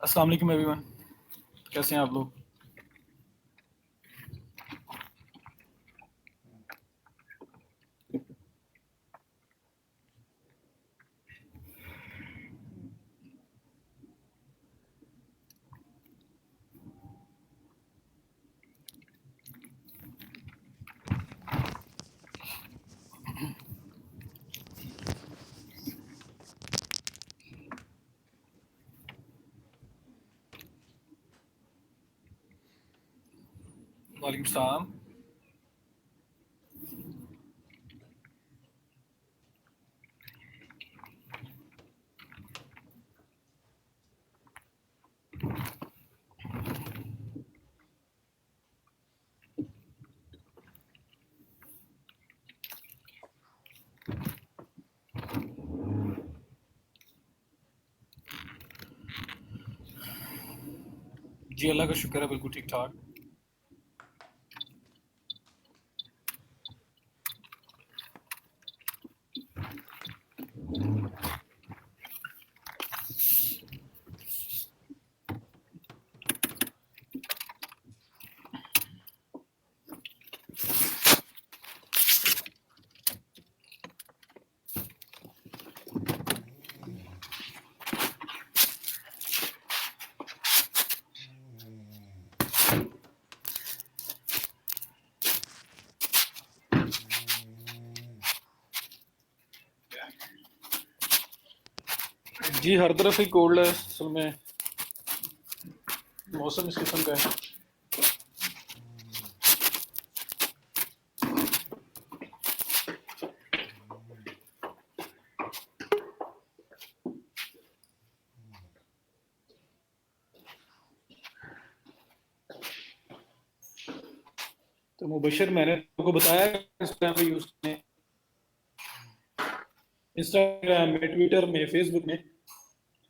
अस्सलाम वालेकुम एवरीवन, कैसे हैं आप लोग? वालेकुम सलाम। जी अल्लाह का शुक्र है, बिल्कुल ठीक ठाक। जी हर तरफ ही कोल्ड है असल में, मौसम इस किस्म का है। तो मुबशर, मैंने आपको बताया इंस्टाग्राम पे यूज करने, इंस्टाग्राम में, ट्विटर में, फेसबुक में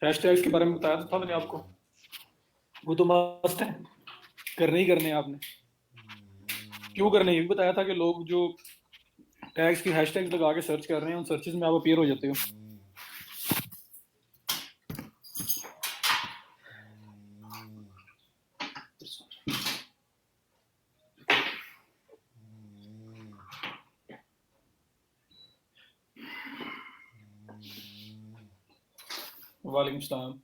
हैशटैग्स के बारे में बताया था मैंने आपको। वो तो मस्त है, करने ही करने हैं आपने। क्यों करने, ये भी बताया था कि लोग जो टैग्स की हैशटैग्स लगा के सर्च कर रहे हैं, उन सर्चेज में आप अपीयर हो जाते हो। वालेकुम सलाम।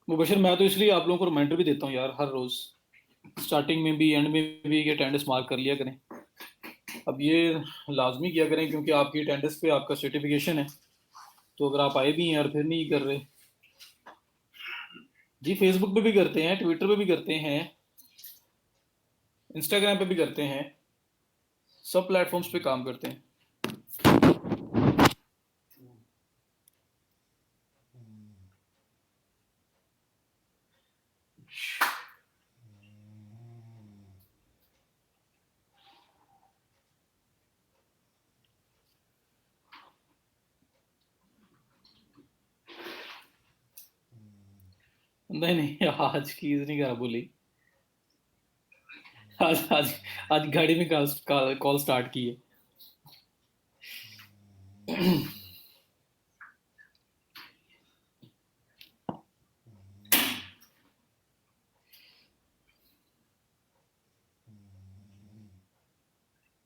मुबशर, मैं तो इसलिए आप लोगों को रिमाइंडर भी देता हूँ यार, हर रोज स्टार्टिंग में भी एंड में भी अटेंडेंस मार्क कर लिया करें। अब ये लाजमी किया करें क्योंकि आपकी अटेंडेंस पे आपका सर्टिफिकेशन है। तो अगर आप आए भी हैं और फिर नहीं कर रहे। जी फेसबुक पे भी करते हैं, ट्विटर पे भी करते हैं, इंस्टाग्राम पे भी करते हैं, सब प्लेटफॉर्म्स पे काम करते हैं। नहीं नहीं, आज की नहीं करा बोली। आज आज आज गाड़ी में कॉल स्टार्ट की है।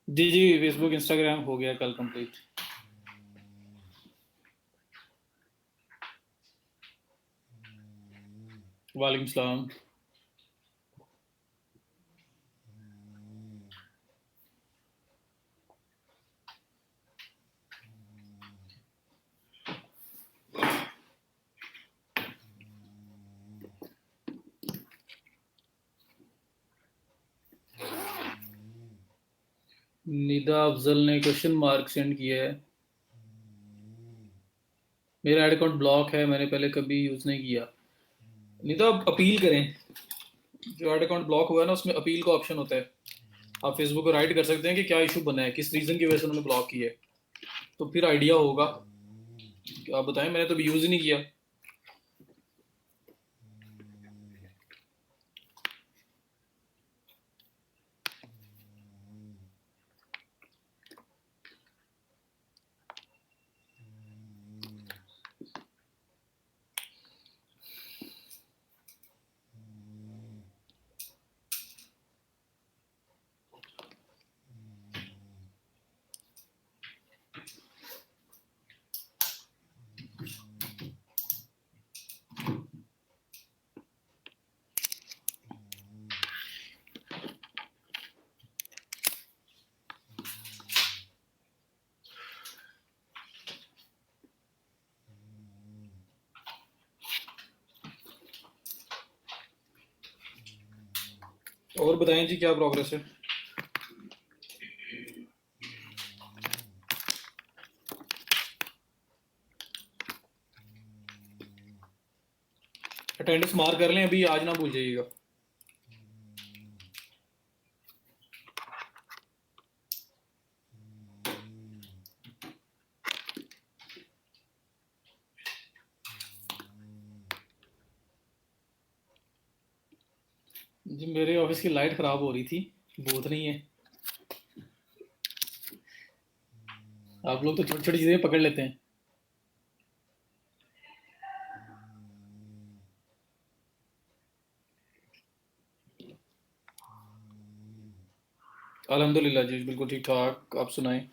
जी जी, फेसबुक इंस्टाग्राम हो गया कल कंप्लीट। वालेकुम सलाम। निदा अफजल ने क्वेश्चन मार्क सेंड किया है। मेरा ऐड अकाउंट ब्लॉक है, मैंने पहले कभी यूज़ नहीं किया। नहीं तो आप अपील करें। जो ऐड अकाउंट ब्लॉक हुआ है ना, उसमें अपील का ऑप्शन होता है। आप फेसबुक को राइट कर सकते हैं कि क्या इशू बना है, किस रीज़न की वजह से उन्होंने ब्लॉक किया है। तो फिर आइडिया होगा। आप बताएं, मैंने तो अभी यूज़ ही नहीं किया। और बताएं जी, क्या प्रोग्रेस है? अटेंडेंस मार्क कर लें अभी, आज ना भूल जाइएगा। जी मेरे ऑफिस की लाइट ख़राब हो रही थी, भूत नहीं है। आप लोग तो छोटी छोटी चीज़ें पकड़ लेते हैं। अल्हम्दुलिल्लाह जी, बिल्कुल ठीक ठाक। आप सुनाएं।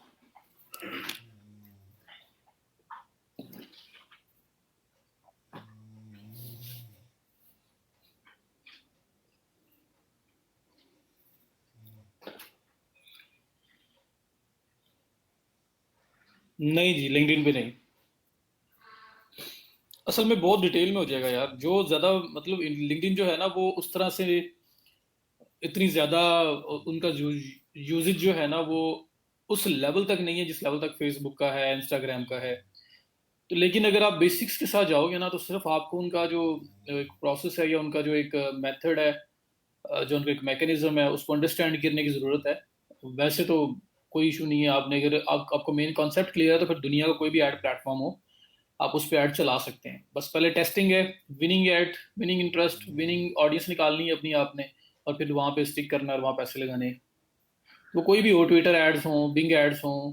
नहीं जी, लिंक्डइन पे नहीं। असल में बहुत डिटेल में हो जाएगा यार, जो ज़्यादा मतलब लिंक्डइन जो है ना, वो उस तरह से इतनी ज़्यादा उनका यूजेज जो है ना, वो उस लेवल तक नहीं है जिस लेवल तक फेसबुक का है, इंस्टाग्राम का है। तो लेकिन अगर आप बेसिक्स के साथ जाओगे ना, तो सिर्फ आपको उनका जो एक प्रोसेस है या उनका जो एक मेथड है, जो उनका एक मैकेनिज्म है, उसको अंडरस्टैंड करने की ज़रूरत है। वैसे तो कोई इशू नहीं है। आपने अगर आपको मेन कॉन्सेप्ट क्लियर है, तो फिर दुनिया का कोई भी ऐड प्लेटफॉर्म हो, आप उस पर ऐड चला सकते हैं। बस पहले टेस्टिंग है, winning add, winning interest, winning audience निकालनी है अपनी आपने, और फिर वहाँ पे स्टिक करना है और वहाँ पैसे लगाने हैं। वो कोई भी हो, ट्विटर एड्स हों, बिंग एड्स हों,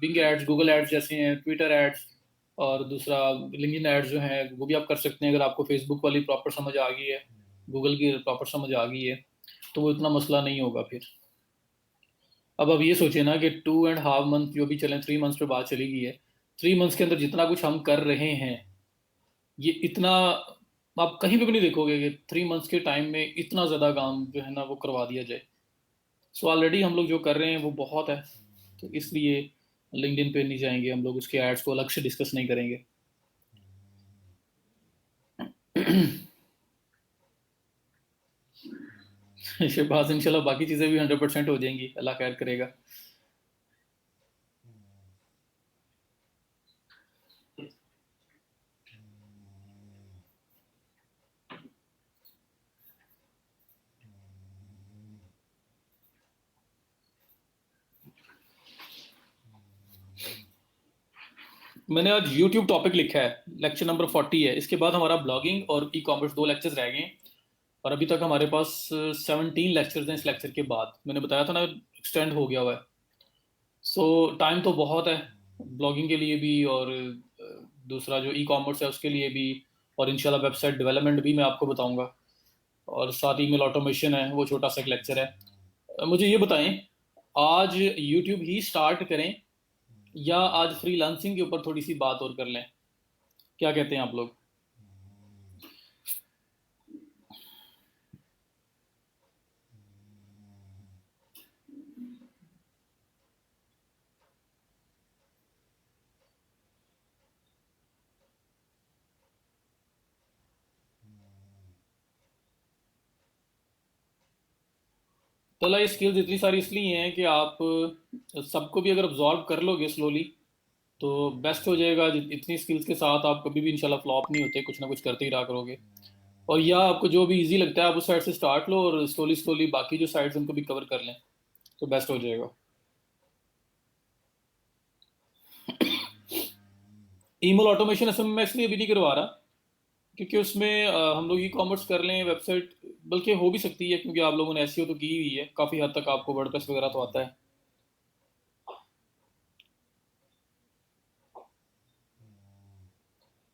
बिंग एड्स गूगल एड्स जैसे हैं, ट्विटर एड्स, और दूसरा लिंक्डइन एड्स जो हैं, वो भी आप कर सकते हैं। अगर आपको फेसबुक वाली प्रॉपर समझ आ गई है, गूगल की प्रॉपर समझ आ गई है, तो वो इतना मसला नहीं होगा फिर। अब आप ये सोचिए ना कि 2.5 मंथ जो भी चले, 3 मंथ्स पे बात चली गई है, 3 मंथ्स के अंदर जितना कुछ हम कर रहे हैं, ये इतना आप कहीं पे भी नहीं देखोगे कि 3 मंथ्स के टाइम में इतना ज़्यादा काम जो है ना वो करवा दिया जाए। सो ऑलरेडी हम लोग जो कर रहे हैं वो बहुत है। तो इसलिए लिंक्डइन पे नहीं जाएंगे हम लोग, उसके एड्स को अलग से डिस्कस नहीं करेंगे। इसके बाद इंशाल्लाह बाकी चीज़ें भी 100% हो जाएंगी, अल्लाह खैर करेगा। मैंने आज यूट्यूब टॉपिक लिखा है, लेक्चर नंबर 40 है। इसके बाद हमारा ब्लॉगिंग और ई कॉमर्स 2 लेक्चर्स रह गए हैं। और अभी तक हमारे पास 17 लेक्चर्स हैं। इस लेक्चर के बाद मैंने बताया था ना, एक्सटेंड हो गया हुआ है। सो टाइम तो बहुत है ब्लॉगिंग के लिए भी, और दूसरा जो ई कॉमर्स है उसके लिए भी, और इंशाल्लाह वेबसाइट डेवलपमेंट भी मैं आपको बताऊंगा। और साथ ही मेल ऑटोमेशन है, वो छोटा सा एक लेक्चर है। मुझे ये बताएं, आज यूट्यूब ही स्टार्ट करें या आज फ्रीलांसिंग के ऊपर थोड़ी सी बात और कर लें? क्या कहते हैं आप लोग? तो ये स्किल्स इतनी सारी इसलिए हैं कि आप सबको भी अगर ऑब्जॉर्व कर लोगे स्लोली, तो बेस्ट हो जाएगा। इतनी स्किल्स के साथ आप कभी भी इंशाल्लाह फ्लॉप नहीं होते, कुछ ना कुछ करते ही रहा करोगे। और या आपको जो भी इजी लगता है आप उस साइड से स्टार्ट लो, और स्लोली स्लोली बाकी जो साइड्स उनको भी कवर कर लें, तो बेस्ट हो जाएगा। ईमेल ऑटोमेशन असल में मैं इसलिए अभी नहीं करवा रहा, क्योंकि उसमें हम लोग ई कॉमर्स कर लें, वेबसाइट बल्कि हो भी सकती है, क्योंकि आप लोगों ने एसईओ तो की हुई है काफ़ी हद तक, आपको वर्डप्रेस वगैरह तो आता है।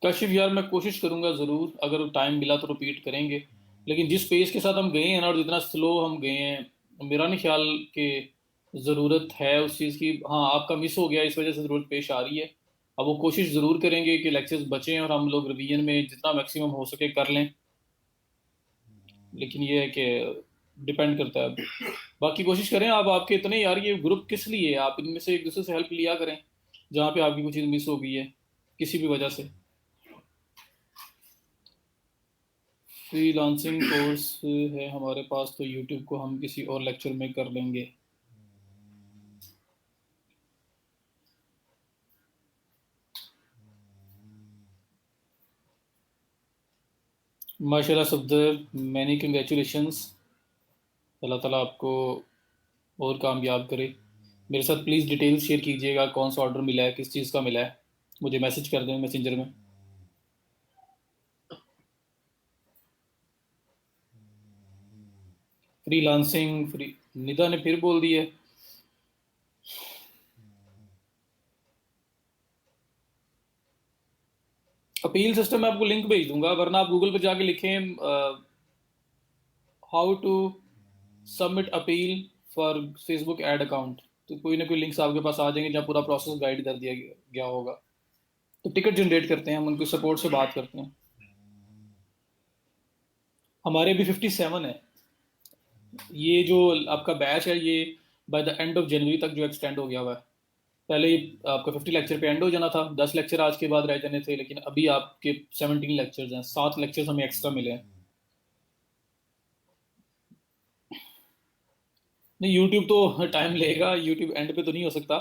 कशिफ यार मैं कोशिश करूंगा ज़रूर, अगर टाइम मिला तो रिपीट करेंगे। लेकिन जिस पेस के साथ हम गए हैं ना, और जितना स्लो हम गए हैं, मेरा नहीं ख्याल कि ज़रूरत है उस चीज़ की। हाँ, आपका मिस हो गया इस वजह से ज़रूरत पेश आ रही है। अब वो कोशिश ज़रूर करेंगे कि लेक्चर्स बचें और हम लोग रिवीजन में जितना मैक्सिमम हो सके कर लें। लेकिन ये है कि डिपेंड करता है। अब बाकी कोशिश करें। आप आपके इतने यार ये ग्रुप किस लिए है, आप इनमें से एक दूसरे से हेल्प लिया करें जहाँ पे आपकी कुछ चीज़ मिस हो गई है किसी भी वजह से। फ्रीलांसिंग कोर्स है हमारे पास, तो यूट्यूब को हम किसी और लेक्चर में कर लेंगे। माशाल्लाह सफदर, मैनी कंग्रेचुलेशंस। अल्लाह ताला आपको और कामयाब करे। मेरे साथ प्लीज़ डिटेल्स शेयर कीजिएगा, कौन सा ऑर्डर मिला है, किस चीज़ का मिला है, मुझे मैसेज कर दें मैसेंजर में। फ्रीलांसिंग फ्री, निदा ने फिर बोल दिया है। अपील सिस्टम में आपको लिंक भेज दूंगा, वरना आप गूगल पर जाके लिखें how to submit appeal for Facebook ad account, तो कोई ना कोई लिंक्स आपके पास आ जाएंगे जहाँ पूरा प्रोसेस गाइड कर दिया गया होगा। तो टिकट जनरेट करते हैं हम, उनकी सपोर्ट से बात करते हैं। हमारे अभी 57 है। ये जो आपका बैच है ये by the end of January तक जो एक्सटेंड हो गया हुआ है। पहले ये आपका 50 लेक्चर पे एंड हो जाना था, 10 लेक्चर आज के बाद रह जाने थे, लेकिन अभी आपके 17 लेक्चर्स हैं, 7 लेक्चर्स हमें एक्स्ट्रा मिले हैं। नहीं, यूट्यूब तो टाइम लेगा, यूट्यूब एंड पे तो नहीं हो सकता।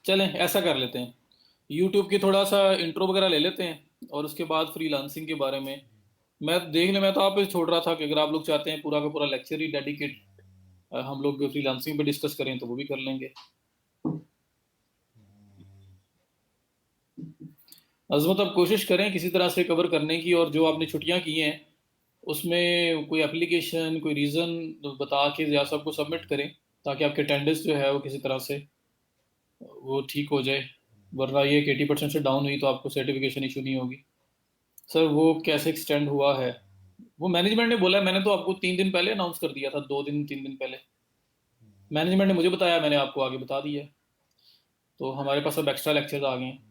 चलें ऐसा कर लेते हैं, यूट्यूब की थोड़ा सा इंट्रो वगैरह ले लेते हैं, और उसके बाद फ्रीलांसिंग के बारे में मैं देख लें। मैं तो आप पे छोड़ रहा था कि अगर आप लोग चाहते हैं पूरा का पूरा लेक्चर ही डेडिकेट हम लोग फ्रीलांसिंग पे डिस्कस करें, तो वो भी कर लेंगे। अजमत, आप कोशिश करें किसी तरह से कवर करने की, और जो आपने छुट्टियां की हैं उसमें कोई एप्लीकेशन कोई रीज़न बता के या सबको सबमिट करें, ताकि आपके अटेंडेंस जो है वो किसी तरह से वो ठीक हो जाए। वरना ये कि 80% से डाउन हुई तो आपको सर्टिफिकेशन इशू नहीं होगी। सर वो कैसे एक्सटेंड हुआ है, वो मैनेजमेंट ने बोला है। मैंने तो आपको 3 दिन पहले अनाउंस कर दिया था, 2 दिन 3 दिन पहले मैनेजमेंट ने मुझे बताया, मैंने आपको आगे बता दिया है। तो हमारे पास अब एक्स्ट्रा लेक्चर्स आ गए हैं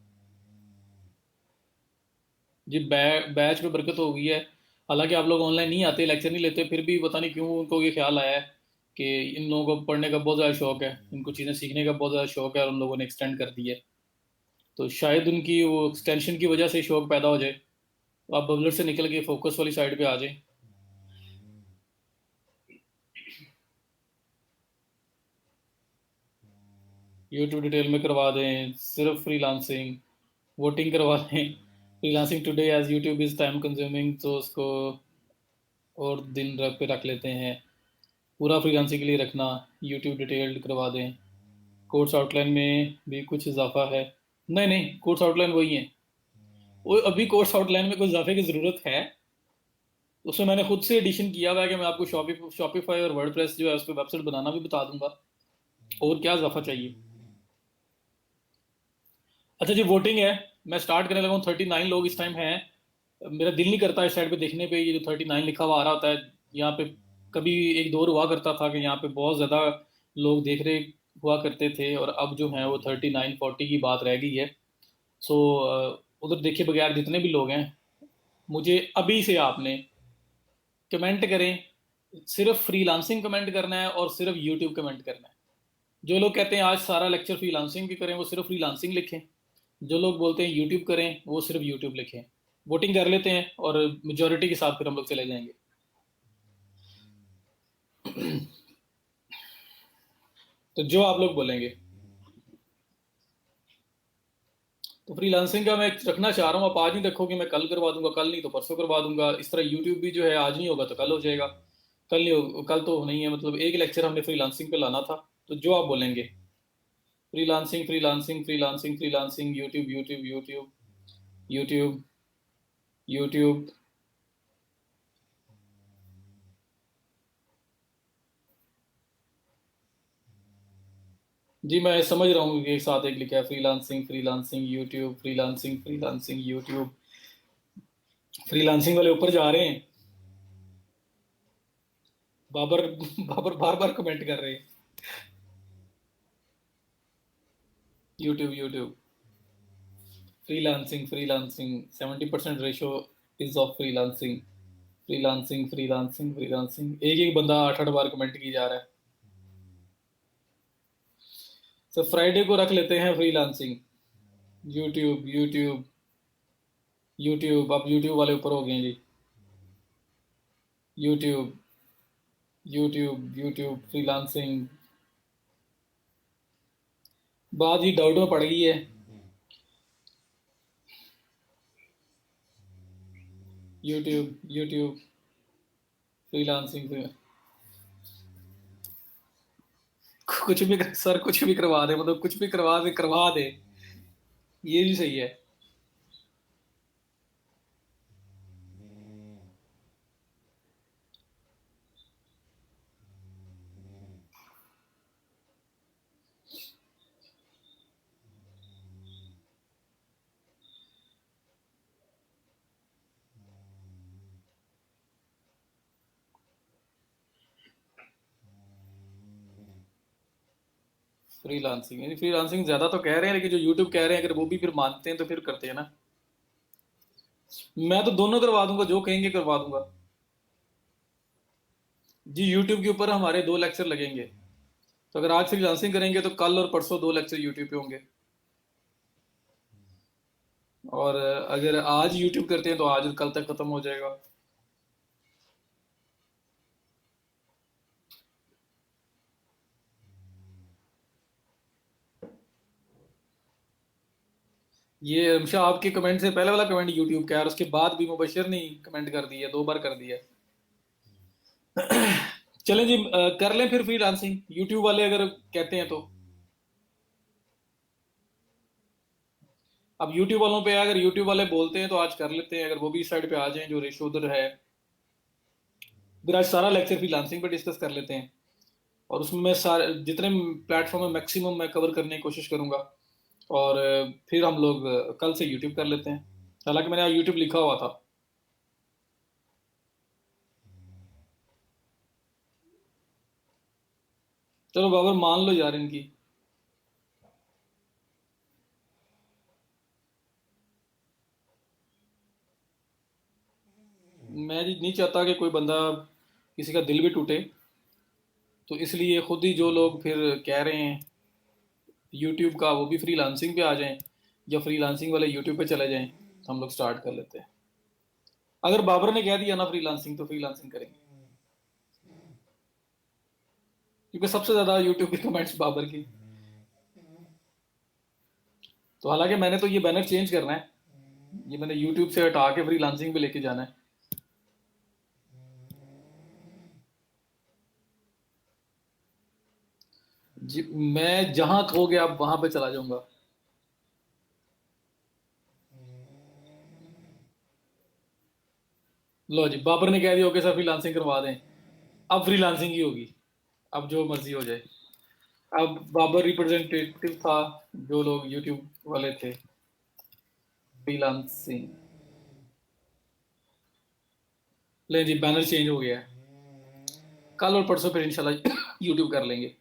जी। बैच में बरकत हो गई है। हालांकि आप लोग ऑनलाइन नहीं आते, लेक्चर नहीं लेते, फिर भी पता नहीं क्यों उनको ये ख्याल आया है कि इन लोगों को पढ़ने का बहुत ज़्यादा शौक है, इनको चीज़ें सीखने का बहुत ज़्यादा शौक है, और उन लोगों ने एक्सटेंड कर दी है। तो शायद उनकी वो एक्सटेंशन की वजह से शौक पैदा हो जाए, तो आप बबलर से निकल के फोकस वाली साइड पे आ जाए। यूट्यूब डिटेल में करवा दें, सिर्फ फ्रीलांसिंग वोटिंग करवा दें। Freelancing today as YouTube is time consuming, तो उसको और दिन रख पे रख लेते हैं। पूरा फ्रीलांसिंग के लिए रखना, यूट्यूब डिटेल्ड करवा दें। कोर्स आउटलाइन में भी कुछ इजाफा है? नहीं नहीं, कोर्स आउटलाइन वही है। वो अभी कोर्स आउटलाइन में कुछ इजाफे की ज़रूरत है, उसमें मैंने खुद से एडिशन किया हुआ है कि मैं आपको शॉपिफाई और वर्डप्रेस जो है उस पर वेबसाइट बनाना भी बता दूंगा। और क्या इजाफा चाहिए? अच्छा जी, वोटिंग है। मैं स्टार्ट करने लगा हूँ, 39 लोग इस टाइम हैं। मेरा दिल नहीं करता इस साइड पे देखने पे, ये जो 39 लिखा हुआ आ रहा होता है यहाँ पे। कभी एक दौर हुआ करता था कि यहाँ पे बहुत ज़्यादा लोग देख रहे हुआ करते थे, और अब जो है वो 39 40 की बात रह गई है। सो उधर देखे बगैर जितने भी लोग हैं, मुझे अभी से आपने कमेंट करें, सिर्फ फ्रीलांसिंग कमेंट करना है और सिर्फ यूट्यूब कमेंट करना है। जो लोग कहते हैं आज सारा लेक्चर फ्रीलांसिंग की करें, वो सिर्फ फ्रीलांसिंग लिखें। जो लोग बोलते हैं यूट्यूब करें, वो सिर्फ यूट्यूब लिखें। वोटिंग कर लेते हैं और मेजोरिटी के साथ फिर हम लोग चले जाएंगे। तो जो आप लोग बोलेंगे। तो फ्रीलांसिंग का मैं रखना चाह रहा हूँ, आप आज नहीं रखोगे मैं कल करवा दूंगा, कल नहीं तो परसों करवा दूंगा। इस तरह यूट्यूब भी जो है आज नहीं होगा तो कल हो जाएगा, कल नहीं हो, कल तो नहीं है, मतलब एक लेक्चर हमने फ्रीलांसिंग पे लाना था। तो जो आप बोलेंगे, freelancing freelancing freelancing freelancing, YouTube YouTube YouTube YouTube YouTube. जी मैं समझ रहा हूँ, एक साथ एक लिखा है freelancing freelancing YouTube, freelancing freelancing YouTube. Freelancing वाले ऊपर जा रहे हैं। बाबर बाबर बार बार कमेंट कर रहे हैं। YouTube YouTube, freelancing freelancing, 70% ratio is of freelancing. Freelancing freelancing freelancing, एक एक बंदा 8-8 बार कमेंट की जा रहा है। सर फ्राइडे को रख लेते हैं फ्रीलांसिंग। यूट्यूब यूट्यूब यूट्यूब, आप यूट्यूब वाले ऊपर हो गए हैं जी। YouTube YouTube YouTube freelancing. बात ही डाउट में पड़ गई है। YouTube YouTube freelancing. कुछ भी सर कुछ भी करवा दे, मतलब कुछ भी करवा दे, ये भी सही है। फ्रीलांसिंग, यानी फ्रीलांसिंग ज्यादा तो कह रहे हैं, लेकिन जो यूट्यूब कह रहे हैं अगर वो भी फिर मानते हैं तो फिर करते हैं ना। मैं तो दोनों करवा दूंगा, जो कहेंगे करवा दूंगा। जी यूट्यूब के ऊपर हमारे 2 लेक्चर लगेंगे। तो अगर आज फ्रीलांसिंग करेंगे तो कल और परसों 2 लेक्चर यूट्यूब पे होंगे। और अगर आज यूट्यूब करते हैं तो आज और कल तक खत्म हो जाएगा। ये हमेशा आपके कमेंट से पहले वाला कमेंट यूट्यूब का है, और उसके बाद भी मुबशर ने कमेंट कर दिया, 2 बार कर दिया। चलें जी, कर लें फिर फ्रीलांसिंग यूट्यूब वाले अगर कहते हैं तो। अब यूट्यूब वालों पे अगर यूट्यूब वाले बोलते हैं तो आज कर लेते हैं, अगर वो भी इस साइड पे आ जाएं जो रेशो उधर है। फिर आज सारा लेक्चर फ्रीलांसिंग पे डिस्कस कर लेते हैं, और उसमें मैं सारे जितने प्लेटफॉर्म है मैक्सिमम मैं कवर करने की कोशिश करूंगा। और फिर हम लोग कल से यूट्यूब कर लेते हैं, हालांकि मैंने यूट्यूब लिखा हुआ था। चलो बाबर मान लो यार इनकी। मैं जी नहीं चाहता कि कोई बंदा किसी का दिल भी टूटे, तो इसलिए खुद ही जो लोग फिर कह रहे हैं यूट्यूब का, वो भी फ्रीलांसिंग पे आ जाएं, या फ्रीलांसिंग वाले यूट्यूब पे चले जाएं, तो हम लोग स्टार्ट कर लेते हैं। अगर बाबर ने कह दिया ना फ्रीलांसिंग तो फ्रीलांसिंग करेंगे, क्योंकि सबसे ज्यादा यूट्यूब के कमेंट्स बाबर की। तो हालांकि मैंने तो ये बैनर चेंज करना है, ये मैंने यूट्यूब से हटा के फ्रीलांसिंग पे लेके जाना है। जी मैं जहां कहोगे आप वहां पे चला जाऊंगा। लो जी, बाबर ने कह दिया ओके सर फ्रीलांसिंग करवा दें, अब फ्रीलांसिंग ही होगी, अब जो मर्जी हो जाए। अब बाबर रिप्रेजेंटेटिव था, जो लोग यूट्यूब वाले थे। फ्रीलांसिंग, ले जी बैनर चेंज हो गया है। कल और परसों फिर इंशाल्लाह यूट्यूब कर लेंगे।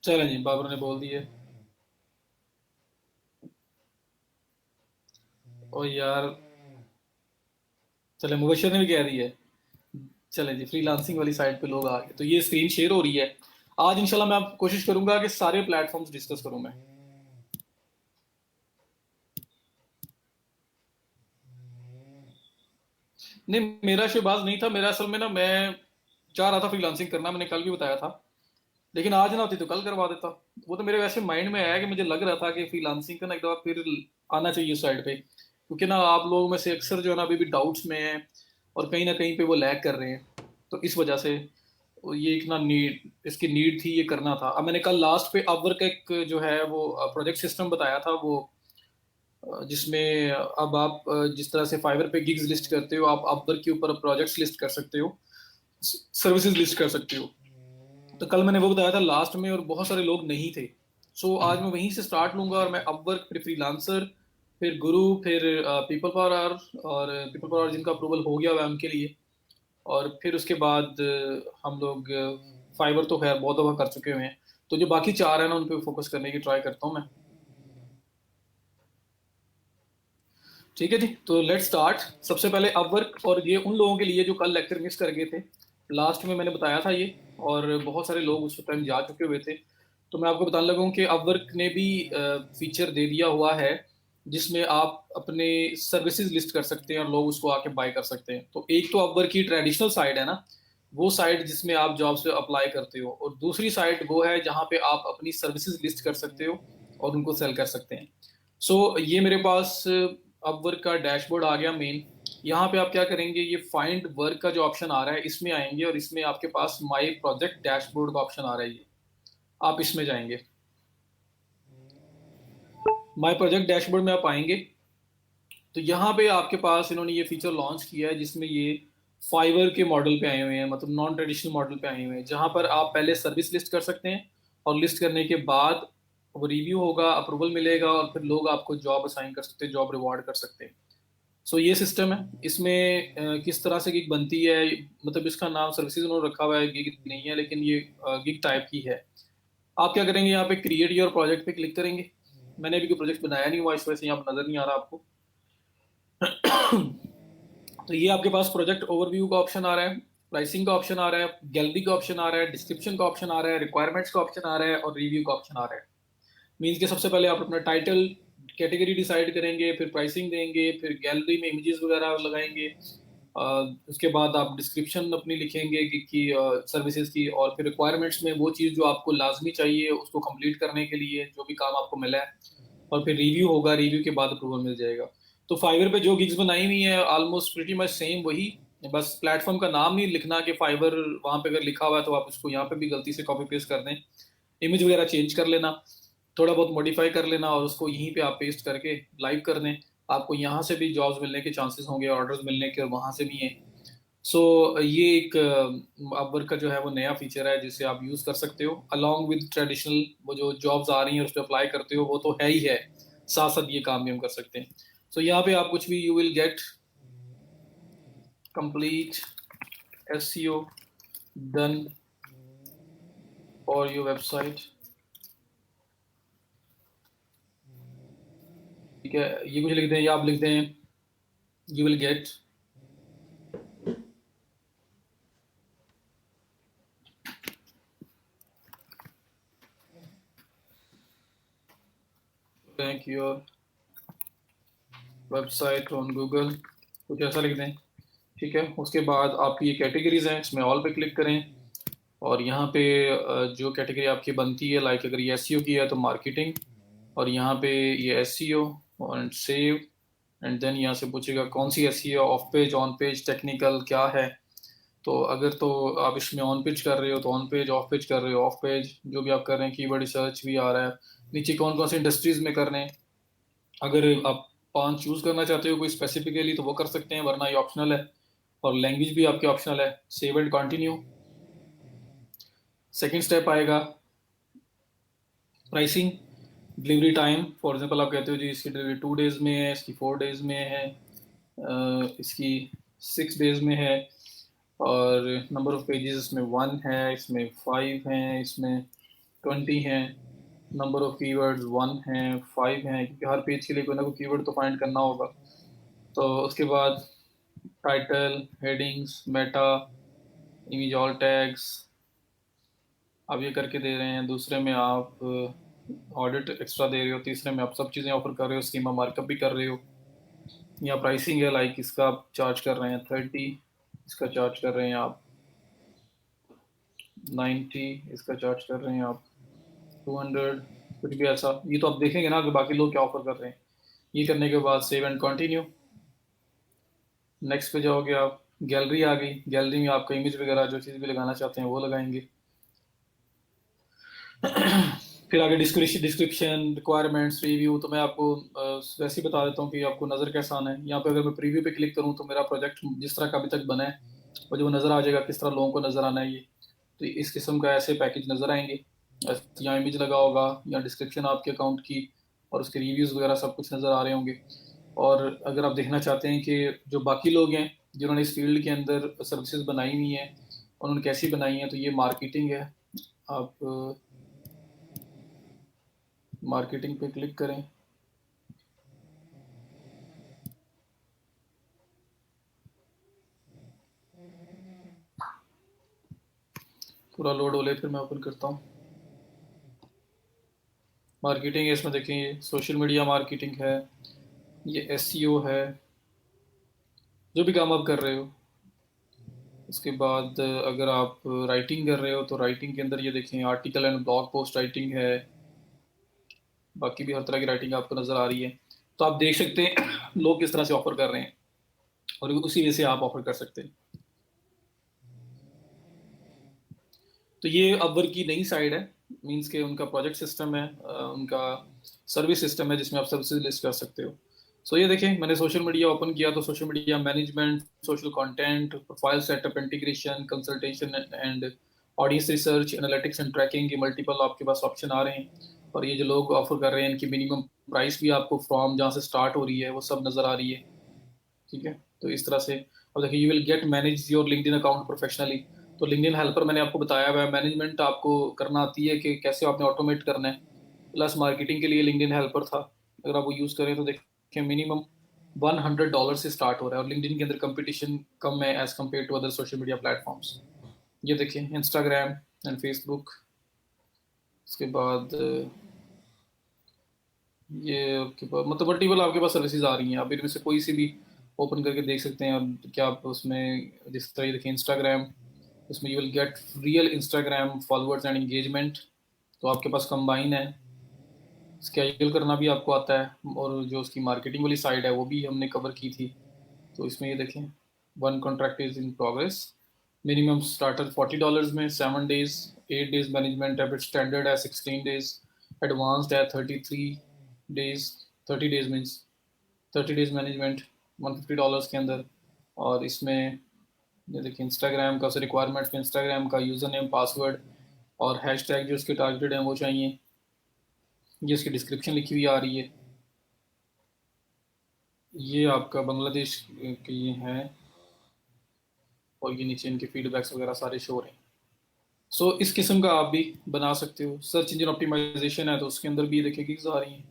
चलें जी, बाबर ने बोल दिए। ओ यार, चले मुबशर ने भी कह दिया है। चलें जी, फ्रीलांसिंग वाली साइट पे लोग आ गए, तो ये स्क्रीन शेयर हो रही है। आज इंशाल्लाह मैं आप कोशिश करूंगा कि सारे प्लेटफॉर्म्स डिस्कस करूं मैं। नहीं, मेरा शहबाज नहीं था, मेरा असल में ना, मैं चाह रहा था फ्रीलांसिंग करना, मैंने कल भी बताया था, लेकिन आज ना होती तो कल करवा देता। वो तो मेरे वैसे माइंड में आया कि मुझे लग रहा था कि फ्रीलांसिंग का ना एक दफा फिर आना चाहिए उस साइड पे, क्योंकि ना आप लोगों में से अक्सर जो है ना अभी भी डाउट्स में हैं, और कहीं ना कहीं पे वो लैग कर रहे हैं, तो इस वजह से ये एक ना नीड, इसकी नीड थी, ये करना था। अब मैंने कल लास्ट पे अपवर्क एक जो है वो प्रोजेक्ट सिस्टम बताया था, वो जिसमें अब आप जिस तरह से फाइवर पे गिग्स लिस्ट करते हो, आप अपवर्क के ऊपर प्रोजेक्ट्स लिस्ट कर सकते हो, सर्विसेज लिस्ट कर सकते हो। तो कल मैंने वो बताया था लास्ट में, और बहुत सारे लोग नहीं थे। सो आज मैं वहीं से स्टार्ट लूंगा, और मैं अपवर्क, फिर फ्रीलांसर, फिर गुरु, फिर पीपल पावर आवर, और पीपल पावर जिनका अप्रूवल हो गया हुआ है उनके लिए, और फिर उसके बाद हम लोग फाइवर तो खैर बहुत दफा कर चुके हुए हैं, तो जो बाकी चार है ना उन पे फोकस करने की ट्राई करता हूँ मैं। ठीक है जी, तो लेट्स स्टार्ट। सबसे पहले अपवर्क, और ये उन लोगों के लिए जो कल लेक्चर मिस कर गए थे, लास्ट में मैंने बताया था ये, और बहुत सारे लोग उस टाइम जा चुके हुए थे। तो मैं आपको बताने लगा हूँ कि अपवर्क ने भी फीचर दे दिया हुआ है, जिसमें आप अपने सर्विसेज लिस्ट कर सकते हैं और लोग उसको आके बाय कर सकते हैं। तो एक तो अपवर्क की ट्रेडिशनल साइड है ना, वो साइड जिसमें आप जॉब्स पे अप्लाई करते हो, और दूसरी साइड वो है जहाँ पे आप अपनी सर्विसेज लिस्ट कर सकते हो और उनको सेल कर सकते हैं। ये मेरे पास अपवर्क का डैशबोर्ड आ गया मेन। यहाँ पे आप क्या करेंगे, ये फाइंड वर्क का जो ऑप्शन आ रहा है इसमें आएंगे, और इसमें आपके पास माई प्रोजेक्ट डैशबोर्ड का ऑप्शन आ रहा है, ये आप इसमें जाएंगे। माई प्रोजेक्ट डैशबोर्ड में आप आएंगे, तो यहाँ पे आपके पास इन्होंने ये फीचर लॉन्च किया है, जिसमें ये फाइवर के मॉडल पे आए हुए हैं, मतलब नॉन ट्रेडिशनल मॉडल पे आए हुए हैं, जहाँ पर आप पहले सर्विस लिस्ट कर सकते हैं, और लिस्ट करने के बाद वो रिव्यू होगा, अप्रूवल मिलेगा, और फिर लोग आपको जॉब असाइन कर सकते हैं, जॉब रिवॉर्ड कर सकते हैं। ये सिस्टम है। इसमें किस तरह से गिग बनती है, मतलब इसका नाम सर्विसेज उन्होंने रखा हुआ है, गिग नहीं है, लेकिन ये गिग टाइप की है। आप क्या करेंगे, यहाँ पे क्रिएट योर प्रोजेक्ट पे क्लिक करेंगे। मैंने अभी कोई प्रोजेक्ट बनाया नहीं हुआ, इस वजह से यहाँ पर नजर नहीं आ रहा आपको। तो ये आपके पास प्रोजेक्ट ओवरव्यू का ऑप्शन आ रहा है, प्राइसिंग का ऑप्शन आ रहा है, गैलरी का ऑप्शन आ रहा है, डिस्क्रिप्शन का ऑप्शन आ रहा है, रिक्वायरमेंट्स का ऑप्शन आ रहा है, और रिव्यू का ऑप्शन आ रहा है। मीन्स के सबसे पहले आप अपना टाइटल, कैटेगरी डिसाइड करेंगे, फिर प्राइसिंग देंगे, फिर गैलरी में इमेजेस वगैरह लगाएंगे, उसके बाद आप डिस्क्रिप्शन अपनी लिखेंगे कि सर्विसेज की, और फिर रिक्वायरमेंट्स में वो चीज़ जो आपको लाजमी चाहिए उसको कंप्लीट करने के लिए जो भी काम आपको मिला है, और फिर रिव्यू होगा, रिव्यू के बाद अप्रूवल मिल जाएगा। तो फाइवर पे जो गिग्स बनाई हुई है ऑलमोस्ट प्रीटी मच सेम वही, बस प्लेटफॉर्म का नाम नहीं लिखना कि फाइवर, वहां पे अगर लिखा हुआ है तो आप उसको यहाँ पे भी गलती से कॉपी पेस्ट कर दें, इमेज वगैरह चेंज कर लेना, थोड़ा बहुत मॉडिफाई कर लेना, और उसको यहीं पे आप पेस्ट करके लाइव कर दें। आपको यहाँ से भी जॉब्स मिलने के चांसेस होंगे, ऑर्डर्स मिलने के, और वहाँ से भी हैं। ये एक अपवर्क का जो है वो नया फीचर है, जिसे आप यूज़ कर सकते हो अलॉन्ग विद ट्रेडिशनल, वो जो जॉब्स आ रही हैं उस पर अप्लाई करते हो, वो तो है ही है, साथ साथ ये काम भी हम कर सकते हैं। यहाँ पे आप कुछ भी, you will get complete SEO done for your website. ठीक है, ये कुछ लिख दें, या आप लिख दें you will get rank your website on Google, कुछ ऐसा लिख दें। ठीक है, उसके बाद आपकी ये कैटेगरीज हैं, इसमें ऑल पे क्लिक करें, और यहाँ पे जो कैटेगरी आपकी बनती है, लाइक अगर ये SEO की है तो मार्केटिंग, और यहाँ पे ये SEO, और सेव, एंड देन यहाँ से पूछेगा कौन सी SEO, of page, on page, technical क्या है। तो अगर तो आप इसमें ऑन पेज कर रहे हो तो ऑन पेज, ऑफ पेज कर रहे हो ऑफ पेज, जो भी आप कर रहे हैं, कीवर्ड रिसर्च भी आ रहा है नीचे, कौन कौन से इंडस्ट्रीज में कर रहे हैं। अगर आप 5 चूज करना चाहते हो कोई स्पेसिफिकली तो वो कर सकते हैं, वरना ये ऑप्शनल है, और लैंग्वेज भी आपके ऑप्शनल है। Save and continue. Second step आएगा pricing, delivery time. For example आप कहते हो जी इसकी डिलीवरी 2 डेज में है, इसकी 4 डेज में है, इसकी 6 डेज में है, और नंबर ऑफ पेजेस इसमें 1 है, इसमें 5 हैं, इसमें 20 हैं। नंबर ऑफ कीवर्ड्स 1 हैं, 5 हैं, क्योंकि हर पेज के लिए कोई ना कोई कीवर्ड तो फाइंड करना होगा। तो उसके बाद title, headings, Meta, image all tags आप ये करके दे रहे हैं, दूसरे में आप ऑडिट एक्स्ट्रा दे रहे हो, तीसरे में आप सब चीज़ें ऑफर कर रहे हो, स्कीमा मार्कअप भी कर रहे हो। यहाँ प्राइसिंग है, लाइक इसका आप चार्ज कर रहे हैं 30, इसका चार्ज कर रहे हैं आप 90, इसका चार्ज कर रहे हैं आप 200, कुछ भी ऐसा। ये तो आप देखेंगे ना कि बाकी लोग क्या ऑफर कर रहे हैं। ये करने के बाद सेव एंड कंटिन्यू। नेक्स्ट पे जाओगे आप, गैलरी आ गई, गैलरी में आपका इमेज वगैरह जो चीज़ भी लगाना चाहते हैं वो लगाएंगे। फिर आगे डिस्क्रिप्शन रिक्वायरमेंट्स रिव्यू, तो मैं आपको वैसे ही बता देता हूँ कि आपको नज़र कैसा आना है। यहाँ पे अगर मैं प्रीव्यू पे क्लिक करूँ तो मेरा प्रोजेक्ट जिस तरह का अभी तक बना है वो जो नज़र आ जाएगा, किस तरह लोगों को नज़र आना है ये। तो इस किस्म का ऐसे पैकेज नज़र आएंगे। यहाँ इमेज लगा होगा, या डिस्क्रिप्शन आपके अकाउंट की और उसके रिव्यूज़ वगैरह सब कुछ नज़र आ रहे होंगे। और अगर आप देखना चाहते हैं कि जो बाकी लोग हैं जिन्होंने इस फील्ड के अंदर सर्विसेज बनाई हुई हैं उन्होंने कैसी बनाई हैं, तो ये मार्केटिंग है। आप मार्केटिंग पे क्लिक करें। पूरा लोड हो ले फिर मैं ओपन करता हूँ। मार्केटिंग है, इसमें देखें ये सोशल मीडिया मार्केटिंग है, ये एसईओ है, जो भी काम आप कर रहे हो। उसके बाद अगर आप राइटिंग कर रहे हो तो राइटिंग के अंदर ये देखें article and blog post writing है, बाकी भी हर तरह की राइटिंग आपको नज़र आ रही है। तो आप देख सकते हैं लोग किस तरह से ऑफर कर रहे हैं और उसी वजह से आप ऑफर कर सकते हैं। तो ये अपवर्क की नई साइड है, मींस के उनका प्रोजेक्ट सिस्टम है, उनका सर्विस सिस्टम है जिसमें आप सर्विसेज लिस्ट कर सकते हो। सो ये देखें मैंने सोशल मीडिया ओपन किया तो social media management, social content, profile setup, integration, consultation and audience research, analytics and tracking, ये मल्टीपल आपके पास ऑप्शन आ रहे हैं। और ये जो लोग ऑफर कर रहे हैं इनकी मिनिमम प्राइस भी आपको फ्रॉम जहाँ से स्टार्ट हो रही है वो सब नज़र आ रही है। ठीक है, तो इस तरह से अब देखिए you will get manage your LinkedIn account professionally. तो लिंक्डइन हेल्पर मैंने आपको बताया हुआ है, मैनेजमेंट आपको करना आती है कि कैसे आपने ऑटोमेट करना है। प्लस मार्केटिंग के लिए लिंक्डइन हेल्पर था, अगर आप वो यूज़ करें तो देखिए मिनिमम $100 से स्टार्ट हो रहा है। और लिंक्डइन के अंदर कंपटीशन कम है as compare to other social media platforms. ये देखिए इंस्टाग्राम एंड फेसबुक। उसके बाद ये आपके पास मतलब मल्टीपल आपके पास सर्विसेज आ रही हैं, आप इनमें से कोई सी भी ओपन करके देख सकते हैं। अब क्या आप उसमें जिस तरह देखिए इंस्टाग्राम, उसमें you will get real Instagram followers and engagement, तो आपके पास कंबाइन है। स्केड्यूल करना भी आपको आता है और जो उसकी मार्केटिंग वाली साइड है वो भी हमने कवर की थी। तो इसमें ये देखें one contract is in progress, minimum starter $40 में 7 डेज, 8 डेज मैनेजमेंट है, स्टैंडर्ड है 16 डेज, एडवांस्ड है 33 days, 30 days means 30 days management $150 के अंदर। और इसमें ये देखिए इंस्टाग्राम का रिक्वायरमेंट्स में इंस्टाग्राम का यूज़र नेम पासवर्ड और हैशटैग जो उसके टारगेटेड हैं वो चाहिए। ये उसकी डिस्क्रिप्शन लिखी हुई आ रही है। ये आपका बांग्लादेश के ये हैं और ये नीचे इनके फीडबैक्स वगैरह सारे शो हो रहे हैं। सो इस किस्म का आप भी बना सकते हो। सर्च इंजन ऑप्टिमाइजेशन है तो उसके अंदर भी देखिए गिग्स आ रही हैं,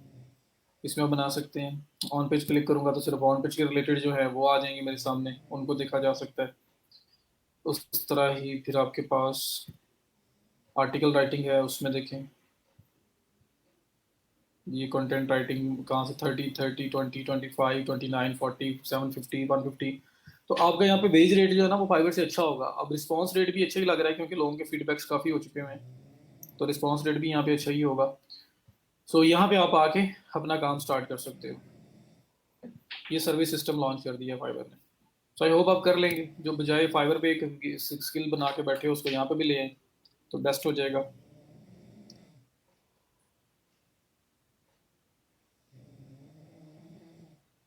इसमें आप बना सकते हैं। ऑन पेज क्लिक करूंगा तो सिर्फ ऑन पेज के रिलेटेड जो है वो आ जाएंगे मेरे सामने, उनको देखा जा सकता है। उस तरह ही फिर आपके पास आर्टिकल राइटिंग है, उसमें देखें ये कंटेंट राइटिंग कहाँ से 30, 30, 20, 25, 29, 40, 750, 150। तो आपका यहाँ पे वेज रेट जो है ना वो फाइवर से अच्छा होगा। अब रिस्पॉन्स रेट भी अच्छा ही लग रहा है क्योंकि लोगों के फीडबैक्स काफ़ी हो चुके हुए हैं, तो रिस्पॉन्स रेट भी यहाँ पे अच्छा ही होगा। सो यहाँ पे आप आके अपना काम स्टार्ट कर सकते हो। ये सर्विस सिस्टम लॉन्च कर दिया फाइवर ने। सो आई होप आप कर लेंगे, जो बजाय फाइवर पे एक स्किल बना के बैठे हो उसको यहाँ पे भी ले आए तो बेस्ट हो जाएगा।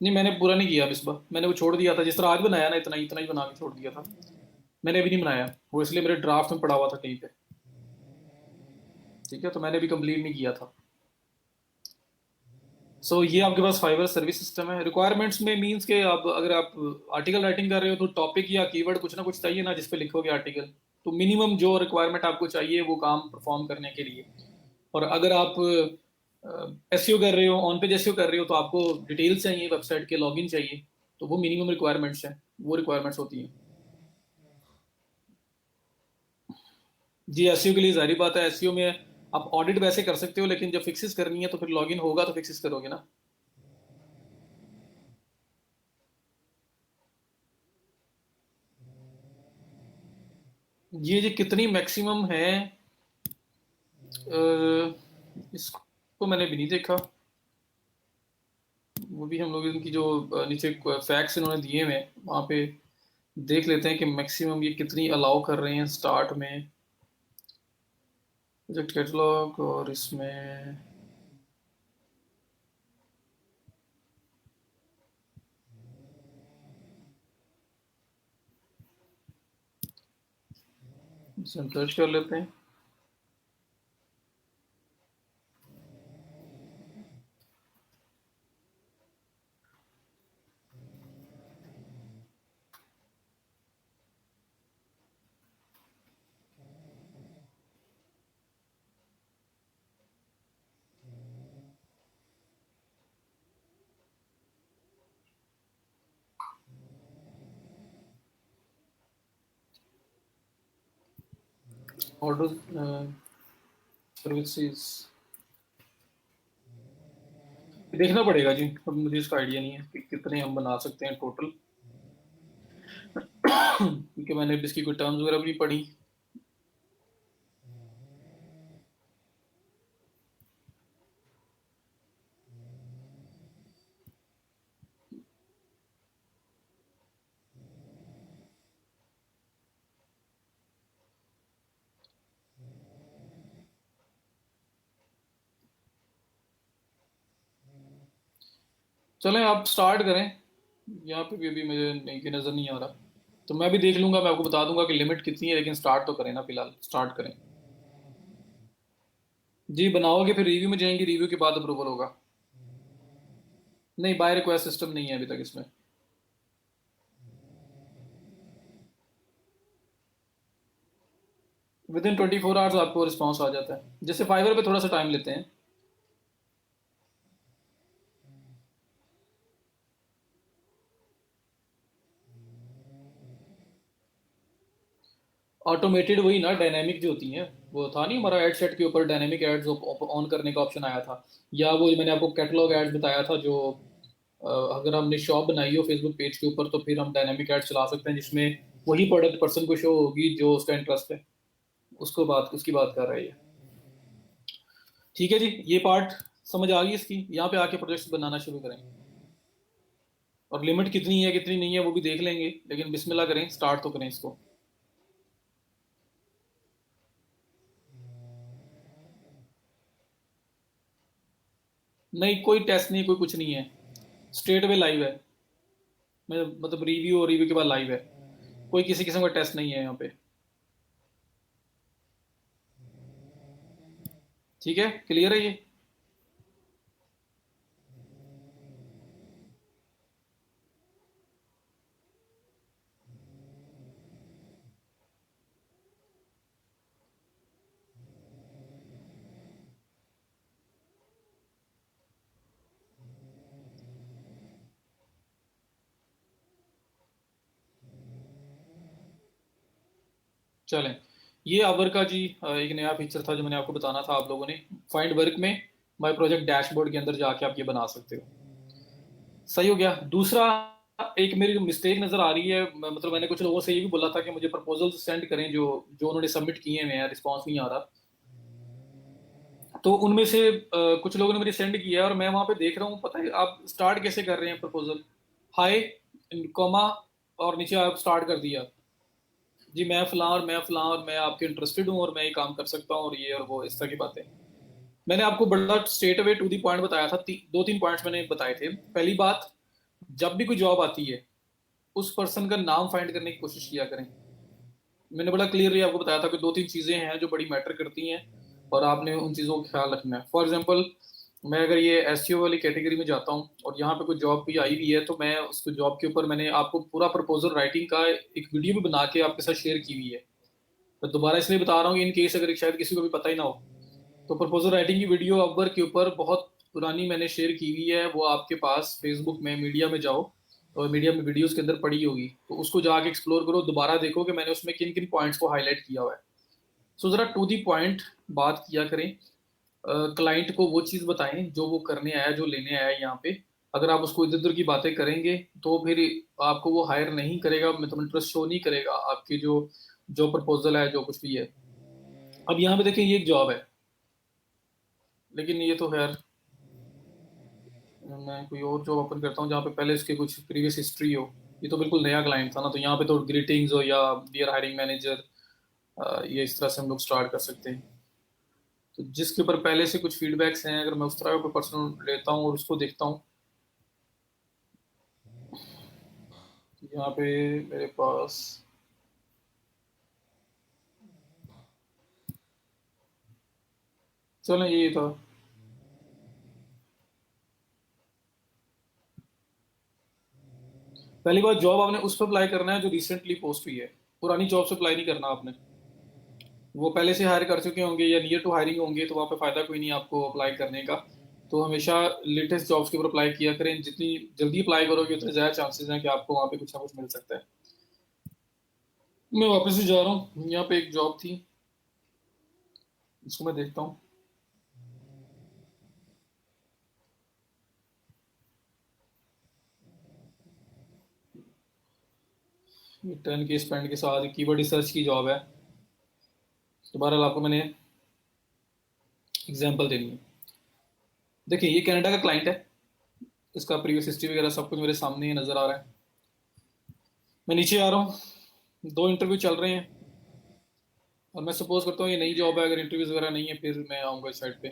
नहीं मैंने पूरा नहीं किया इस बार, मैंने वो छोड़ दिया था जिस तरह आज बनाया ना, इतना इतना ही बना के छोड़ दिया था। मैंने अभी नहीं बनाया वो, इसलिए मेरे ड्राफ्ट में पड़ा हुआ था कहीं पे। ठीक है, तो मैंने अभी कंप्लीट नहीं किया था। सो ये आपके पास फाइवर सर्विस सिस्टम है। रिक्वायरमेंट्स में मींस के आप अगर आप आर्टिकल राइटिंग कर रहे हो तो टॉपिक या कीवर्ड कुछ ना कुछ चाहिए ना जिस पे लिखोगे आर्टिकल। तो मिनिमम जो रिक्वायरमेंट आपको चाहिए वो काम परफॉर्म करने के लिए। और अगर आप एसईओ कर रहे हो, ऑन पेज एसईओ कर रहे हो तो आपको डिटेल्स चाहिए, वेबसाइट के लॉगिन चाहिए, तो वो मिनिमम रिक्वायरमेंट्स हैं, वो रिक्वायरमेंट्स होती हैं। जी, एसईओ के लिए जाहिर बात है, एसईओ में आप ऑडिट वैसे कर सकते हो, लेकिन जब फिक्सेस करनी है तो फिर लॉगिन होगा तो फिक्सेस करोगे ना। ये जी कितनी मैक्सिमम है, इसको मैंने भी नहीं देखा। वो भी हम लोग इनकी जो नीचे फैक्ट्स इन्होंने दिए हुए हैं वहाँ पे देख लेते हैं कि मैक्सिमम ये कितनी अलाउ कर रहे हैं स्टार्ट में। प्रोजेक्ट कैटलॉग और इसमें सर्च कर लेते हैं। ऑर्डर सर्विसेज देखना पड़ेगा जी, अब मुझे इसका आइडिया नहीं है कि कितने हम बना सकते हैं टोटल, क्योंकि मैंने इसकी कोई टर्म्स वगैरह भी नहीं पढ़ी। चलें आप स्टार्ट करें, यहाँ पे भी अभी मुझे नहीं कि नज़र नहीं आ रहा, तो मैं भी देख लूंगा, मैं आपको बता दूंगा कि लिमिट कितनी है, लेकिन स्टार्ट तो करें ना, फिलहाल स्टार्ट करें। जी बनाओगे फिर रिव्यू में जाएंगे, रिव्यू के बाद अप्रूवल होगा। नहीं, बाय रिक्वेस्ट सिस्टम नहीं है अभी तक इसमें। विद इन 24 आवर्स आपको रिस्पॉन्स आ जाता है, जैसे फाइवर पे थोड़ा सा टाइम लेते हैं। ऑटोमेटेड वही ना, डायनेमिक जो होती हैं, वो था नहीं हमारा एड सेट के ऊपर डायनेमिक एड्स ऑन करने का ऑप्शन आया था, या वो मैंने आपको कैटलॉग एड्स बताया था जो अगर हमने शॉप बनाई हो फेसबुक पेज के ऊपर तो फिर हम डायनेमिक एड चला सकते हैं, जिसमें वही प्रोडक्ट पर्सन को शो होगी जो उसका इंटरेस्ट है, उसको बात उसकी बात कर रही है। ठीक है जी, ये पार्ट समझ आ गई इसकी, यहाँ पे आके प्रोजेक्ट्स बनाना शुरू करें, और लिमिट कितनी है कितनी नहीं है वो भी देख लेंगे, लेकिन बिस्मिल्लाह करें, स्टार्ट तो करें इसको। नहीं, कोई टेस्ट नहीं, कोई कुछ नहीं है, स्ट्रेट वे लाइव है। मैं मतलब रिव्यू और रिव्यू के बाद लाइव है, कोई किसी किस्म का टेस्ट नहीं है यहाँ पे। ठीक है, क्लियर है ये। चलें, ये आवर का जी एक नया फीचर था जो मैंने आपको बताना था, आप लोगों ने फाइंड वर्क में माई प्रोजेक्ट डैशबोर्ड के अंदर जाके आप ये बना सकते हो। सही हो गया। दूसरा, एक मेरी जो मिस्टेक नजर आ रही है, मतलब मैंने कुछ लोगों से ये भी बोला था कि मुझे प्रपोजल सेंड करें जो जो उन्होंने सबमिट किए हुए हैं, रिस्पॉन्स नहीं आ रहा। तो उनमें से कुछ लोगों ने मुझे सेंड किया है और मैं वहां पे देख रहा हूँ, पता है आप स्टार्ट कैसे कर रहे हैं प्रपोजल, हाय कॉमा और नीचे आप स्टार्ट कर दिया, जी मैं फलां और मैं फलां और मैं आपके इंटरेस्टेड हूँ और मैं ये काम कर सकता हूँ और ये और वो इस तरह की बातें। मैंने आपको बड़ा straight away to the point बताया था, दो तीन पॉइंट्स मैंने बताए थे। पहली बात, जब भी कोई जॉब आती है उस पर्सन का नाम फाइंड करने की कोशिश किया करें। मैंने बड़ा क्लियरली आपको बताया था कि दो तीन चीज़ें हैं जो बड़ी मैटर करती हैं और आपने उन चीज़ों का ख्याल रखना है। फॉर एग्जांपल, मैं अगर ये एसईओ वाली कैटेगरी में जाता हूँ और यहाँ पे कोई जॉब भी आई हुई है तो मैं उस जॉब के ऊपर मैंने आपको पूरा प्रपोजल राइटिंग का एक वीडियो भी बना के आपके साथ शेयर की हुई है। मैं दोबारा इसलिए बता रहा हूँ, इन केस अगर शायद किसी को भी पता ही ना हो, तो प्रपोजल राइटिंग की वीडियो अपवर्क के ऊपर बहुत पुरानी मैंने शेयर की हुई है, वो आपके पास फेसबुक में मीडिया में जाओ और मीडिया में वीडियोस के अंदर पड़ी होगी, तो उसको जाके एक्सप्लोर करो, दोबारा देखो कि मैंने उसमें किन किन पॉइंट्स को हाईलाइट किया हुआ है। सो ज़रा टू दी पॉइंट बात किया करें, क्लाइंट को वो चीज़ बताएं जो वो करने आया, जो लेने आया यहाँ पे। अगर आप उसको इधर उधर की बातें करेंगे तो फिर आपको वो हायर नहीं करेगा, मतलब इंटरेस्ट शो नहीं करेगा आपकी जो जो प्रपोजल है, जो कुछ भी है। अब यहाँ पे देखें, ये एक जॉब है, लेकिन ये तो खैर मैं कोई और जॉब ओपन करता हूँ जहाँ पे पहले इसके कुछ प्रीवियस हिस्ट्री हो। ये तो बिल्कुल नया क्लाइंट था ना, तो यहाँ पे तो ग्रीटिंग्स हो या डियर हायरिंग मैनेजर, ये इस तरह से हम लोग स्टार्ट कर सकते हैं। तो जिसके ऊपर पहले से कुछ फीडबैक्स हैं, अगर मैं उस तरह का पर्सनल लेता हूँ और उसको देखता हूँ, तो यहाँ पे मेरे पास चलो ये था। पहली बात, जॉब आपने उस पर अप्लाई करना है जो रिसेंटली पोस्ट हुई है, पुरानी जॉब से अप्लाई नहीं करना आपने। वो पहले से हायर कर चुके होंगे या नियर टू हायरिंग होंगे, तो वहाँ पे फायदा कोई नहीं आपको अप्लाई करने का। तो हमेशा लेटेस्ट जॉब्स के ऊपर अप्लाई किया करें, जितनी जल्दी अप्लाई करोगे उतने ज़्यादा चांसेस हैं कि आपको वहाँ पे कुछ ना कुछ मिल सकता है। मैं वापस ही जा रहा हूँ, यहाँ पे एक जॉब थी, इसको मैं देखता हूँ। टर्न के स्पेंड के साथ कीवर्ड रिसर्च की जॉब है। तो बहरहाल आपको मैंने एग्जांपल देनी है। देखिए, ये कनाडा का क्लाइंट है, इसका प्रीवियस हिस्ट्री वगैरह सब कुछ मेरे सामने ही नज़र आ रहा है। मैं नीचे आ रहा हूँ, 2 इंटरव्यू चल रहे हैं, और मैं सपोज करता हूँ ये नई जॉब है, अगर इंटरव्यूज वगैरह नहीं है फिर मैं आऊँगा इस साइड पे।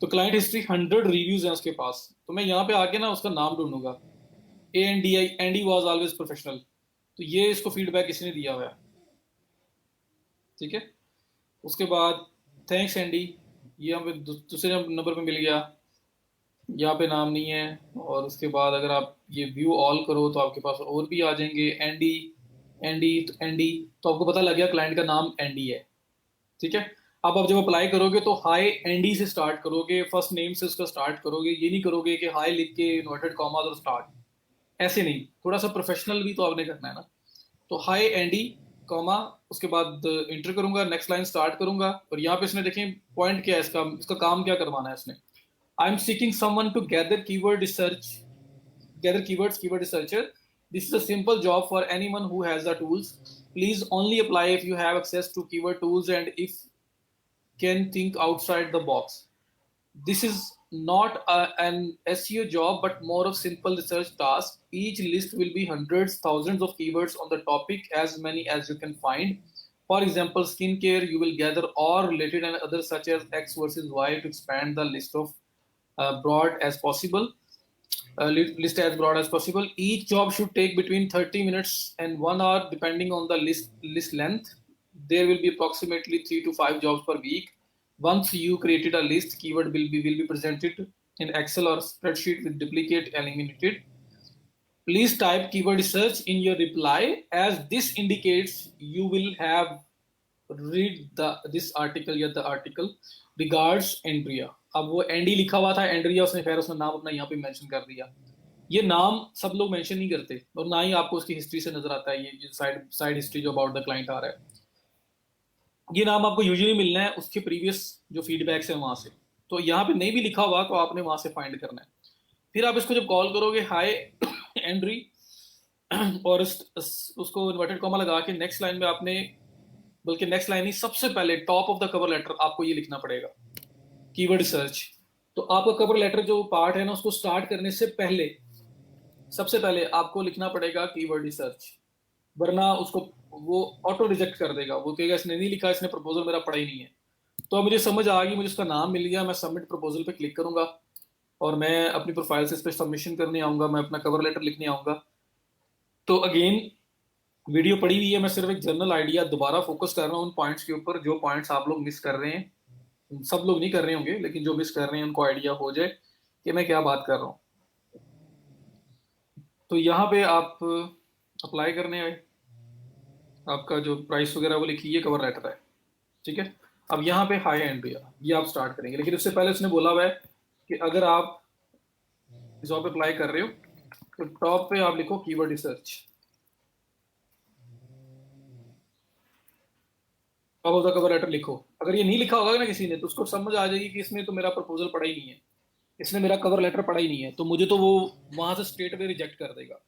तो क्लाइंट हिस्ट्री 100 रिव्यूज हैं उसके पास, तो मैं यहाँ पे आके ना उसका नाम ढूंढूंगा। ANDI, Andy was always professional. तो ये इसको फीडबैक किसने दिया हुआ है, ठीक है। उसके बाद थैंक्स एंडी, ये हमें दूसरे नंबर पे मिल गया, यहाँ पे नाम नहीं है। और उसके बाद अगर आप ये व्यू ऑल करो तो आपके पास और भी आ जाएंगे, एंडी, एंडी, तो एंडी, तो आपको पता लग गया क्लाइंट का नाम एंडी है, ठीक है। अब आप जब अप्लाई करोगे तो हाई एंडी से स्टार्ट करोगे, फर्स्ट नेम से उसका स्टार्ट करोगे, ये नहीं करोगे कि हाई लिख के इन्वर्टेड कॉमा और स्टार्ट, ऐसे नहीं। थोड़ा सा प्रोफेशनल भी तो आपने करना है ना। तो हाई एंडी कॉमा, उसके बाद इंटर करूंगा, नेक्स्ट लाइन स्टार्ट करूंगा, और यहाँ पे इसने देखें पॉइंट क्या है इसका, इसका काम क्या करवाना है इसने। I am seeking someone to gather keyword research, gather keywords, keyword researcher. This is a simple job for anyone who has the tools. Please only apply if you have access to keyword tools and if can think outside the box. This is not an SEO job, but more of simple research task. Each list will be hundreds, thousands of keywords on the topic, as many as you can find. For example, skincare, you will gather all related and others such as X versus Y to expand the list of broad as possible. List as broad as possible. Each job should take between 30 minutes and 1 hour, depending on the list length. There will be approximately 3 to 5 jobs per week. Once you created a list, keyword will be presented in Excel or spreadsheet with duplicate eliminated. Please type keyword research in your reply, as this indicates you will have read this article या the article. Regards Andrea. अब वो Andy लिखा हुआ था, Andrea उसने खैर उसने नाम अपना यहाँ पे मेंशन कर दिया। ये नाम सब लोग मेंशन नहीं करते, और ना ही आपको उसकी हिस्ट्री से नजर आता है, ये साइड साइड हिस्ट्री जो अबाउट द क्लाइंट आ रहा है। ये नाम आपको यूजुअली मिलना है उसके प्रीवियस जो फीडबैक्स है वहां से। तो यहाँ पे नहीं भी लिखा हुआ तो आपने वहां से फाइंड करना है। फिर आप इसको जब कॉल करोगे, हाय एंड्री, और उसको इन्वर्टेड कॉमा लगा के नेक्स्ट लाइन में आपने, बल्कि नेक्स्ट लाइन ही सबसे पहले top of the cover letter आपको ये लिखना पड़ेगा, कीवर्ड सर्च। तो आपका कवर लेटर जो पार्ट है ना, उसको स्टार्ट करने से पहले सबसे पहले आपको लिखना पड़ेगा कीवर्ड रिसर्च, वरना उसको वो ऑटो रिजेक्ट कर देगा, वो कहेगा इसने नहीं लिखा, इसने प्रपोजल मेरा पढ़ा ही नहीं है। तो अब मुझे समझ आ गई, मुझे उसका नाम मिल गया, मैं सबमिट प्रपोजल पे क्लिक करूंगा, और मैं अपनी प्रोफाइल से इस पर सबमिशन करने आऊंगा, मैं अपना कवर लेटर लिखने आऊंगा। तो अगेन वीडियो पड़ी हुई है, मैं सिर्फ एक जनरल आइडिया दोबारा फोकस कर रहा हूँ उन पॉइंट्स के ऊपर जो पॉइंट्स आप लोग मिस कर रहे हैं। सब लोग नहीं कर रहे होंगे, लेकिन जो मिस कर रहे हैं उनको आइडिया हो जाए कि मैं क्या बात कर रहा हूँ। तो यहाँ पे आप अप्लाई करने आए, आपका जो प्राइस वगैरह वो लिखिए, ये कवर लेटर है, ठीक है। अब यहाँ पे हाई एंड पे ये आप स्टार्ट करेंगे, लेकिन उससे पहले उसने बोला हुआ है कि अगर आप जॉब अप्लाई कर रहे हो तो टॉप पे आप लिखो keyword research. Top of the cover letter लिखो। अगर ये नहीं लिखा होगा ना किसी ने, तो उसको समझ आ जाएगी कि इसने तो मेरा प्रपोजल पढ़ा ही नहीं है, इसने मेरा कवर लेटर पढ़ा ही नहीं है, तो मुझे तो वो वहां से स्ट्रेट वे रिजेक्ट कर देगा।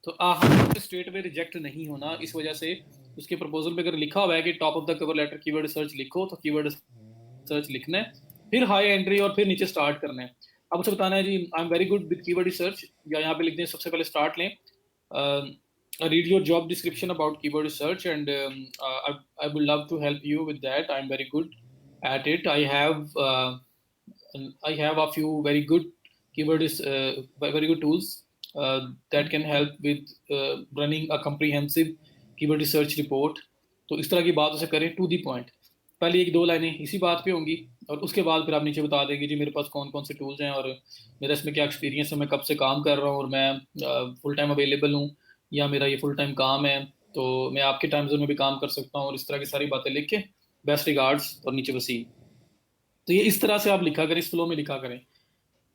तो हम स्ट्रेट वे रिजेक्ट नहीं होना, इस वजह से उसके प्रपोजल पे अगर लिखा हुआ है कि top of the cover letter keyword search लिखो, तो कीवर्ड सर्च लिखना है, फिर हाई एंट्री और फिर नीचे स्टार्ट करना है। अब उसे बताना है जी I am very good with keyword search, या यहाँ पे लिख दें सबसे पहले स्टार्ट लें, read your job description about keyword research and I would love to help you with that. I'm very good at it. I have a few very good very good tools that can help with running a comprehensive keyword research report. तो इस तरह की बात उसे करें to the point. पहले एक दो लाइनें इसी बात पे होंगी, और उसके बाद फिर आप नीचे बता देंगे जी मेरे पास कौन कौन से टूल्स हैं और मेरा इसमें क्या एक्सपीरियंस है, मैं कब से काम कर रहा हूँ और मैं फुल टाइम अवेलेबल हूँ या मेरा ये फुल टाइम काम है, तो मैं आपके टाइम जोन में भी काम कर सकता हूँ, और इस तरह की सारी बातें लिख के बेस्ट रिगार्ड्स और नीचे वसीम। तो ये इस तरह से आप लिखा करें, इस फ्लो में लिखा करें।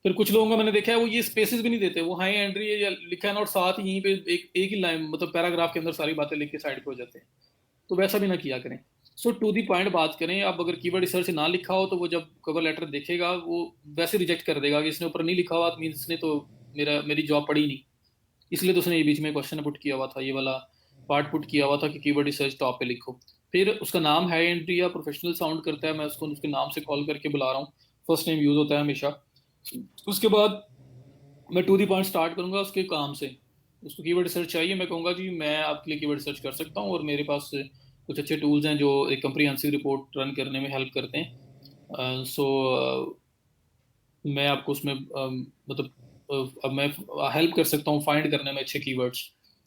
फिर कुछ लोगों को मैंने देखा है वो ये स्पेसेस भी नहीं देते, वो हाई एंट्री या लिखा है ना और साथ ही यहीं पे एक ही लाइन मतलब पैराग्राफ के अंदर सारी बातें लिख के साइड पे हो जाते हैं, तो वैसा भी ना किया करें। सो टू दी पॉइंट बात करें। अब अगर कीवर्ड रिसर्च ना लिखा हो तो वो जब कवर लेटर देखेगा वो वैसे रिजेक्ट कर देगा कि इसने ऊपर नहीं लिखा हुआ, मीन इसने तो मेरी जॉब पढ़ी नहीं, इसलिए तो उसने ये बीच में क्वेश्चन पुट किया हुआ था, ये वाला पार्ट पुट किया हुआ था कि कीवर्ड रिसर्च टॉप पे लिखो। फिर उसका नाम है एंट्री या प्रोफेशनल साउंड करता है, मैं उसको उसके नाम से कॉल करके बुला रहा हूँ, फर्स्ट नेम यूज होता है हमेशा। उसके बाद मैं टू दी पॉइंट स्टार्ट करूंगा उसके काम से। उसको कीवर्ड रिसर्च चाहिए, मैं कहूँगा जी मैं आपके लिए कीवर्ड रिसर्च कर सकता हूँ और मेरे पास कुछ अच्छे टूल्स हैं जो एक कम्प्रीहेंसिव रिपोर्ट रन करने में हेल्प करते हैं। मैं आपको उसमें मतलब अब मैं हेल्प कर सकता हूँ फाइंड करने में अच्छे कीवर्ड्स।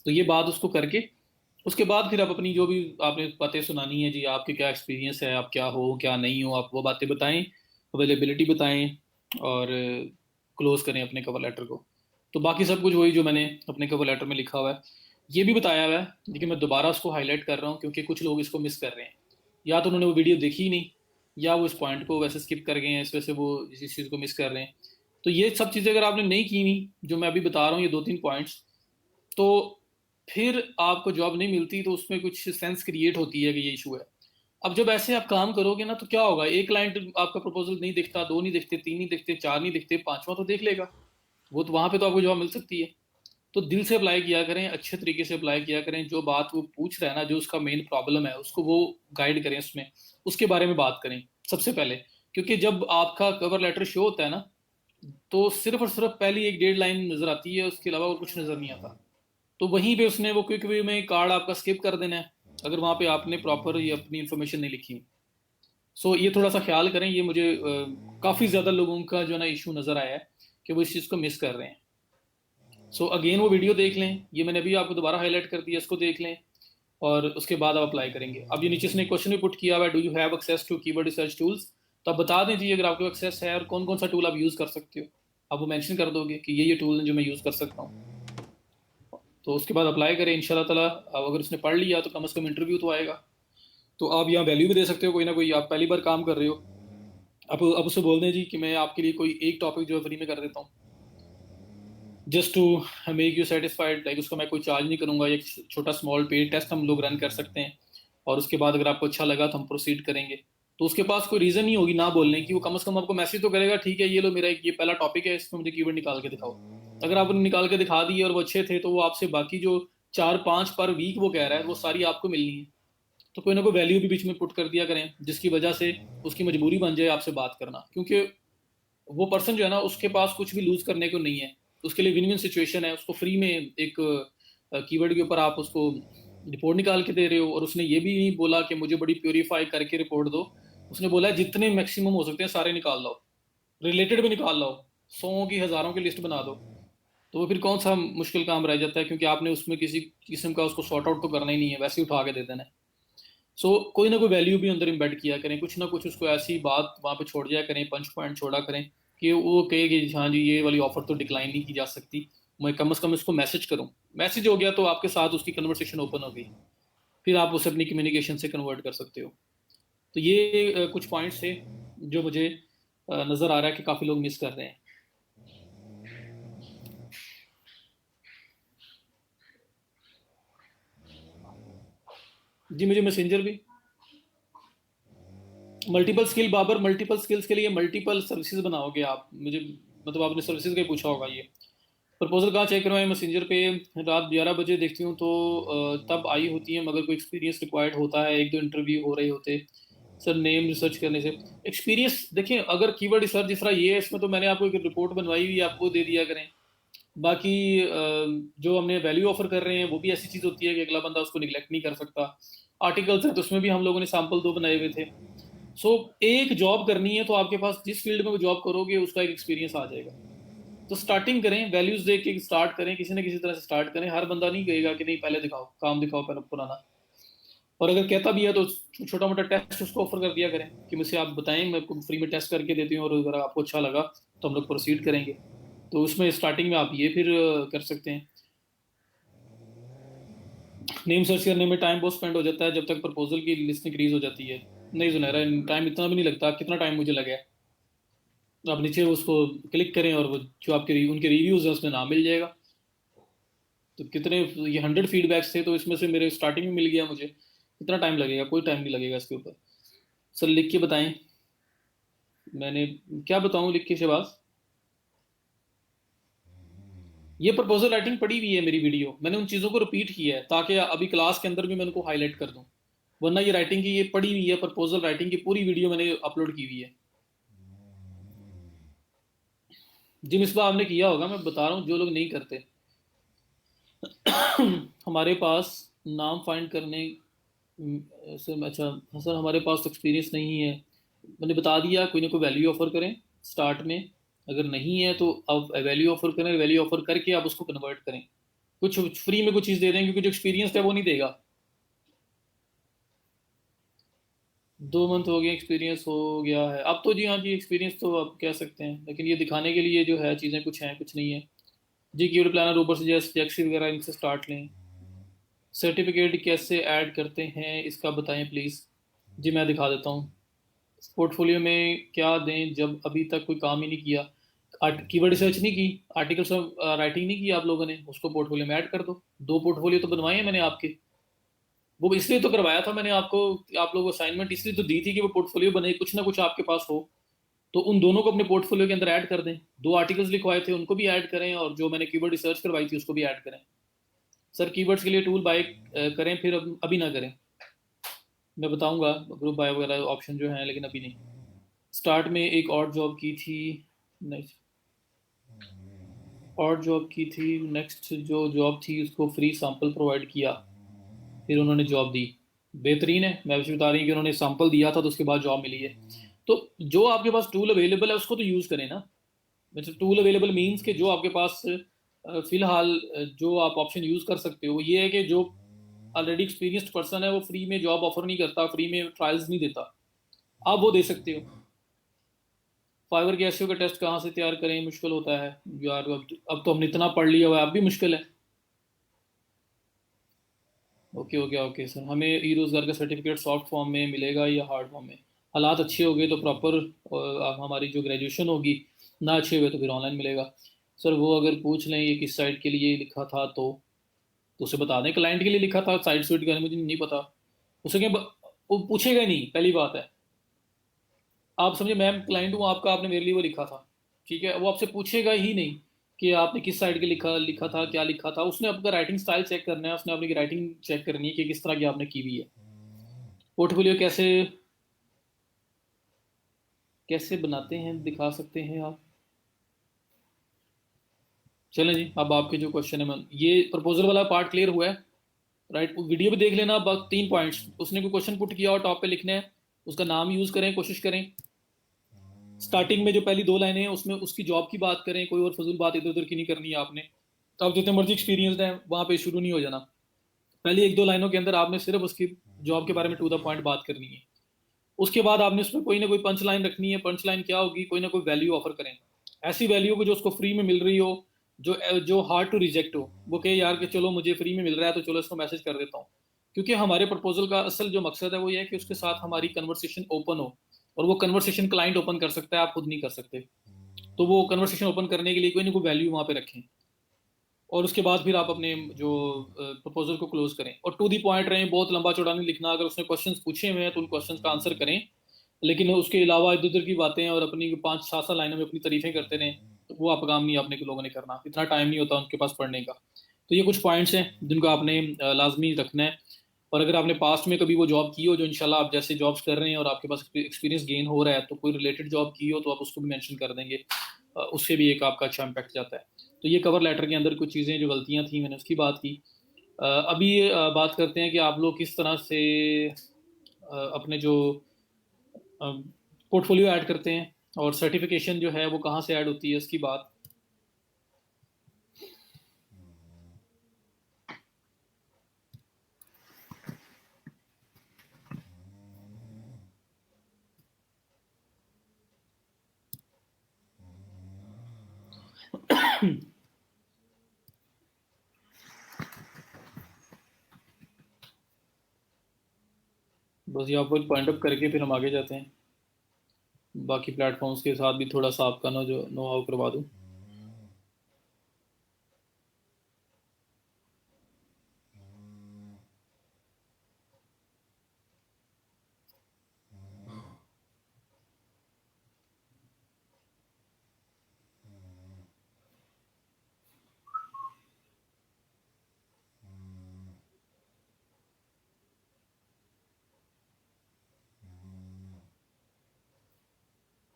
तो ये बात उसको करके उसके बाद फिर आप अपनी जो भी आपने बातें सुनानी है जी, आपके क्या एक्सपीरियंस है, आप क्या हो क्या नहीं हो, आप वो बातें बताएं, अवेलेबिलिटी बताएं, और क्लोज करें अपने कवर लेटर को। तो बाकी सब कुछ वही जो मैंने अपने कवर लेटर में लिखा हुआ है, ये भी बताया हुआ है, लेकिन मैं दोबारा उसको हाईलाइट कर रहा हूँ क्योंकि कुछ लोग इसको मिस कर रहे हैं, या तो उन्होंने वो वीडियो देखी ही नहीं, या वो इस पॉइंट को वैसे स्किप कर गए हैं, इस वजह से वो इस चीज़ को मिस कर रहे हैं। तो ये सब चीज़ें अगर आपने नहीं की हुई जो मैं अभी बता रहा हूँ, ये दो तीन पॉइंट्स, तो फिर आपको जॉब नहीं मिलती, तो उसमें कुछ सेंस क्रिएट होती है कि ये इशू है। अब जब ऐसे आप काम करोगे ना तो क्या होगा, एक क्लाइंट आपका प्रपोजल नहीं दिखता, दो नहीं दिखते, तीन नहीं दिखते, चार नहीं दिखते, पांचवा तो देख लेगा, वो तो वहां पे तो आपको जॉब मिल सकती है। तो दिल से अप्लाई किया करें, अच्छे तरीके से अप्लाई किया करें, जो बात वो पूछ रहा है ना, जो उसका मेन प्रॉब्लम है उसको वो गाइड करें उसमें, उसके बारे में बात करें सबसे पहले। क्योंकि जब आपका कवर लेटर शो होता है ना, तो सिर्फ और सिर्फ पहली एक डेढ़ लाइन नजर आती है, उसके अलावा और कुछ नजर नहीं आता। तो वहीं पे उसने वो क्विक वे में कार्ड आपका स्किप कर देना है, अगर वहां पे आपने प्रॉपर ये अपनी इंफॉर्मेशन नहीं लिखी। सो ये थोड़ा सा ख्याल करें, ये मुझे काफी ज्यादा लोगों का जो ना इशू नजर आया है कि वो इस चीज को मिस कर रहे हैं। सो अगेन वो वीडियो देख लें, ये मैंने अभी आपको दोबारा हाईलाइट कर दिया, इसको देख लें, और उसके बाद आप अप्लाई करेंगे। अब ये नीचे से क्वेश्चन भी पुट किया हुआ है, do you have access to keyword research tools, तो आप बता दें जी अगर आपको एक्सेस है और कौन कौन सा टूल आप यूज़ कर सकते हो, आप वो मेंशन कर दोगे कि ये टूल है जो मैं यूज़ कर सकता हूँ। तो उसके बाद अप्लाई करें इंशाल्लाह ताला। अब अगर उसने पढ़ लिया तो कम से कम इंटरव्यू तो आएगा। तो आप यहाँ वैल्यू भी दे सकते हो, कोई ना कोई, आप पहली बार काम कर रहे हो, अब उसे बोल दें जी कि मैं आपके लिए कोई एक टॉपिक जो है फ्री में कर देता हूँ, just to make you satisfied, like उसको मैं कोई चार्ज नहीं करूंगा, एक छोटा स्मॉल पेड टेस्ट हम लोग रन कर सकते हैं, और उसके बाद अगर आपको अच्छा लगा तो हम प्रोसीड करेंगे। तो उसके पास कोई रीजन नहीं होगी ना बोलने की, वो कम से कम आपको मैसेज तो करेगा, ठीक है ये लो मेरा ये पहला टॉपिक है, इसमें मुझे कीवर्ड निकाल के दिखाओ। अगर आपने निकाल के दिखा दिए और वो अच्छे थे, तो वो आपसे बाकी जो चार पांच पर वीक वो कह रहा है वो सारी आपको मिलनी है। तो कोई ना कोई वैल्यू भी बीच में पुट कर दिया करें, जिसकी वजह से उसकी मजबूरी बन जाए आपसे बात करना, क्योंकि वो पर्सन जो है ना उसके पास कुछ भी लूज करने को नहीं है, उसके लिए विन विन सिचुएशन है। उसको फ्री में एक कीवर्ड के ऊपर आप उसको रिपोर्ट निकाल के दे रहे हो, और उसने ये भी नहीं बोला कि मुझे बड़ी प्योरीफाई करके रिपोर्ट दो, उसने बोला है जितने मैक्सिमम हो सकते हैं सारे निकाल लो, रिलेटेड भी निकाल लो, सौ की हजारों की लिस्ट बना दो। तो वो फिर कौन सा मुश्किल काम रह जाता है, क्योंकि आपने उसमें किसी किस्म का उसको सॉर्ट आउट तो करना ही नहीं है, वैसे ही उठा के दे देना है। कोई ना कोई वैल्यू भी अंदर इम्बेड किया करें, कुछ ना कुछ उसको ऐसी बात वहां पे छोड़ दिया करें, पंच पॉइंट छोड़ा करें कि वो कहे कि हाँ जी ये वाली ऑफर तो डिक्लाइन नहीं की जा सकती, मैं कम से कम इसको मैसेज करूँ। मैसेज हो गया तो आपके साथ उसकी कन्वर्सेशन ओपन हो गई, फिर आप उसे अपनी कम्युनिकेशन से कन्वर्ट कर सकते हो। तो ये कुछ पॉइंट्स थे जो मुझे नज़र आ रहा है कि काफ़ी लोग मिस कर रहे हैं। जी मुझे मैसेंजर भी मल्टीपल स्किल बाबर, मल्टीपल स्किल्स के लिए मल्टीपल सर्विसेज बनाओगे आप मुझे, मतलब आपने सर्विसेज का ही पूछा होगा। ये प्रपोजल कहाँ चेक करवाएं? मैसेंजर पे रात 11 बजे देखती हूँ तो तब आई होती है, मगर कोई एक्सपीरियंस रिक्वायर्ड होता है, एक दो इंटरव्यू हो रहे होते। सर नेम रिसर्च करने से एक्सपीरियंस देखिए, अगर कीवर्ड रिसर्च जिस तरह ये है, इसमें तो मैंने आपको एक रिपोर्ट बनवाई हुई है, आपको दे दिया करें। बाकी जो हमने वैल्यू ऑफर कर रहे हैं वो भी ऐसी चीज़ होती है कि अगला बंदा उसको निगलेक्ट नहीं कर सकता। आर्टिकल्स हैं तो उसमें भी हम लोगों ने सैंपल 2 बनाए हुए थे। सो एक जॉब करनी है तो आपके पास जिस फील्ड में वो जॉब करोगे उसका एक एक्सपीरियंस आ जाएगा। तो स्टार्टिंग करें, वैल्यूज देख के स्टार्ट करें, किसी न किसी तरह से स्टार्ट करें। हर बंदा नहीं कहेगा कि नहीं पहले दिखाओ, काम दिखाओ पहले पुराना। और अगर कहता भी है तो छोटा मोटा टेस्ट उसको ऑफर कर दिया करें कि मुझसे आप बताएं, मैं आपको फ्री में टेस्ट करके देती हूँ, और अगर आपको अच्छा लगा तो हम लोग प्रोसीड करेंगे। तो उसमें स्टार्टिंग में आप ये फिर कर सकते हैं। नेम सर्च करने में टाइम बहुत स्पेंड हो जाता है जब तक प्रपोजल की लिस्ट इंक्रीज हो जाती है। नहीं सुनहरा, टाइम इतना भी नहीं लगता। कितना टाइम मुझे लगा है, आप नीचे उसको क्लिक करें और वो जो आपके उनके रिव्यूज हैं उसमें नाम मिल जाएगा। तो कितने, ये 100 फीडबैक्स थे तो इसमें से मेरे स्टार्टिंग में मिल गया मुझे। कितना टाइम लगेगा? कोई टाइम नहीं लगेगा इसके ऊपर। सर लिख के बताएं। मैंने क्या बताऊं लिख के शहबाज? ये प्रपोजल राइटिंग पड़ी हुई है मेरी वीडियो, मैंने उन चीज़ों को रिपीट किया है ताकि अभी क्लास के अंदर भी मैं उनको हाईलाइट कर दूं। वरना ये राइटिंग की, ये पड़ी हुई है प्रपोजल राइटिंग की पूरी वीडियो मैंने अपलोड की हुई है। जिन इस बार आपने किया होगा, मैं बता रहा हूँ जो लोग नहीं करते। हमारे पास नाम फाइंड करने सर अच्छा, हाँ सर हमारे पास तो एक्सपीरियंस नहीं है। मैंने बता दिया, कोई ना कोई वैल्यू ऑफर करें स्टार्ट में। अगर नहीं है तो आप वैल्यू ऑफर करें, वैल्यू ऑफर करके आप उसको कन्वर्ट करें। कुछ फ्री में कुछ चीज़ दे दें, क्योंकि जो एक्सपीरियंस है वो नहीं देगा। 2 मंथ हो गए, एक्सपीरियंस हो गया है अब तो। जी हाँ जी, एक्सपीरियंस तो आप कह सकते हैं, लेकिन ये दिखाने के लिए जो है चीज़ें कुछ हैं कुछ नहीं है। जी कीवर्ड प्लानर, ऊपर से जैसे जैक्सी वगैरह इनसे स्टार्ट लें। सर्टिफिकेट कैसे ऐड करते हैं इसका बताएं प्लीज़। जी मैं दिखा देता हूँ। पोर्टफोलियो में क्या दें जब अभी तक कोई काम ही नहीं किया? कीवर्ड रिसर्च नहीं की, आर्टिकल्स राइटिंग नहीं की आप लोगों ने, उसको पोर्टफोलियो में ऐड कर दो। 2 पोर्टफोलियो तो बनवाए हैं मैंने आपके। वो इसलिए तो करवाया था मैंने आपको, आप लोगों को असाइनमेंट इसलिए तो दी थी कि वो पोर्टफोलियो बने, कुछ ना कुछ आपके पास हो। तो उन दोनों को अपने पोर्टफोलियो के अंदर ऐड कर दें। 2 आर्टिकल्स लिखवाए थे उनको भी ऐड करें, और जो मैंने कीवर्ड रिसर्च करवाई थी उसको भी ऐड करें। सर कीवर्ड्स के लिए टूल बाय करें फिर अभी ना करें। मैं बताऊंगा ग्रुप बाय वगैरह ऑप्शन जो है, लेकिन अभी नहीं। स्टार्ट में एक और जॉब की थी, नहीं और जॉब की थी, नेक्स्ट जो जॉब थी उसको फ्री सैंपल प्रोवाइड किया, फिर उन्होंने जॉब दी। बेहतरीन है, मैं भी बता रही हूँ कि उन्होंने सैंपल दिया था तो उसके बाद जॉब मिली है। तो जो आपके पास टूल अवेलेबल है उसको तो यूज़ करें ना। मतलब टूल अवेलेबल मीन्स कि जो आपके पास फिलहाल जो आप ऑप्शन यूज़ कर सकते हो वो ये है कि जो ऑलरेडी एक्सपीरियंस्ड पर्सन है वो फ्री में जॉब ऑफर नहीं करता, फ्री में ट्रायल्स नहीं देता, आप वो दे सकते हो। फाइवर के एसईओ का टेस्ट कहाँ से तैयार करें? मुश्किल होता है यार, अब तो हमने इतना पढ़ लिया हुआ है, अब भी मुश्किल है। ओके ओके ओके सर, हमें ई रोज़गार का सर्टिफिकेट सॉफ्ट फॉर्म में मिलेगा या हार्ड फॉर्म में? हालात अच्छे हो गए तो प्रॉपर हमारी जो ग्रेजुएशन होगी, ना अच्छे हुए तो फिर ऑनलाइन मिलेगा। सर वो अगर पूछ लें ये किस साइट के लिए लिखा था तो उसे बता दें क्लाइंट के लिए लिखा था, साइट सुइट का मुझे नहीं पता। उसे क्या वो पूछेगा ही नहीं, पहली बात है। आप समझे, मैम क्लाइंट हूँ आपका, आपने मेरे लिए वो लिखा था, ठीक है, वो आपसे पूछेगा ही नहीं कि आपने किस साइड के लिखा लिखा था, क्या लिखा था। उसने आपका राइटिंग स्टाइल चेक करना है, उसने अपनी राइटिंग चेक करनी है कि किस तरह की आपने की हुई है। पोर्टफोलियो कैसे कैसे बनाते हैं दिखा सकते हैं आप? चलें जी, अब आपके जो क्वेश्चन है, मैं ये प्रपोजल वाला पार्ट क्लियर हुआ है। राइट, वीडियो भी देख लेना। अब 3 पॉइंट्स उसने कोई क्वेश्चन पुट किया और टॉप पे लिखना है, उसका नाम यूज करें, कोशिश करें। स्टार्टिंग में जो पहली 2 लाइनें हैं उसमें उसकी जॉब की बात करें, कोई और फजूल बात इधर उधर की नहीं करनी है आपने। तो आप जितने मर्जी एक्सपीरियंसड हैं वहां पे शुरू नहीं हो जाना। पहली 1-2 लाइनों के अंदर आपने सिर्फ उसकी जॉब के बारे में टू द पॉइंट बात करनी है। उसके बाद आपने उसमें कोई ना कोई पंच लाइन रखनी है। पंच लाइन क्या होगी? कोई ना कोई वैल्यू ऑफर करें, ऐसी वैल्यू को जो उसको फ्री में मिल रही हो, जो जो हार्ड टू रिजेक्ट हो। वो कहे यार कि चलो मुझे फ्री में मिल रहा है तो चलो इसको मैसेज कर देता हूँ। क्योंकि हमारे प्रपोजल का असल जो मकसद है वो ये है कि उसके साथ हमारी कन्वर्सेशन ओपन हो, और वो कन्वर्सेशन क्लाइंट ओपन कर सकता है, आप खुद नहीं कर सकते। तो वो कन्वर्सेशन ओपन करने के लिए कोई ना कोई वैल्यू वहाँ पे रखें, और उसके बाद फिर आप अपने जो प्रपोजल को क्लोज करें। और टू दी पॉइंट रहें, बहुत लंबा चौड़ा नहीं लिखना। अगर उसने क्वेश्चंस पूछे हुए हैं तो उन क्वेश्चंस का आंसर करें। लेकिन उसके अलावा इधर उधर की बातें और अपनी 5-7 लाइनों में अपनी तारीफें करते रहें, तो वो आप काम नहीं आपने के लोगों ने करना, इतना टाइम नहीं होता उनके पास पढ़ने का। तो ये कुछ पॉइंट्स हैं जिनको आपने लाजमी रखना है। और अगर आपने पास्ट में कभी वो जॉब की हो जो इंशाल्लाह आप जैसे जॉब्स कर रहे हैं और आपके पास एक्सपीरियंस गेन हो रहा है, तो कोई रिलेटेड जॉब की हो तो आप उसको भी मेंशन कर देंगे। उससे भी एक आपका अच्छा इम्पैक्ट जाता है। तो ये कवर लेटर के अंदर कुछ चीज़ें जो गलतियां थी मैंने उसकी बात की। अभी बात करते हैं कि आप लोग किस तरह से अपने जो पोर्टफोलियो ऐड करते हैं और सर्टिफिकेशन जो है वो कहाँ से ऐड होती है उसकी बात। बस यहाँ पर पॉइंट अप करके फिर हम आगे जाते हैं। बाकी प्लेटफॉर्म्स के साथ भी थोड़ा सा आपका नो हाउ करवा दूँ।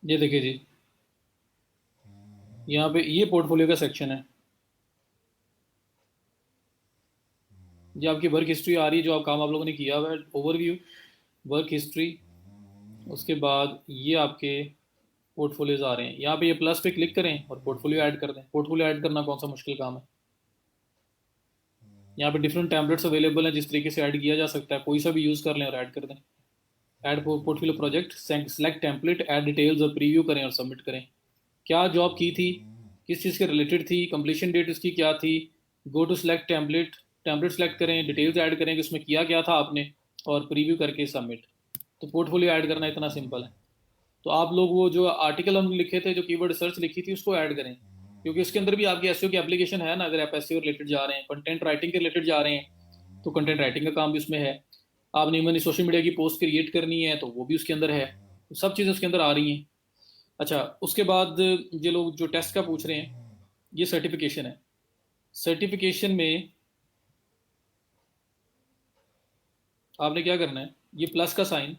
ये देखिए जी, यहाँ पे ये पोर्टफोलियो का सेक्शन है। ये आपकी वर्क हिस्ट्री आ रही है, जो आप काम आप लोगों ने किया हुआ है, ओवरव्यू, वर्क हिस्ट्री। उसके बाद ये आपके पोर्टफोलियोज आ रहे हैं। यहाँ पे ये प्लस पे क्लिक करें और पोर्टफोलियो ऐड कर दें। पोर्टफोलियो ऐड करना कौन सा मुश्किल काम है। यहाँ पे डिफरेंट टैबलेट्स अवेलेबल हैं जिस तरीके से ऐड किया जा सकता है, कोई सा भी यूज़ कर लें और ऐड कर दें। Add portfolio project, select template, add details और प्रीव्यू करें और सबमिट करें। क्या जॉब की थी, किस चीज़ के रिलेटेड थी, कंप्लीशन डेट इसकी क्या थी। Go to select template, template select करें, डिटेल्स ऐड करें कि उसमें किया क्या था आपने, और प्रीव्यू करके सबमिट। तो पोर्टफोलियो ऐड करना इतना सिंपल है। तो आप लोग वो जो आर्टिकल हम लिखे थे, जो कीवर्ड सर्च लिखी थी, उसको ऐड करें, क्योंकि उसके अंदर भी आपकी एसईओ की एप्लीकेशन है ना। अगर आप एसईओ रिलेटेड जा रहे हैं, कंटेंट राइटिंग के रिलेटेड जा रहे हैं, तो कंटेंट राइटिंग का काम भी उसमें है। आपने मैंने सोशल मीडिया की पोस्ट क्रिएट करनी है तो वो भी उसके अंदर है। तो सब चीज़ें उसके अंदर आ रही हैं। अच्छा, उसके बाद ये लोग जो टेस्ट का पूछ रहे हैं, ये सर्टिफिकेशन है। सर्टिफिकेशन में आपने क्या करना है, ये प्लस का साइन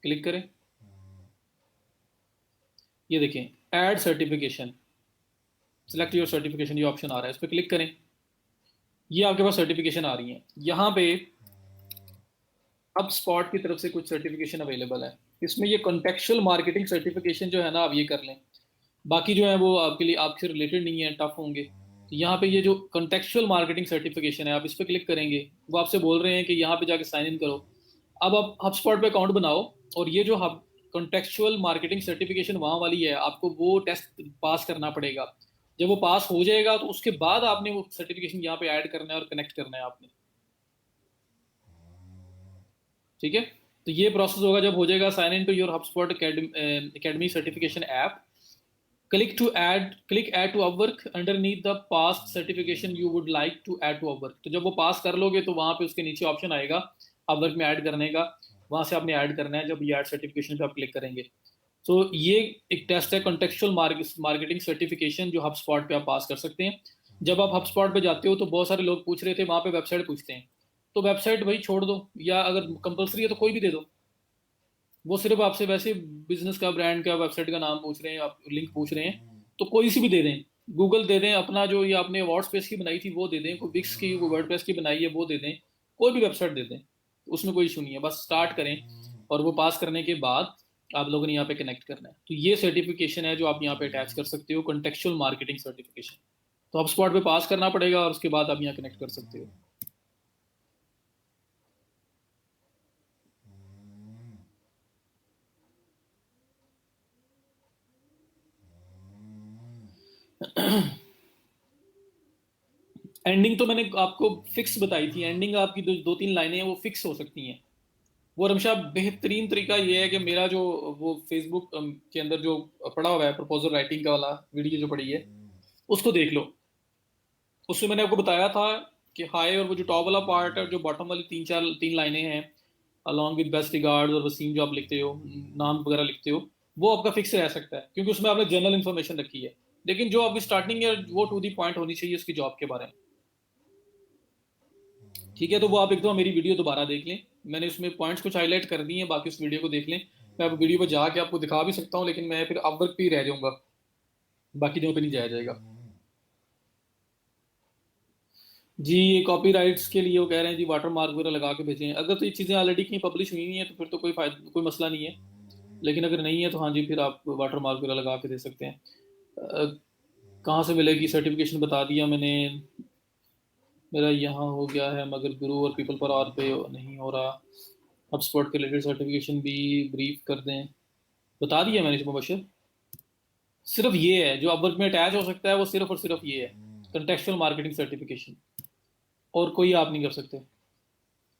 क्लिक करें। ये देखें add certification, select your certification, ये ऑप्शन आ रहा है, इस पर क्लिक करें। ये आपके पास सर्टिफिकेशन आ रही है। यहाँ पे अब स्पॉट की तरफ से कुछ सर्टिफिकेशन अवेलेबल है। इसमें ये कॉन्टेक्चुअल मार्केटिंग सर्टिफिकेशन जो है ना, आप ये कर लें। बाकी जो है वो आपके लिए आपसे रिलेटेड नहीं है, टफ होंगे। तो यहाँ पे ये जो कॉन्टेक्चुअल मार्केटिंग सर्टिफिकेशन है, आप इस पर क्लिक करेंगे। वो आपसे बोल रहे हैं कि यहाँ पे जाके साइन इन करो। अब आप हबस्पॉट पे अकाउंट बनाओ, और ये जो हब कॉन्टेक्चुअल मार्केटिंग सर्टिफिकेशन वहाँ वाली है, आपको वो टेस्ट पास करना पड़ेगा। जब वो पास हो जाएगा तो उसके बाद आपने वो सर्टिफिकेशन यहाँ पे ऐड करना है और कनेक्ट करना है आपने। ठीक है। तो ये प्रोसेस होगा जब हो जाएगा sign in to your HubSpot Academy certification app. Click add to Upwork underneath the past certification you would like to add to Upwork. तो जब वो पास कर लोगे तो वहां पे उसके नीचे ऑप्शन आएगा अपवर्क में ऐड करने का। वहां से आपने ऐड करना है जब ये ऐड सर्टिफिकेशन पे आप क्लिक करेंगे। तो ये एक टेस्ट है कॉन्टेक्चुअल मार्केटिंग सर्टिफिकेशन, जो हब स्पॉट पे आप पास कर सकते हैं। जब आप हब स्पॉट पे जाते हो तो बहुत सारे लोग पूछ रहे थे, वहां पे वेबसाइट पूछते हैं। तो वेबसाइट भाई छोड़ दो, या अगर कंपलसरी है तो कोई भी दे दो। वो सिर्फ आपसे वैसे बिजनेस का, ब्रांड का, वेबसाइट का नाम पूछ रहे हैं, आप लिंक पूछ रहे हैं, तो कोई सी भी दे दें। गूगल दे दें, अपना जो ये आपने वर्ड स्पेस की बनाई थी वो दे दें, कोई विक्स की वर्ड की बनाई है वो दे दें, कोई भी वेबसाइट दे दें, उसमें कोई इशू नहीं है। बस स्टार्ट करें, और वो पास करने के बाद आप लोगों ने यहाँ पे कनेक्ट करना है। तो ये सर्टिफिकेशन है जो आप यहाँ पे अटैच कर सकते हो, कंटेक्चुअल मार्केटिंग सर्टिफिकेशन। तो आप स्पॉट पे पास करना पड़ेगा और उसके बाद आप यहाँ कनेक्ट कर सकते हो। एंडिंग तो मैंने आपको फिक्स बताई थी। एंडिंग आपकी दो दो तीन लाइनें हैं, वो फिक्स हो सकती हैं। वो रमशा बेहतरीन तरीका ये है कि मेरा जो वो फेसबुक के अंदर जो पड़ा हुआ है प्रपोजल राइटिंग का वाला वीडियो जो पड़ी है, उसको देख लो। उसमें मैंने आपको बताया था कि हाय, और वो जो टॉप वाला पार्ट है, जो बॉटम वाली तीन लाइनें हैं, अलॉन्ग विद बेस्ट रिगार्ड्स और वसीम जो आप लिखते हो, नाम वगैरह लिखते हो, वो आपका फिक्स रह सकता है क्योंकि उसमें आपने जनरल इन्फॉर्मेशन रखी है। लेकिन जो आपकी स्टार्टिंग है वो टू दी पॉइंट होनी चाहिए उसकी जॉब के बारे में। ठीक है, तो वो आप एक दो मेरी वीडियो दोबारा देख लें, मैंने उसमें पॉइंट्स कुछ हाईलाइट कर दिए हैं, बाकी उस वीडियो को देख लें। मैं अब वीडियो पर जाके आपको दिखा भी सकता हूँ, लेकिन मैं फिर अपवर्क पे ही रह जाऊंगा, बाकी जगहों पे नहीं जाया जाएगा। जी, ये कॉपीराइट्स के लिए वो कह रहे हैं जी वाटर मार्क वगैरह लगा के भेजें। अगर तो ये चीज़ें ऑलरेडी कहीं पब्लिश हुई हुई हैं तो फिर तो कोई फायदा, कोई मसला नहीं है। लेकिन अगर नहीं है तो हाँ जी, फिर आप वाटर मार्क वगैरह लगा के दे सकते हैं। कहाँ से मिलेगी सर्टिफिकेशन बता दिया मैंने, मेरा यहाँ हो गया है, मगर गुरु और पीपल पर आर पे नहीं हो रहा। अब स्पॉट के रिलेटेड सर्टिफिकेशन भी ब्रीफ कर दें, बता दिया मैंने इसमें मुबशर। सिर्फ ये है जो अपवर्क में अटैच हो सकता है, वो सिर्फ और सिर्फ ये है, कंटेक्चुअल मार्केटिंग सर्टिफिकेशन, और कोई आप नहीं कर सकते।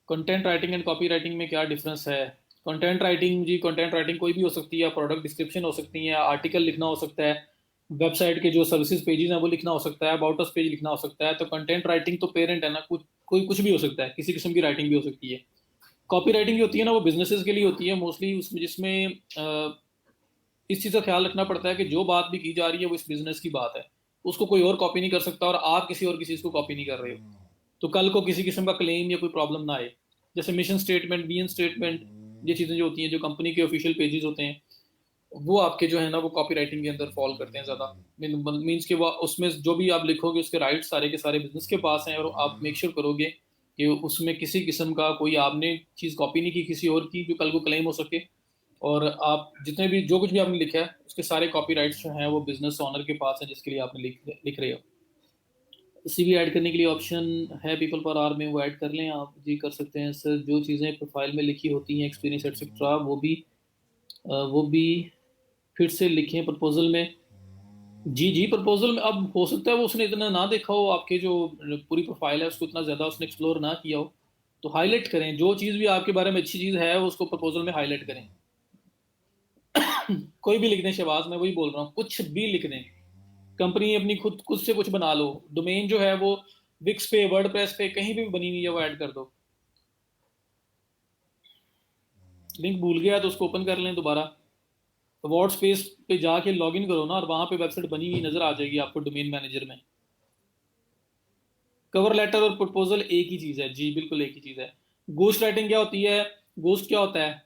Content writing and copy writing में क्या डिफरेंस है? कंटेंट राइटिंग जी, कंटेंट राइटिंग कोई भी हो सकती है, प्रोडक्ट डिस्क्रिप्शन हो सकती है, आर्टिकल लिखना हो सकता है, वेबसाइट के जो सर्विसेज पेजेस हैं वो लिखना हो सकता है, अबाउट अस पेज लिखना हो सकता है। तो कंटेंट राइटिंग तो पेरेंट है ना, कुछ कोई कुछ भी हो सकता है, किसी किस्म की राइटिंग भी हो सकती है। कॉपी राइटिंग जो होती है ना, वो बिजनेसेस के लिए होती है मोस्टली, उसमें जिसमें इस चीज़ का ख्याल रखना पड़ता है कि जो बात भी की जा रही है वो इस बिजनेस की बात है, उसको कोई और कॉपी नहीं कर सकता, और आप किसी और की चीज़ को कॉपी नहीं कर रहे हो, तो कल को किसी किस्म का क्लेम या कोई प्रॉब्लम ना आए। जैसे मिशन स्टेटमेंट, विजन स्टेटमेंट, ये चीज़ें जो होती हैं, जो कंपनी के ऑफिशियल पेजेस होते हैं, वो आपके जो है ना वो कॉपी राइटिंग के अंदर फॉल करते हैं ज़्यादा। मीन्स कि वो उसमें जो भी आप लिखोगे उसके राइट सारे के सारे बिजनेस के पास हैं, और आप मेक श्योर करोगे कि उसमें किसी किस्म का कोई आपने चीज़ कॉपी नहीं की किसी और की जो कल को क्लेम हो सके। और आप जितने भी जो कुछ भी आपने लिखा है उसके सारे कॉपी राइट्स जो हैं वो बिजनेस ओनर के पास है जिसके लिए आपने लिख रहे हो। सीवी ऐड करने के लिए ऑप्शन है पीपल पर आर में, वो ऐड कर लें आप जी, कर सकते हैं सर। जो चीज़ें प्रोफाइल में लिखी होती हैं, एक्सपीरियंस एक्सेट्रा, वो भी फिर से लिखें प्रपोजल में। जी जी, प्रपोजल में अब हो सकता है वो उसने इतना ना देखा हो, आपके जो पूरी प्रोफाइल है उसको इतना ज़्यादा उसने एक्सप्लोर ना किया हो, तो हाईलाइट करें जो चीज़ भी आपके बारे में अच्छी चीज़ है उसको प्रपोजल में हाईलाइट करें। कोई भी लिख दें शहबाज, मैं वही बोल रहा हूँ, कुछ भी लिख दें। कंपनी अपनी खुद खुद से कुछ बना लो, डोमेन जो है वो विक्स पे, वर्डप्रेस पे, कहीं भी बनी हुई है वो ऐड कर दो। लिंक भूल गया तो उसको ओपन कर लें दोबारा, वर्ड स्पेस पे जाके लॉगिन करो ना, और वहां पे वेबसाइट बनी हुई नजर आ जाएगी आपको डोमेन मैनेजर में। कवर लेटर और प्रपोजल एक ही चीज है जी, बिल्कुल एक ही चीज है। गोस्ट राइटिंग क्या होती है? गोस्ट क्या होता है?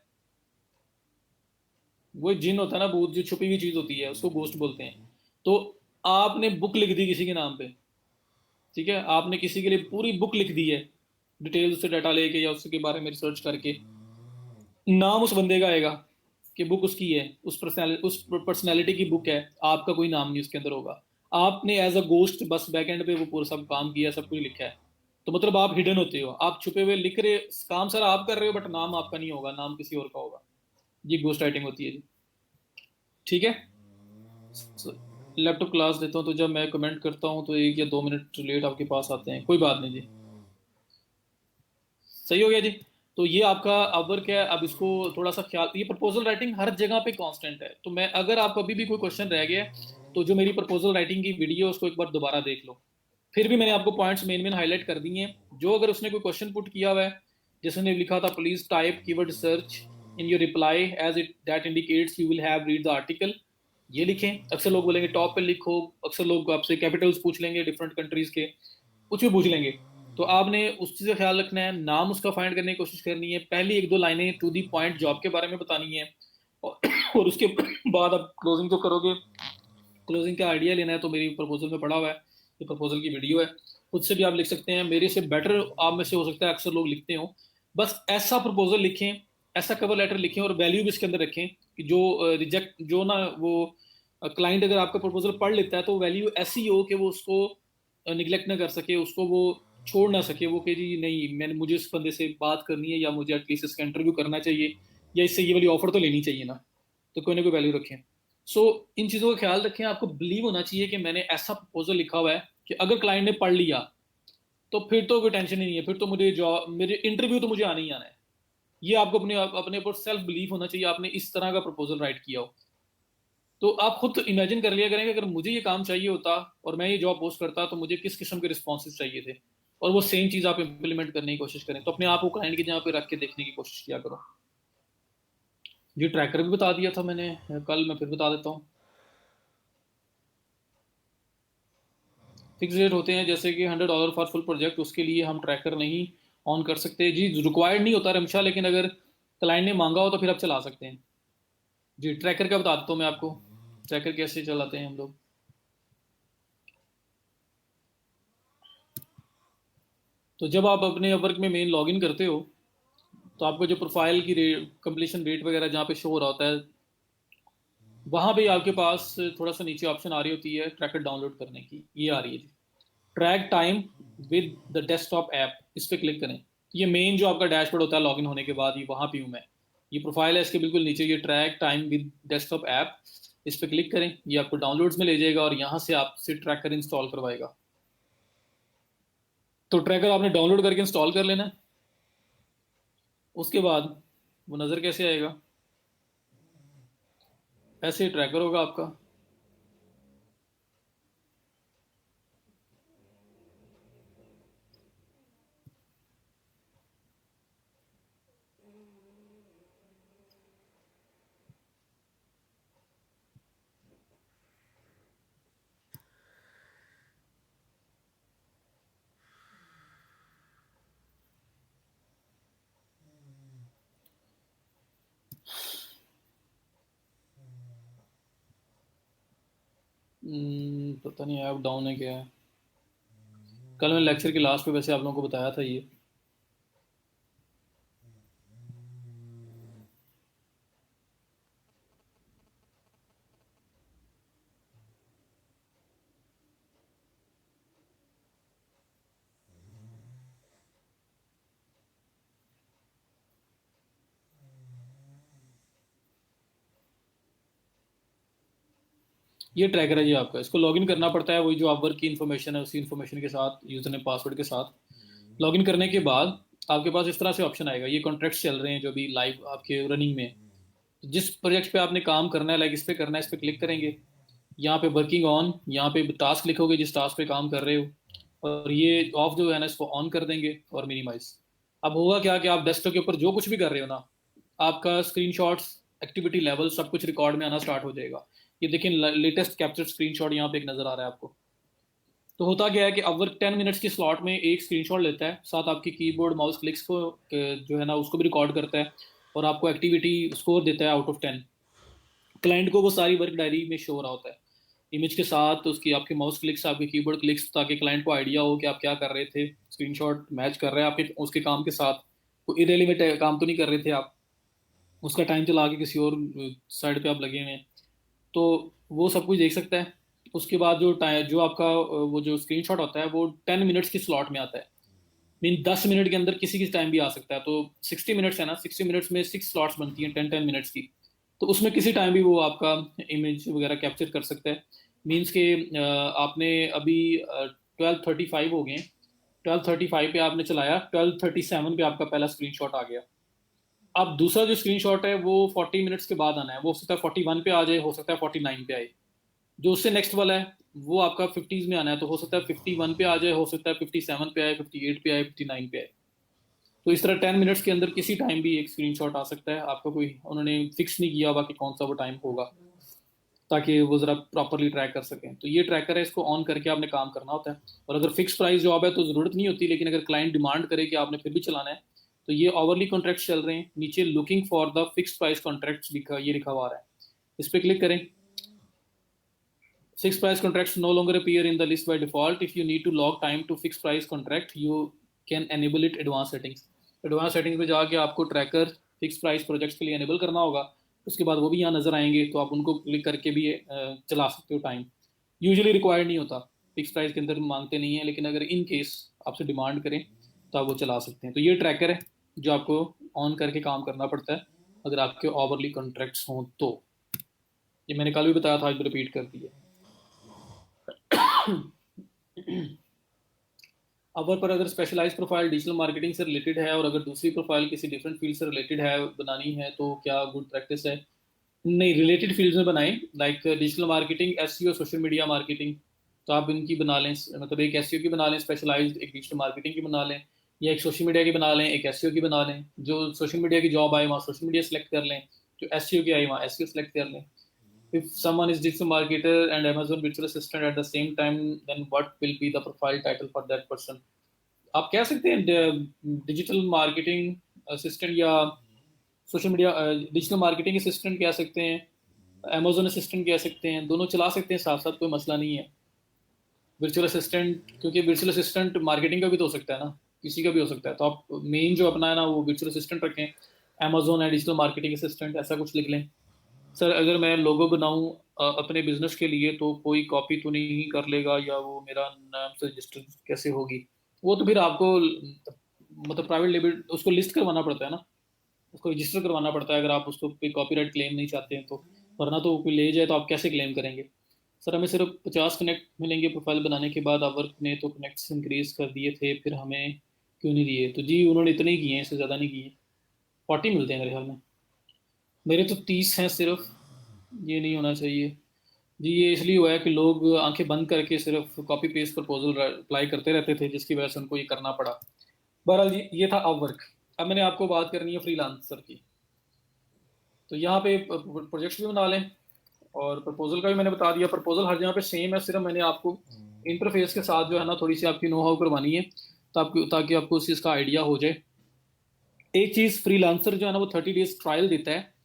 वो एक जिन होता है ना, भूत, जो छुपी हुई चीज होती है उसको गोस्ट बोलते हैं। तो आपने बुक लिख दी किसी के नाम पे, ठीक है, आपने किसी के लिए पूरी बुक लिख दी है, डिटेल उससे डाटा लेके या उसके बारे में रिसर्च करके, नाम उस बंदे का आएगा कि बुक उसकी है, उस पर्सनैलिटी की बुक है, आपका कोई नाम नहीं उसके अंदर होगा। आपने एज अ गोस्ट बस बैक एंड पे वो पूरा सब काम किया, सब कुछ लिखा है, तो मतलब आप हिडन होते हो, आप छुपे हुए लिख रहे, काम सारा आप कर रहे हो बट नाम आपका नहीं होगा, नाम किसी और का होगा। ये गोस्ट राइटिंग होती है जी। ठीक है, लैपटॉप क्लास देता हूँ तो जब मैं कमेंट करता हूँ तो 1 या 2 मिनट लेट आपके पास आते हैं, कोई बात नहीं जी। सही हो गया जी। तो ये आपका अब वर्क है, अब इसको थोड़ा सा ख्याल, ये प्रपोजल राइटिंग हर जगह पे कांस्टेंट है, तो मैं अगर आपको अभी भी कोई क्वेश्चन रह गया है, तो जो मेरी प्रपोजल राइटिंग की वीडियो है उसको एक बार दोबारा देख लो। फिर भी मैंने आपको पॉइंट्स मेन मेन हाईलाइट कर दिए हैं। जो अगर उसने कोई क्वेश्चन पुट किया हुआ है, जिसने लिखा था please type keyword search in your reply as it that indicates you will have read the article, ये लिखें। अक्सर लोग बोलेंगे टॉप पे लिखो, अक्सर लोग आपसे कैपिटल्स पूछ लेंगे डिफरेंट कंट्रीज के, कुछ भी पूछ लेंगे। तो आपने उस चीज़ का ख्याल रखना है, नाम उसका फाइंड करने की कोशिश करनी है, पहली 1-2 लाइनें टू दी पॉइंट जॉब के बारे में बतानी है, और उसके बाद आप क्लोजिंग तो करोगे। क्लोजिंग का आइडिया लेना है तो मेरी प्रपोजल में पड़ा हुआ है, ये प्रपोजल की वीडियो है, खुद से भी आप लिख सकते हैं, मेरे से बेटर आप में से हो सकता है अक्सर लोग लिखते हो। बस ऐसा प्रपोजल लिखें, ऐसा कवर लेटर लिखें, और वैल्यू भी इसके अंदर रखें कि जो रिजेक्ट जो ना वो क्लाइंट अगर आपका प्रपोजल पढ़ लेता है तो वैल्यू ऐसी हो कि वो उसको निग्लेक्ट ना कर सके, उसको वो छोड़ ना सके, वो कि जी नहीं, मैंने मुझे इस बंदे से बात करनी है, या मुझे एटलीस्ट इसका इंटरव्यू करना चाहिए, या इससे ये वाली ऑफर तो लेनी चाहिए ना, तो कोई ना कोई वैल्यू रखें। सो इन चीज़ों का ख्याल रखें, आपको बिलीव होना चाहिए कि मैंने ऐसा प्रपोजल लिखा हुआ है कि अगर क्लाइंट ने पढ़ लिया तो फिर तो कोई टेंशन ही नहीं है, फिर तो मुझे जॉब, मेरे इंटरव्यू तो मुझे आना ही आना है। ये आपको अपने अपने ऊपर सेल्फ बिलीव होना चाहिए, आपने इस तरह का प्रपोजल राइट किया हो। तो आप खुद इमेजिन कर लिया करेंगे अगर मुझे ये काम चाहिए होता और मैं ये जॉब पोस्ट करता तो मुझे किस किस्म के रिस्पॉन्सेज चाहिए थे। और वो सेम चीज़ आप इम्प्लीमेंट करने की कोशिश करें। तो अपने आप को क्लाइंट की जगह पे रख के देखने की कोशिश किया करो। ये ट्रैकर भी बता दिया था मैंने कल, मैं फिर बता देता हूँ। फिक्स रेट होते हैं जैसे कि $100 फॉर फुल प्रोजेक्ट, उसके लिए हम ट्रैकर नहीं ऑन कर सकते जी, रिक्वायर्ड नहीं होता रमशा, लेकिन अगर क्लाइंट ने मांगा हो तो फिर आप चला सकते हैं जी। ट्रैकर का बता देता हूँ मैं आपको, ट्रैकर कैसे चलाते हैं हम लोग। तो जब आप अपने अपवर्क में मेन लॉगिन करते हो तो आपको जो प्रोफाइल की रेट, कंप्लीशन रेट वगैरह जहाँ पे शो हो रहा होता है, वहाँ पे आपके पास थोड़ा सा नीचे ऑप्शन आ रही होती है ट्रैकर डाउनलोड करने की, ये आ रही है जी, track time with the desktop app. इस पर क्लिक करें। ये मेन जो आपका डैशबोर्ड होता है लॉगिन होने के बाद, ये वहाँ पे हूँ मैं। ये प्रोफाइल है इसके बिल्कुल नीचे, ये track time with desktop app, इस पर क्लिक करें। ये आपको डाउनलोड्स में ले जाएगा और यहाँ से आपसे ट्रैकर इंस्टॉल करवाएगा। तो ट्रैकर आपने डाउनलोड करके इंस्टॉल कर लेना है। उसके बाद वो नज़र कैसे आएगा, ऐसे ट्रैकर होगा आपका। पता नहीं ऐप डाउन है क्या है। कल मैंने लेक्चर के लास्ट पे वैसे आप लोगों को बताया था ये। ये ट्रैकर है जी आपका, इसको लॉगिन करना पड़ता है, वही जो आप वर्क की इन्फॉर्मेशन है उसी इन्फॉर्मेशन के साथ, यूजर ने पासवर्ड के साथ लॉगिन करने के बाद आपके पास इस तरह से ऑप्शन आएगा। ये कॉन्ट्रैक्ट्स चल रहे हैं जो भी लाइव आपके रनिंग में, तो जिस प्रोजेक्ट पे आपने काम करना है, लाइक इस पे करना है, इस पे क्लिक करेंगे। यहाँ पे वर्किंग ऑन, यहाँ पे टास्क लिखोगे जिस टास्क पे काम कर रहे हो, और ये ऑफ जो है ना इसको ऑन कर देंगे और मिनिमाइज। अब होगा क्या कि आप डेस्कटॉप के ऊपर जो कुछ भी कर रहे हो ना, आपका स्क्रीनशॉट्स, एक्टिविटी लेवल सब कुछ रिकॉर्ड में आना स्टार्ट हो जाएगा। ये देखिए लेटेस्ट कैप्चर स्क्रीनशॉट यहाँ पे एक नजर आ रहा है आपको। तो होता क्या है कि अपवर्क 10 मिनट्स की स्लॉट में एक स्क्रीनशॉट लेता है, साथ आपकी कीबोर्ड माउस क्लिक्स को जो है ना उसको भी रिकॉर्ड करता है, और आपको एक्टिविटी स्कोर देता है आउट ऑफ 10। क्लाइंट को वो सारी वर्क डायरी में शो हो रहा होता है इमेज के साथ, तो उसकी आपके माउस क्लिक्स, आपके कीबोर्ड क्लिक्स, ताकि क्लाइंट को आइडिया हो कि आप क्या कर रहे थे। स्क्रीनशॉट मैच कर रहे हैं आपके उसके काम के साथ, कोई इरेलीवेंट काम तो नहीं कर रहे थे आप, उसका टाइम चला के किसी और साइड पे आप लगे हुए हैं। तो वो सब कुछ देख सकता है। उसके बाद जो टाइम जो आपका वो जो स्क्रीनशॉट होता है वो 10 मिनट्स की स्लॉट में आता है। मीन 10 मिनट के अंदर किसी किसी टाइम भी आ सकता है। तो 60 मिनट्स है ना, 60 मिनट्स में 6 स्लॉट्स बनती हैं 10 10 मिनट्स की। तो उसमें किसी टाइम भी वो आपका इमेज वगैरह कैप्चर कर सकता है। मीन्स के आपने अभी 12:35 हो गए, 12:35 पे आपने चलाया, 12:37 पे आपका पहला स्क्रीनशॉट आ गया। अब दूसरा जो स्क्रीनशॉट है वो 40 मिनट्स के बाद आना है, वो हो सकता है 41 पे आ जाए, हो सकता है 49 पे आए। जो उससे नेक्स्ट वाला है वो आपका 50s में आना है, तो हो सकता है 51 पे आ जाए, हो सकता है 57 पे आए, 58 पे आए, 59 पे आए। तो इस तरह 10 मिनट्स के अंदर किसी टाइम भी एक स्क्रीनशॉट आ सकता है आपका, कोई उन्होंने फिक्स नहीं किया हुआ कि कौन सा वो टाइम होगा, ताकि वो जरा प्रॉपरली ट्रैक कर सकें। तो ये ट्रैकर है, इसको ऑन करके आपने काम करना होता है। और अगर फिक्स प्राइस जॉब है तो ज़रूरत नहीं होती, लेकिन अगर क्लाइंट डिमांड करे कि आपने फिर भी चलाना है, तो ये ओवरली कॉन्ट्रैक्ट चल रहे हैं, नीचे looking for the fix price contract लिखा, ये लिखा हुआ आ रहा है, इस पर क्लिक करें। Fixed price contracts no longer appear in the list by default. If you need to log time to fixed price contract, you can enable it advanced settings. Advance settings में जाके आपको ट्रैकर फिक्स प्राइस प्रोजेक्ट्स के लिए enable करना होगा। उसके बाद वो भी यहाँ नजर आएंगे, तो आप उनको क्लिक करके भी चला सकते हो टाइम। यूजुअली रिक्वायर्ड नहीं होता, फिक्स प्राइस के अंदर मांगते नहीं है, लेकिन अगर इन केस आपसे डिमांड करें तो आप वो चला सकते हैं। तो ये ट्रैकर है जो आपको ऑन करके काम करना पड़ता है अगर आपके ओवरली कॉन्ट्रैक्ट्स हों तो। ये मैंने कल भी बताया था, आज रिपीट कर दिया। अवर पर अगर स्पेशलाइज प्रोफाइल डिजिटल मार्केटिंग से रिलेटेड है और अगर दूसरी प्रोफाइल किसी डिफरेंट फील्ड से रिलेटेड है, बनानी है, तो क्या गुड प्रैक्टिस है? नहीं, रिलेटेड फील्ड्स में बनाएं, like digital marketing, SEO, social media marketing, तो आप इनकी बना लें, मतलब एक एसईओ की बना लें स्पेशलाइज्ड, एक डिजिटल मार्केटिंग की बना लें, या एक सोशल मीडिया की बना लें, एक एसईओ की बना लें। जो सोशल मीडिया की जॉब आए वहाँ सोशल मीडिया सेलेक्ट कर लें, जो एसईओ की आई वहाँ एसईओ सेलेक्ट कर लें। If someone is digital marketer and Amazon virtual assistant at the same time, then what will be the profile title for that person? आप कह सकते हैं डिजिटल मार्केटिंग असिस्टेंट या social media digital marketing assistant कह सकते हैं, Amazon assistant कह सकते हैं, दोनों चला सकते हैं साथ साथ, कोई मसला नहीं है। वर्चुअल असिस्टेंट, क्योंकि वर्चुअल असिस्टेंट मार्केटिंग का भी तो हो सकता है ना, किसी का भी हो सकता है। तो आप मेन जो अपना है ना वो वर्चुअल असिस्टेंट रखें, अमेजोन है डिजिटल मार्केटिंग असिस्टेंट, ऐसा कुछ लिख लें। सर अगर मैं लोगो बनाऊं अपने बिजनेस के लिए, तो कोई कॉपी तो नहीं कर लेगा, या वो मेरा नाम से रजिस्टर कैसे होगी? वो तो फिर आपको मतलब प्राइवेट लेबल उसको लिस्ट करवाना पड़ता है ना, उसको रजिस्टर करवाना पड़ता है, अगर आप उसको कोई कॉपीराइट क्लेम नहीं चाहते हैं तो। वरना तो कोई ले जाए तो आप कैसे क्लेम करेंगे? सर हमें सिर्फ 50 कनेक्ट मिलेंगे प्रोफाइल बनाने के बाद, अपवर्क ने तो कनेक्ट्स इंक्रीज कर दिए थे, फिर हमें क्यों नहीं दिए? तो जी उन्होंने इतने ही किए हैं, इससे ज़्यादा नहीं किए। 40 मिलते हैं मेरे ख्याल में, मेरे तो 30 हैं सिर्फ। ये नहीं होना चाहिए जी, ये इसलिए हुआ है कि लोग आंखें बंद करके सिर्फ कॉपी पेस्ट प्रपोजल अप्लाई करते रहते थे, जिसकी वजह से उनको ये करना पड़ा। बहरहाल जी ये था अपवर्क। अब मैंने आपको बात करनी है फ्रीलांसर की। तो यहाँ पे प्रोजेक्ट्स भी बना लें, और प्रपोजल का भी मैंने बता दिया। प्रपोजल हर जगह पे सेम है, सिर्फ मैंने आपको इंटरफेस के साथ जो है ना थोड़ी सी आपकी नो हाउ करवानी है, ताकि आपको उस चीज़ का आइडिया हो जाए। एक चीज़, फ्रीलांसर जो है ना वो 30 डेज ट्रायल देता है।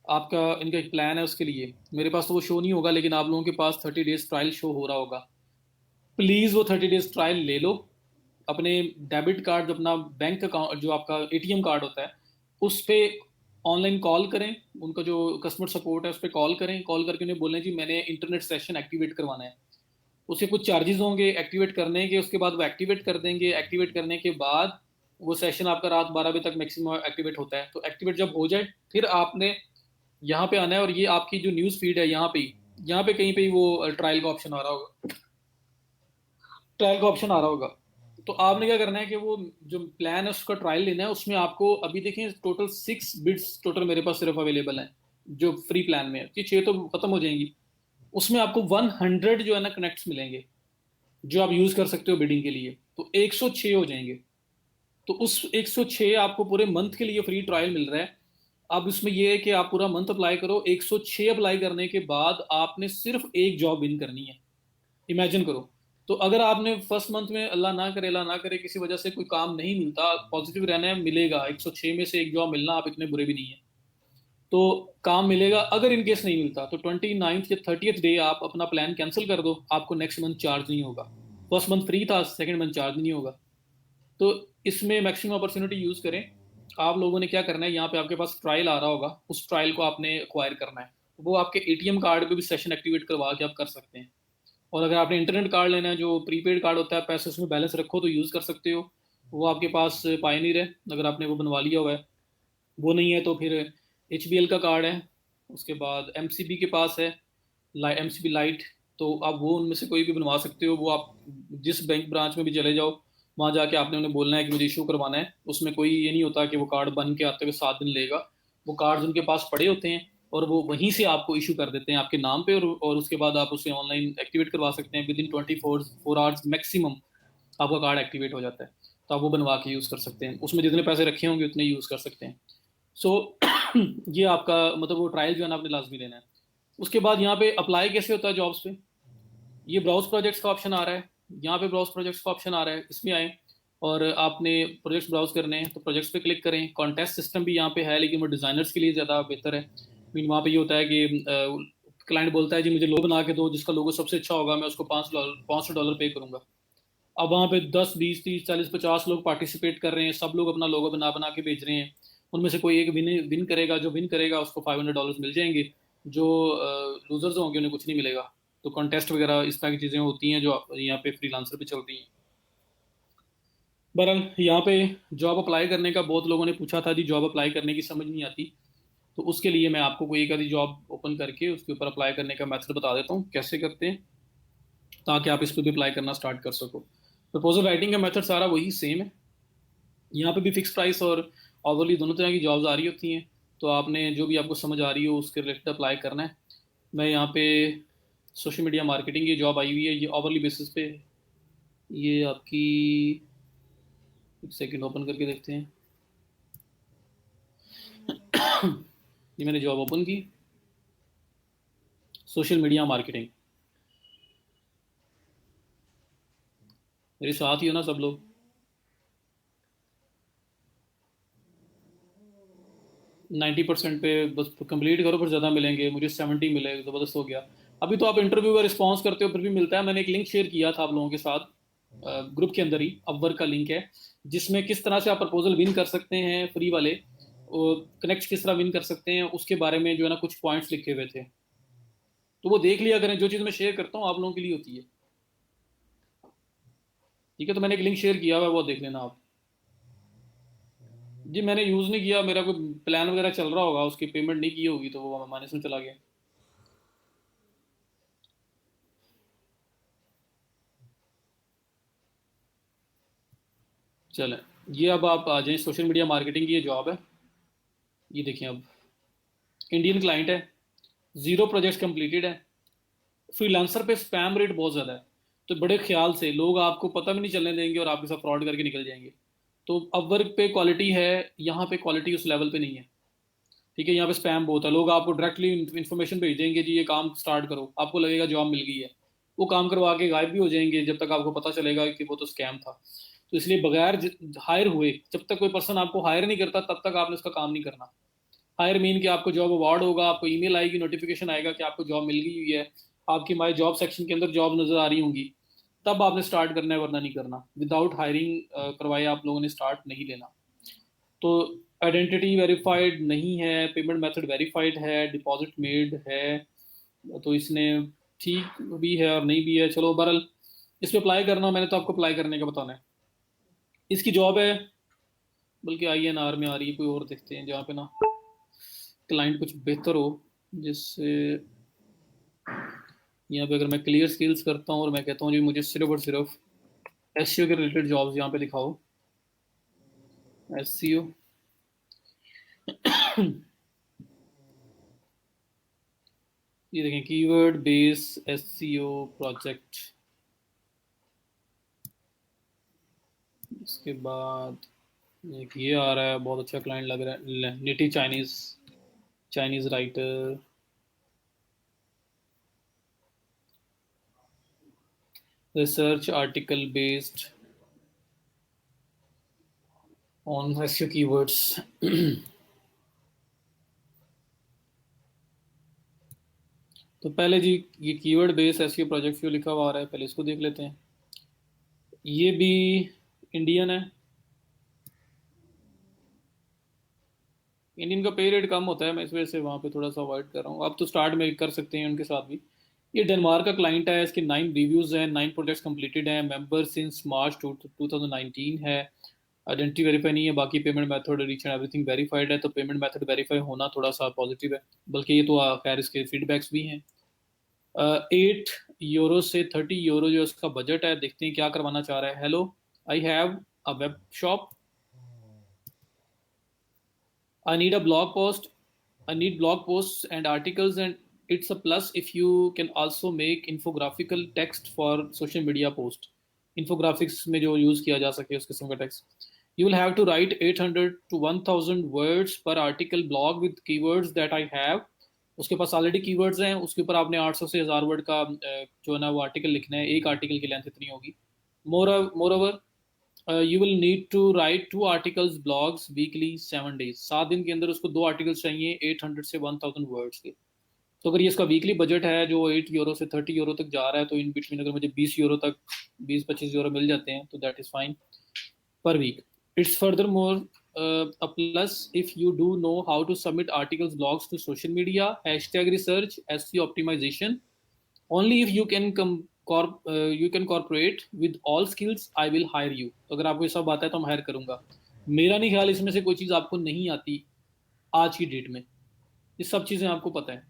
आपका इनका एक प्लान है उसके लिए, मेरे पास तो वो शो नहीं होगा, लेकिन आप लोगों के पास 30 डेज ट्रायल शो हो रहा होगा। प्लीज़ वो 30 डेज ट्रायल ले लो। अपने डेबिट कार्ड, जो अपना बैंक अकाउंट, जो आपका एटीएम कार्ड होता है, उस पे ऑनलाइन कॉल करें। उनका जो कस्टमर सपोर्ट है उस पर कॉल करें, कॉल करके उन्हें बोलें जी मैंने इंटरनेट सेशन एक्टिवेट करवाना है। उसके कुछ चार्जेस होंगे एक्टिवेट करने के, उसके बाद वो एक्टिवेट कर देंगे। एक्टिवेट करने के बाद वो सेशन आपका रात 12 बजे तक मैक्सिमम एक्टिवेट होता है। तो एक्टिवेट जब हो जाए, फिर आपने यहाँ पे आना है, और ये आपकी जो न्यूज़ फीड है यहाँ पे कहीं पे ही वो ट्रायल का ऑप्शन आ रहा होगा, ट्रायल का ऑप्शन आ रहा होगा। तो आपने क्या करना है कि वो जो प्लान है उसका ट्रायल लेना है। उसमें आपको अभी देखें टोटल 6 बिड्स टोटल मेरे पास सिर्फ अवेलेबल हैं जो फ्री प्लान में है, कि 6 तो खत्म हो जाएंगी। उसमें आपको 100 जो है ना कनेक्ट्स मिलेंगे, जो आप यूज कर सकते हो बिडिंग के लिए। तो 106 हो जाएंगे। तो उस 106 आपको पूरे मंथ के लिए फ्री ट्रायल मिल रहा है। अब इसमें यह है कि आप पूरा मंथ अप्लाई करो, 106 अप्लाई करने के बाद आपने सिर्फ एक जॉब विन करनी है। इमेजिन करो। तो अगर आपने फर्स्ट मंथ में, अल्लाह ना करे किसी वजह से कोई काम नहीं मिलता, पॉजिटिव रहना है, मिलेगा 106 में से एक जॉब मिलना, आप इतने बुरे भी नहीं है। तो काम मिलेगा। अगर इन केस नहीं मिलता तो 29th या 30th डे आप अपना प्लान कैंसिल कर दो, आपको नेक्स्ट मंथ चार्ज नहीं होगा। फर्स्ट मंथ फ्री था, सेकंड मंथ चार्ज नहीं होगा। तो इसमें मैक्सिमम अपॉर्चुनिटी यूज करें। आप लोगों ने क्या करना है, यहाँ पे आपके पास ट्रायल आ रहा होगा, उस ट्रायल को आपने एक्वायर करना है। वो आपके एटीएम कार्ड पे भी सेशन एक्टिवेट करवा के आप कर सकते हैं। और अगर आपने इंटरनेट कार्ड लेना है, जो प्रीपेड कार्ड होता है, पैसे उसमें बैलेंस रखो तो यूज़ कर सकते हो। वो आपके पास पायनियर है, अगर आपने वो बनवा लिया हुआ है। वो नहीं है तो फिर एच का कार्ड है। उसके बाद एम के पास है, एम लाइट। तो आप वो उनमें से कोई भी बनवा सकते हो। वो आप जिस बैंक ब्रांच में भी चले जाओ, वहाँ जाके आपने उन्हें बोलना है कि मुझे इशू करवाना है। उसमें कोई ये नहीं होता कि वो कार्ड बन के आते हुए 7 दिन लेगा। वो कार्ड उनके पास पड़े होते हैं, और वो वहीं से आपको इशू कर देते हैं आपके नाम पे। और उसके बाद आप उसे ऑनलाइन एक्टिवेट करवा सकते हैं। विद इन 24 आवर्स मैक्सिमम आपका कार्ड एक्टिवेट हो जाता है। तो आप वो बनवा के यूज़ कर सकते हैं, उसमें जितने पैसे रखे होंगे उतने यूज़ कर सकते हैं। सो ये आपका मतलब वो ट्रायल जो है ना आपने लाजमी लेना है। उसके बाद यहाँ पे अप्लाई कैसे होता है जॉब्स पे, ये ब्राउज प्रोजेक्ट्स का ऑप्शन आ रहा है। यहाँ पे ब्राउज प्रोजेक्ट्स का ऑप्शन आ रहा है, इसमें आए और आपने प्रोजेक्ट्स ब्राउज करने हैं तो प्रोजेक्ट्स पे क्लिक करें। कॉन्टेस्ट सिस्टम भी यहाँ पे है, लेकिन वो डिज़ाइनर्स के लिए ज़्यादा बेहतर है। मीन वहाँ पे ये होता है कि क्लाइंट बोलता है जी मुझे लोगो बना के दो, जिसका लोगो सबसे अच्छा होगा मैं उसको $500 पे करूंगा। अब वहाँ पे 10 20 30 40 50 लोग पार्टिसिपेट कर रहे हैं, सब लोग अपना लोगो बना बना के भेज रहे हैं। उनमें से कोई एक विन विन करेगा, जो विन करेगा उसको $500 मिल जाएंगे। जो लूजर्स होंगे उन्हें कुछ नहीं मिलेगा। तो कॉन्टेस्ट वगैरह इस तरह की चीज़ें होती हैं जो यहाँ पे फ्रीलांसर पे चलती हैं। बहरहाल यहाँ पे जॉब अप्लाई करने का बहुत लोगों ने पूछा था जी, जॉब अप्लाई करने की समझ नहीं आती। तो उसके लिए मैं आपको कोई एक आधी जॉब ओपन करके उसके ऊपर अप्लाई करने का मेथड बता देता हूँ कैसे करते हैं, ताकि आप इस पर भी अप्लाई करना स्टार्ट कर सको। प्रपोजल राइटिंग का मेथड सारा वही सेम है। यहाँ पे भी फिक्स प्राइस और ओवरली दोनों तरह की जॉब्स आ रही होती हैं। तो आपने जो भी आपको समझ आ रही हो उसके रिलेटेड अप्लाई करना है। मैं यहाँ पे सोशल मीडिया मार्केटिंग, ये जॉब आई हुई है, ये आवरली बेसिस पे। ये आपकी, एक सेकंड ओपन करके देखते हैं। ये मैंने जॉब ओपन की, सोशल मीडिया मार्केटिंग। मेरे साथ ही हो ना सब लोग? नाइन्टी परसेंट पे बस कंप्लीट करो, फिर ज़्यादा मिलेंगे। मुझे 70 मिले, ज़बरदस्त हो गया। अभी तो आप इंटरव्यू का रिस्पॉन्स करते हो, फिर भी मिलता है। मैंने एक लिंक शेयर किया था आप लोगों के साथ, ग्रुप के अंदर ही अपवर्क का लिंक है, जिसमें किस तरह से आप प्रपोजल विन कर सकते हैं फ्री वाले, कनेक्ट किस तरह विन कर सकते हैं, उसके बारे में जो है ना कुछ पॉइंट्स लिखे हुए थे। तो वो देख लिया करें, जो चीज़ मैं शेयर करता हूँ आप लोगों के लिए होती है। ठीक है, तो मैंने एक लिंक शेयर किया हुआ है, वो देख लेना आप। जी मैंने यूज़ नहीं किया, मेरा कोई प्लान वगैरह चल रहा होगा, उसकी पेमेंट नहीं की होगी तो वो माइनस में चला गया। चलें, ये अब आप आ जाएं, सोशल मीडिया मार्केटिंग की ये जॉब है। ये देखें, अब इंडियन क्लाइंट है, 0 प्रोजेक्ट्स कंप्लीटेड है, फ्रीलांसर पे स्पैम रेट बहुत ज़्यादा है। तो बड़े ख्याल से लोग आपको पता भी नहीं चलने देंगे और आपके साथ फ्रॉड करके निकल जाएंगे। तो अपवर्क पे क्वालिटी है, यहाँ पे क्वालिटी उस लेवल पे नहीं है। ठीक है, यहाँ पे स्पैम बहुत है, लोग आपको डायरेक्टली इन्फॉर्मेशन भेज देंगे, जी ये काम स्टार्ट करो, आपको लगेगा जॉब मिल गई है, वो काम करवा के गायब भी हो जाएंगे जब तक आपको पता चलेगा कि वो तो स्कैम था। तो इसलिए बगैर हायर हुए, जब तक कोई पर्सन आपको हायर नहीं करता तब तक आपने उसका काम नहीं करना। हायर मीन कि आपको जॉब अवार्ड होगा, आपको ईमेल आएगी, नोटिफिकेशन आएगा कि आपको जॉब मिल गई हुई है, आपकी माई जॉब सेक्शन के अंदर जॉब नजर आ रही होंगी, तब आपने स्टार्ट करना है, वरना नहीं करना। विदाउट हायरिंग करवाए आप लोगों ने स्टार्ट नहीं लेना। तो आइडेंटिटी वेरीफाइड नहीं है, पेमेंट मेथड वेरीफाइड है, डिपॉजिट मेड है। तो इसने ठीक भी है और नहीं भी है, चलो बहरहाल इस पर अप्लाई करना, मैंने तो आपको अप्लाई करने का बताना है। इसकी जॉब है, बल्कि INR में आ रही है, कोई और देखते हैं जहाँ पे ना क्लाइंट कुछ बेहतर हो, जिससे यहाँ पे अगर मैं क्लियर स्किल्स करता हूँ और मैं कहता हूँ जी मुझे सिर्फ और सिर्फ SEO के रिलेटेड जॉब्स यहाँ पे दिखाओ। SEO, ये देखें, कीवर्ड बेस SEO प्रोजेक्ट। इसके बाद एक ये आ रहा है, बहुत अच्छा क्लाइंट लग रहा है, native Chinese, Chinese writer. Research article based on SEO keywords. तो पहले जी, ये कीवर्ड बेस्ड SEO प्रोजेक्ट क्यों लिखा हुआ आ रहा है, पहले इसको देख लेते हैं। ये भी इंडियन है। इंडियन का पे रेट कम होता है, मैं इस वजह से वहाँ पे थोड़ा सा अवॉइड कर रहा हूँ। अब तो स्टार्ट में कर सकते हैं उनके साथ भी। ये डेनमार्क का क्लाइंट है, इसके 9 रिव्यूज़ हैं, 9 प्रोजेक्ट्स कंप्लीटेड हैं, मेंबर सिंस मार्च 2019 है। आइडेंटिटी वेरीफाई नहीं है, बाकी payment method reach and everything verified है। तो पेमेंट मेथड वेरीफाई होना थोड़ा सा पॉजिटिव है, बल्कि ये तो खैर इसके फीडबैक्स भी हैं। 8 यूरो से 30 यूरो जो इसका बजट है, देखते हैं क्या करवाना चाह रहा है। Hello, I have a web shop, I need a blog post. I need blog posts and articles, and it's a plus if you can also make infographical text for social media post. Infographics में जो use किया जा सके उस किस्म का text. You will have to write 800 to 1000 words per article blog with keywords that I have. उसके पास already keywords हैं, उसके ऊपर आपने 800 से 1000 वर्ड का जो है ना वो आर्टिकल लिखना है। एक आर्टिकल की लेंथ इतनी होगी। More you will need to write 2 articles blogs weekly 7 days. 7 दिन के अंदर उसको 2 आर्टिकल्स चाहिए 800 से 1000 वर्ड्स के। तो अगर ये इसका वीकली बजट है जो 8 यूरो से 30 यूरो तक जा रहा है, तो इन बिटवीन अगर मुझे 20 यूरो तक, 20-25 यूरो मिल जाते हैं तो that is fine per week. It's furthermore a plus if you do know how to submit articles, blogs to social media, hashtag research, SEO optimization. Only if you can cooperate with all skills, I will hire you. तो अगर आपको ये सब आता है तो मैं higher करूंगा। मेरा नहीं ख्याल इसमें से कोई चीज़ आपको नहीं आती आज की डेट में, ये सब चीज़ें आपको पता है।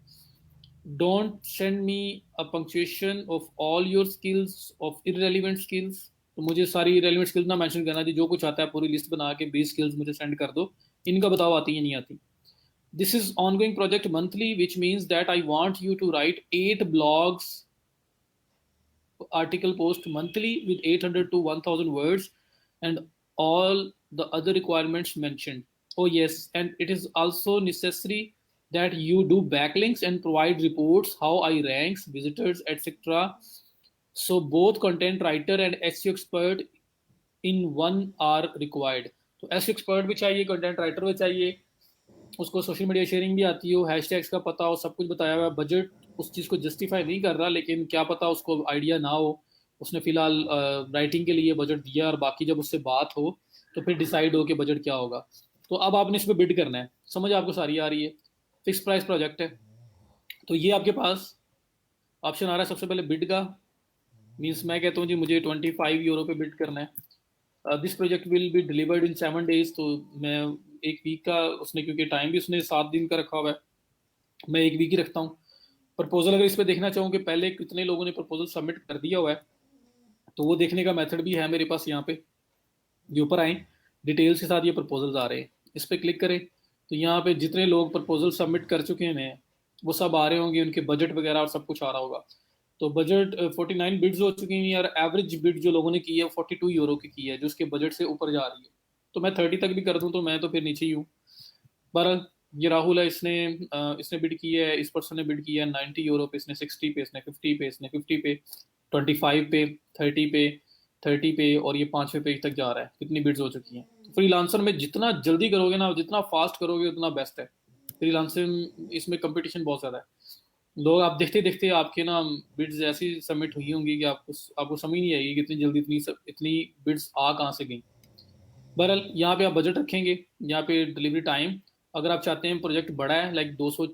Don't send me a punctuation of all your skills of irrelevant skills. तो मुझे सारी इररेलीवेंट स्किल्स ना मेंशन करना थी, जो कुछ आता है पूरी लिस्ट बना के 20 स्किल्स मुझे सेंड कर दो, इनका बताओ आती है नहीं आती। This is ongoing project monthly which means that I want you to write 8 blogs article post monthly with 800 to 1000 words and all the other requirements mentioned. Oh yes, and it is also necessary that you do backlinks and provide reports how I ranks visitors etc. So both content writer and SEO expert in one are required. तो S expert भी चाहिए, content writer भी चाहिए, उसको social media sharing भी आती हो, hashtags का पता हो, सब कुछ बताया हुआ है। बजट उस चीज़ को जस्टिफाई नहीं कर रहा, लेकिन क्या पता उसको आइडिया ना हो, उसने फिलहाल राइटिंग के लिए बजट दिया और बाकी जब उससे बात हो तो फिर डिसाइड हो कि बजट क्या होगा। तो अब आपने इस पर बिड करना है, समझ आपको सारी आ रही है। फिक्स प्राइस प्रोजेक्ट है, तो ये आपके पास ऑप्शन आ रहा है सबसे पहले बिड का। मीन्स मैं कहता हूँ जी मुझे 25 यूरो पे बिड करना है। This project will be delivered in 7 days। तो मैं एक वीक का, उसने क्योंकि टाइम भी उसने 7 दिन का रखा हुआ है, मैं एक वीक ही रखता हूँ। प्रपोजल अगर इस पर देखना चाहूँ कि पहले कितने लोगों ने प्रपोजल सबमिट कर दिया हुआ है, तो वो देखने का मेथड भी है मेरे पास। यहाँ पे ये ऊपर आए, डिटेल्स के साथ ये प्रपोजल्स आ रहे हैं, इस पर क्लिक करें तो यहाँ पे जितने लोग प्रपोजल सबमिट कर चुके हैं वो सब आ रहे होंगे, उनके बजट वगैरह और सब कुछ आ रहा होगा। तो बजट 49 बिड्स हो चुकी हैं और एवरेज बिड जो लोगों ने की है 42 यूरो की है, जो उसके बजट से ऊपर जा रही है। तो मैं 30 तक भी कर दूं तो मैं तो फिर नीचे ही हूँ। बहरहाल ये राहुल है, इसने बिड की है, इस पर्सन ने बिड किया है 90 यूरो पे, इसने 60 पे, इसने 50 पे, इसने 50 पे, 25 पे, 30 पे, 30 पे, और ये 5वें पेज तक जा रहा है। कितनी बिड्स हो चुकी हैं। तो फ्रीलांसर में जितना जल्दी करोगे ना, जितना फास्ट करोगे उतना बेस्ट है। फ्रीलांसर इसमें कंपटीशन बहुत ज़्यादा है। लोग आप देखते देखते आपके ना बिड्स ऐसी सबमिट हुई होंगी कि आपको आपको समझ नहीं आएगी कि इतनी जल्दी इतनी बिड्स आ कहाँ से गई। बहरहाल यहाँ पे आप बजट रखेंगे, यहाँ पे डिलीवरी टाइम, अगर आप चाहते हैं प्रोजेक्ट बड़ा है लाइक 200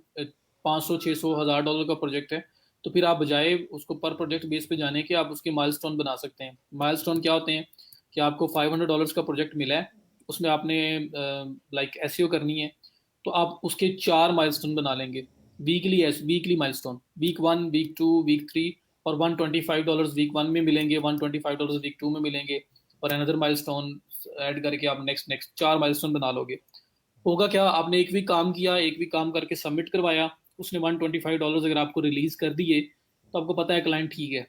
500 600 $1000 का प्रोजेक्ट है, तो फिर आप बजाय उसको पर प्रोजेक्ट बेस पे जाने के आप उसके माइलस्टोन बना सकते हैं। माइलस्टोन क्या होते हैं कि आपको $500 का प्रोजेक्ट मिला है, उसमें आपने लाइक एसईओ करनी है, तो आप उसके 4 माइलस्टोन बना लेंगे। Weekly milestone, week 1, week 2, week 3, और $125 वीक 1 में मिलेंगे, $125 वीक 2 में मिलेंगे, और अनदर माइलस्टोन ऐड करके आप नेक्स्ट नेक्स्ट 4 माइलस्टोन बना लोगे। होगा क्या, आपने एक वीक काम किया, एक वीक काम करके सबमिट करवाया, उसने $125 अगर आपको रिलीज कर दिए, तो आपको पता है क्लाइंट ठीक है,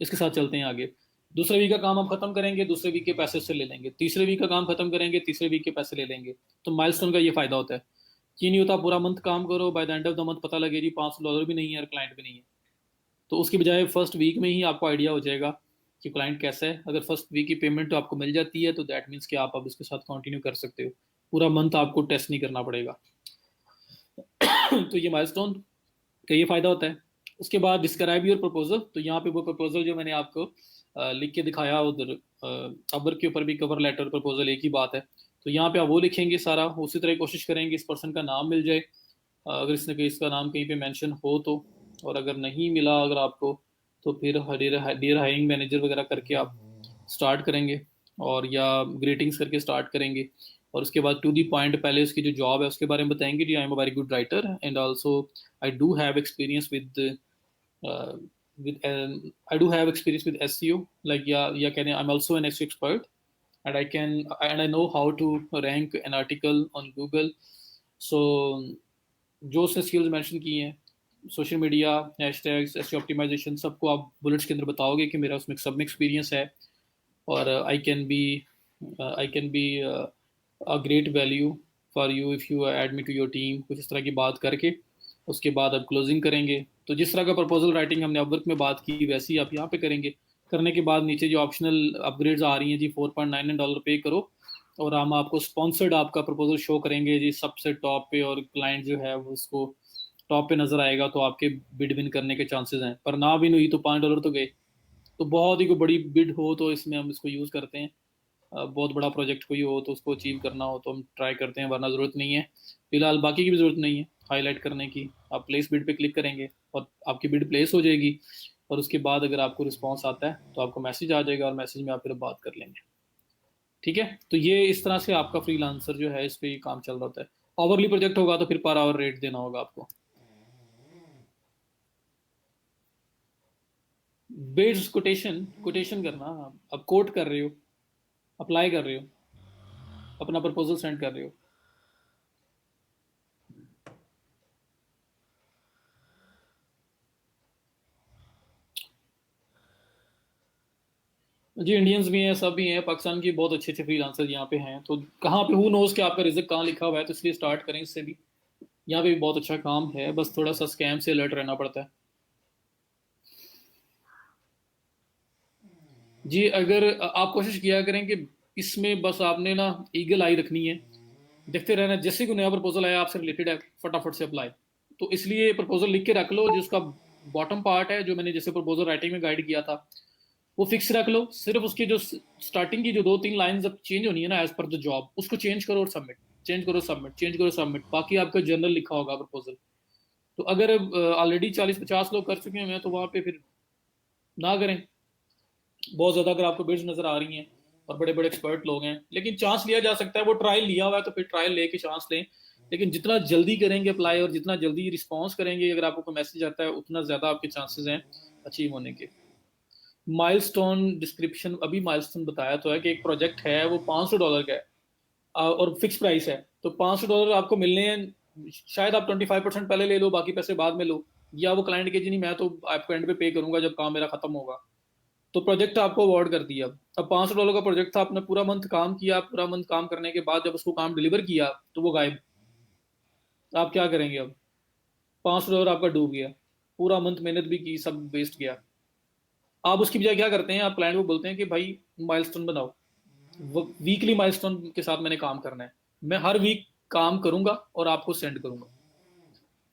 इसके साथ चलते हैं आगे। दूसरे वीक का काम आप खत्म करेंगे, दूसरे वीक के पैसे उससे ले लेंगे, तीसरे वीक का काम खत्म करेंगे, तीसरे वीक के पैसे ले लेंगे। तो माइलस्टोन का ये फायदा होता है। ये नहीं होता पूरा मंथ काम करो, by the end of the month पता लगे जी $500 भी नहीं है और क्लाइंट भी नहीं है। तो उसकी बजाय फर्स्ट वीक में ही आपको आइडिया हो जाएगा कि क्लाइंट कैसा है। अगर फर्स्ट वीक की पेमेंट तो आपको मिल जाती है, तो दैट मीन्स कि आप अब इसके साथ कंटिन्यू कर सकते हो, पूरा मंथ आपको टेस्ट नहीं करना पड़ेगा। तो ये माइलस्टोन का ये फायदा होता है। उसके बाद डिस्क्राइब योर प्रपोजल, तो यहाँ पे वो प्रपोजल जो मैंने आपको लिख के दिखाया उधर, कवर के ऊपर भी कवर लेटर प्रपोजल एक ही बात है। तो यहाँ पे आप वो लिखेंगे सारा, उसी तरह कोशिश करेंगे इस पर्सन का नाम मिल जाए, अगर इसने कहीं इसका नाम कहीं पे मेंशन हो तो, और अगर नहीं मिला अगर आपको, तो फिर डियर हायरिंग मैनेजर वगैरह करके आप स्टार्ट करेंगे, और या ग्रीटिंग्स करके स्टार्ट करेंगे। और उसके बाद टू दी पॉइंट पहले उसकी जो जॉब है उसके बारे में बताएंगे जी, I am a very good writer and also I do have experience with I do have experience with SEO, like yeah can I'm also an SEO expert, and I know how to rank an article on Google। So जो उसने skills mention की हैं, social media, hashtags, SEO optimisation, सबको आप bullets के अंदर बताओगे कि मेरा उसमें सब में एक्सपीरियंस है, और I can be a great value for you if you add me to your team, कुछ इस तरह की बात करके उसके बाद अब क्लोजिंग करेंगे। तो जिस तरह का प्रपोजल राइटिंग हमने अपवर्क में बात की वैसे ही आप यहाँ पे करेंगे। करने के बाद नीचे जो ऑप्शनल अपग्रेड्स आ रही हैं जी, $4.99 पे करो, और हम आपको स्पॉन्सर्ड आपका प्रपोजल शो करेंगे जी सबसे टॉप पे, और क्लाइंट जो है वो उसको टॉप पे नजर आएगा, तो आपके बिड विन करने के चांसेस हैं। पर ना भी हुई तो $5 तो गए। तो बहुत ही कोई बड़ी बिड हो तो इसमें हम इसको यूज़ करते हैं। बहुत बड़ा प्रोजेक्ट कोई हो तो उसको अचीव करना हो तो हम ट्राई करते हैं, वरना ज़रूरत नहीं है। फिलहाल बाकी की भी ज़रूरत नहीं है हाईलाइट करने की। आप प्लेस बिड पे क्लिक करेंगे और आपकी बिड प्लेस हो जाएगी, और उसके बाद अगर आपको रिस्पॉन्स आता है तो आपको मैसेज आ जाएगा, और मैसेज में आप फिर बात कर लेंगे। ठीक है, तो ये इस तरह से आपका फ्रीलांसर जो है इस पे काम चल रहा होता है। ओवरली प्रोजेक्ट होगा तो फिर पर आवर रेट देना होगा आपको। बेस्ड कोटेशन, कोटेशन करना, अब कोट कर रहे हो, अप्लाई कर रहे हो, अपना प्रपोजल सेंड कर रहे हो। जी इंडियंस भी हैं, सब भी हैं, पाकिस्तान की बहुत अच्छे अच्छे फ्रीलांसर यहाँ पे हैं। तो कहाँ पे हु नोज कि आपका रिजल्ट कहाँ लिखा हुआ है, तो इसलिए स्टार्ट करें इससे भी। यहाँ पे भी बहुत अच्छा काम है, बस थोड़ा सा स्कैम से अलर्ट रहना पड़ता है। जी अगर आप कोशिश किया करें कि इसमें बस आपने ना ईगल आई रखनी है, देखते रहना, जैसे कोई नया प्रपोजल आया आपसे रिलेटेड है फटाफट से अप्लाई। तो इसलिए प्रपोजल लिख के रख लो, जिसका बॉटम पार्ट है, जो मैंने जैसे प्रपोजल राइटिंग में गाइड किया था, वो फिक्स रख लो। सिर्फ उसकी जो स्टार्टिंग की जो दो तीन लाइन जब चेंज होनी है ना एज पर द जॉब, उसको चेंज करो और सबमिट, चेंज करो सबमिट, चेंज करो सबमिट। बाकी आपका जनरल लिखा होगा प्रपोजल। तो अगर ऑलरेडी 40-50 लोग कर चुके हैं तो वहां पे फिर ना करें। बहुत ज़्यादा अगर आपको बिड्स नज़र आ रही हैं और बड़े बड़े एक्सपर्ट लोग हैं, लेकिन चांस लिया जा सकता है, वो ट्रायल लिया हुआ है तो फिर ट्रायल लेके चांस लें। लेकिन जितना जल्दी करेंगे अप्लाई और जितना जल्दी रिस्पॉन्स करेंगे, अगर आपको कोई मैसेज आता है, उतना ज़्यादा आपके चांसेस हैं अचीव होने के। माइलस्टोन डिस्क्रिप्शन अभी माइलस्टोन बताया तो है कि एक प्रोजेक्ट है वो $500 का है, और फिक्स प्राइस है। तो $500 आपको मिलने हैं, शायद आप 25% पहले ले लो, बाकी पैसे बाद में लो। या वो क्लाइंट के जी नहीं, मैं तो आपको एंड पे करूंगा जब काम मेरा खत्म होगा। तो प्रोजेक्ट आपको अवार्ड कर दिया। अब $500 का प्रोजेक्ट था, आपने पूरा मंथ काम किया, पूरा मंथ काम करने के बाद जब उसको काम डिलीवर किया तो वो गायब। आप क्या करेंगे अब? $500 आपका डूब गया, पूरा मंथ मेहनत भी की, सब वेस्ट गया। आप उसकी बजाय क्या करते हैं, आप क्लाइंट को बोलते हैं कि भाई माइलस्टोन बनाओ, वीकली माइलस्टोन के साथ मैंने काम करना है, मैं हर वीक काम करूंगा और आपको सेंड करूंगा।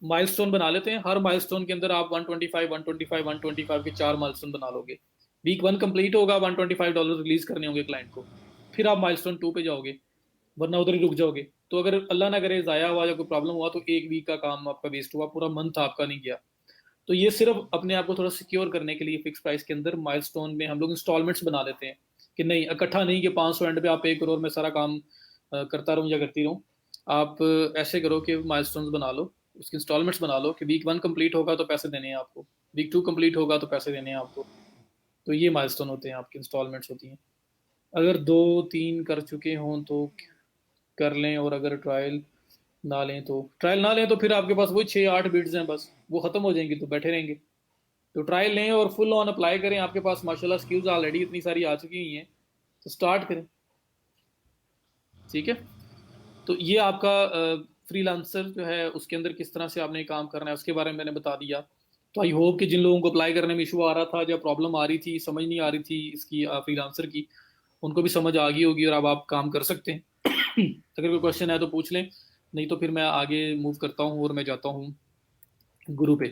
माइलस्टोन बना लेते हैं, हर माइलस्टोन के अंदर आप 125 125 125 के 4 माइलस्टोन बना लोगे। वीक 1 कंप्लीट होगा, $125 रिलीज करने होंगे क्लाइंट को, फिर आप माइलस्टोन 2 पे जाओगे, वरना उधर ही रुक जाओगे। तो अगर अल्लाह ना करे जाया हुआ या कोई प्रॉब्लम हुआ तो एक वीक का काम आपका वेस्ट हुआ, पूरा मंथ आपका नहीं गया। तो ये सिर्फ अपने आप को थोड़ा सिक्योर करने के लिए फिक्स प्राइस के अंदर माइलस्टोन में हम लोग इंस्टॉलमेंट्स बना लेते हैं, कि नहीं इकट्ठा नहीं कि 500 एंड पे आप पे करो और मैं सारा काम करता रहूँ या करती रहूँ। आप ऐसे करो कि माइलस्टोन्स बना लो, उसकी इंस्टॉलमेंट्स बना लो, कि वीक 1 कंप्लीट होगा तो पैसे देने हैं आपको, वीक 2 कंप्लीट होगा तो पैसे देने हैं आपको। तो ये माइलस्टोन होते हैं, आपकी इंस्टॉलमेंट्स होती हैं। अगर 2-3 कर चुके हों तो कर लें, और अगर ट्रायल ना लें तो फिर आपके पास वही 6-8 बिड्स हैं, बस वो खत्म हो जाएंगी तो बैठे रहेंगे। तो ट्रायल लें और फुल ऑन अप्लाई करें, आपके पास माशाल्लाह स्किल्स ऑलरेडी इतनी सारी आ चुकी हुई हैं, तो स्टार्ट करें। ठीक है। तो ये आपका फ्रीलांसर जो है उसके अंदर किस तरह से आपने काम करना है उसके बारे में मैंने बता दिया। तो आई होप कि जिन लोगों को अप्लाई करने में इशू आ रहा था, या प्रॉब्लम आ रही थी, समझ नहीं आ रही थी इसकी फ्रीलांसर की, उनको भी समझ आ गई होगी और अब आप काम कर सकते हैं। अगर कोई क्वेश्चन है तो पूछ लें, नहीं तो फिर मैं आगे मूव करता हूँ और मैं जाता हूँ गुरु पे।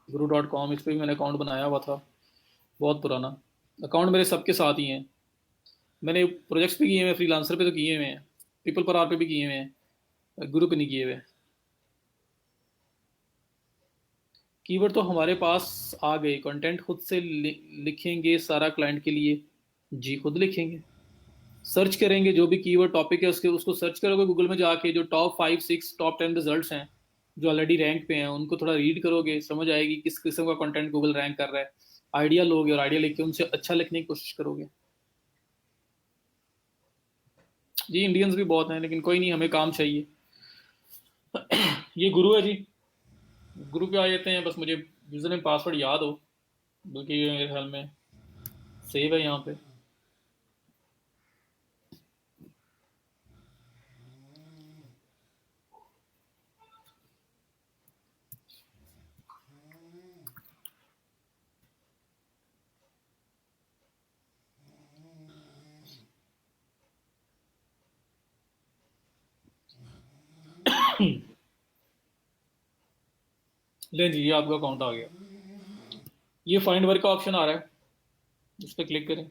guru.com, इस पर भी मैंने अकाउंट बनाया हुआ था, बहुत पुराना अकाउंट, मेरे सबके साथ ही हैं। मैंने प्रोजेक्ट्स भी किए हुए हैं, फ्रीलांसर पे तो किए हुए हैं, पीपल पर आर पे भी किए हुए हैं, गुरु पे नहीं किए हुए। कीवर्ड तो हमारे पास आ गए, कंटेंट खुद से लिखेंगे सारा क्लाइंट के लिए। जी खुद लिखेंगे, सर्च करेंगे जो भी कीवर्ड टॉपिक है उसके, उसको सर्च करोगे गूगल में जाके, जो टॉप 5 6 टॉप 10 रिजल्ट्स हैं जो ऑलरेडी रैंक पे हैं, उनको थोड़ा रीड करोगे, समझ आएगी किस किस्म का कंटेंट गूगल रैंक कर रहा है। आइडिया लोगे और आइडिया लेके उनसे अच्छा लिखने की कोशिश करोगे। जी इंडियंस भी बहुत हैं, लेकिन कोई नहीं, हमें काम चाहिए। ये गुरु है जी, गुरु पे आ जाते हैं। बस मुझे यूजर नेम पासवर्ड याद हो, बल्कि ये मेरे ख्याल में सेव है यहाँ पे। लें जी, ये आपका अकाउंट आ गया। ये फाइंड वर्क का ऑप्शन आ रहा है, उस पर क्लिक करें।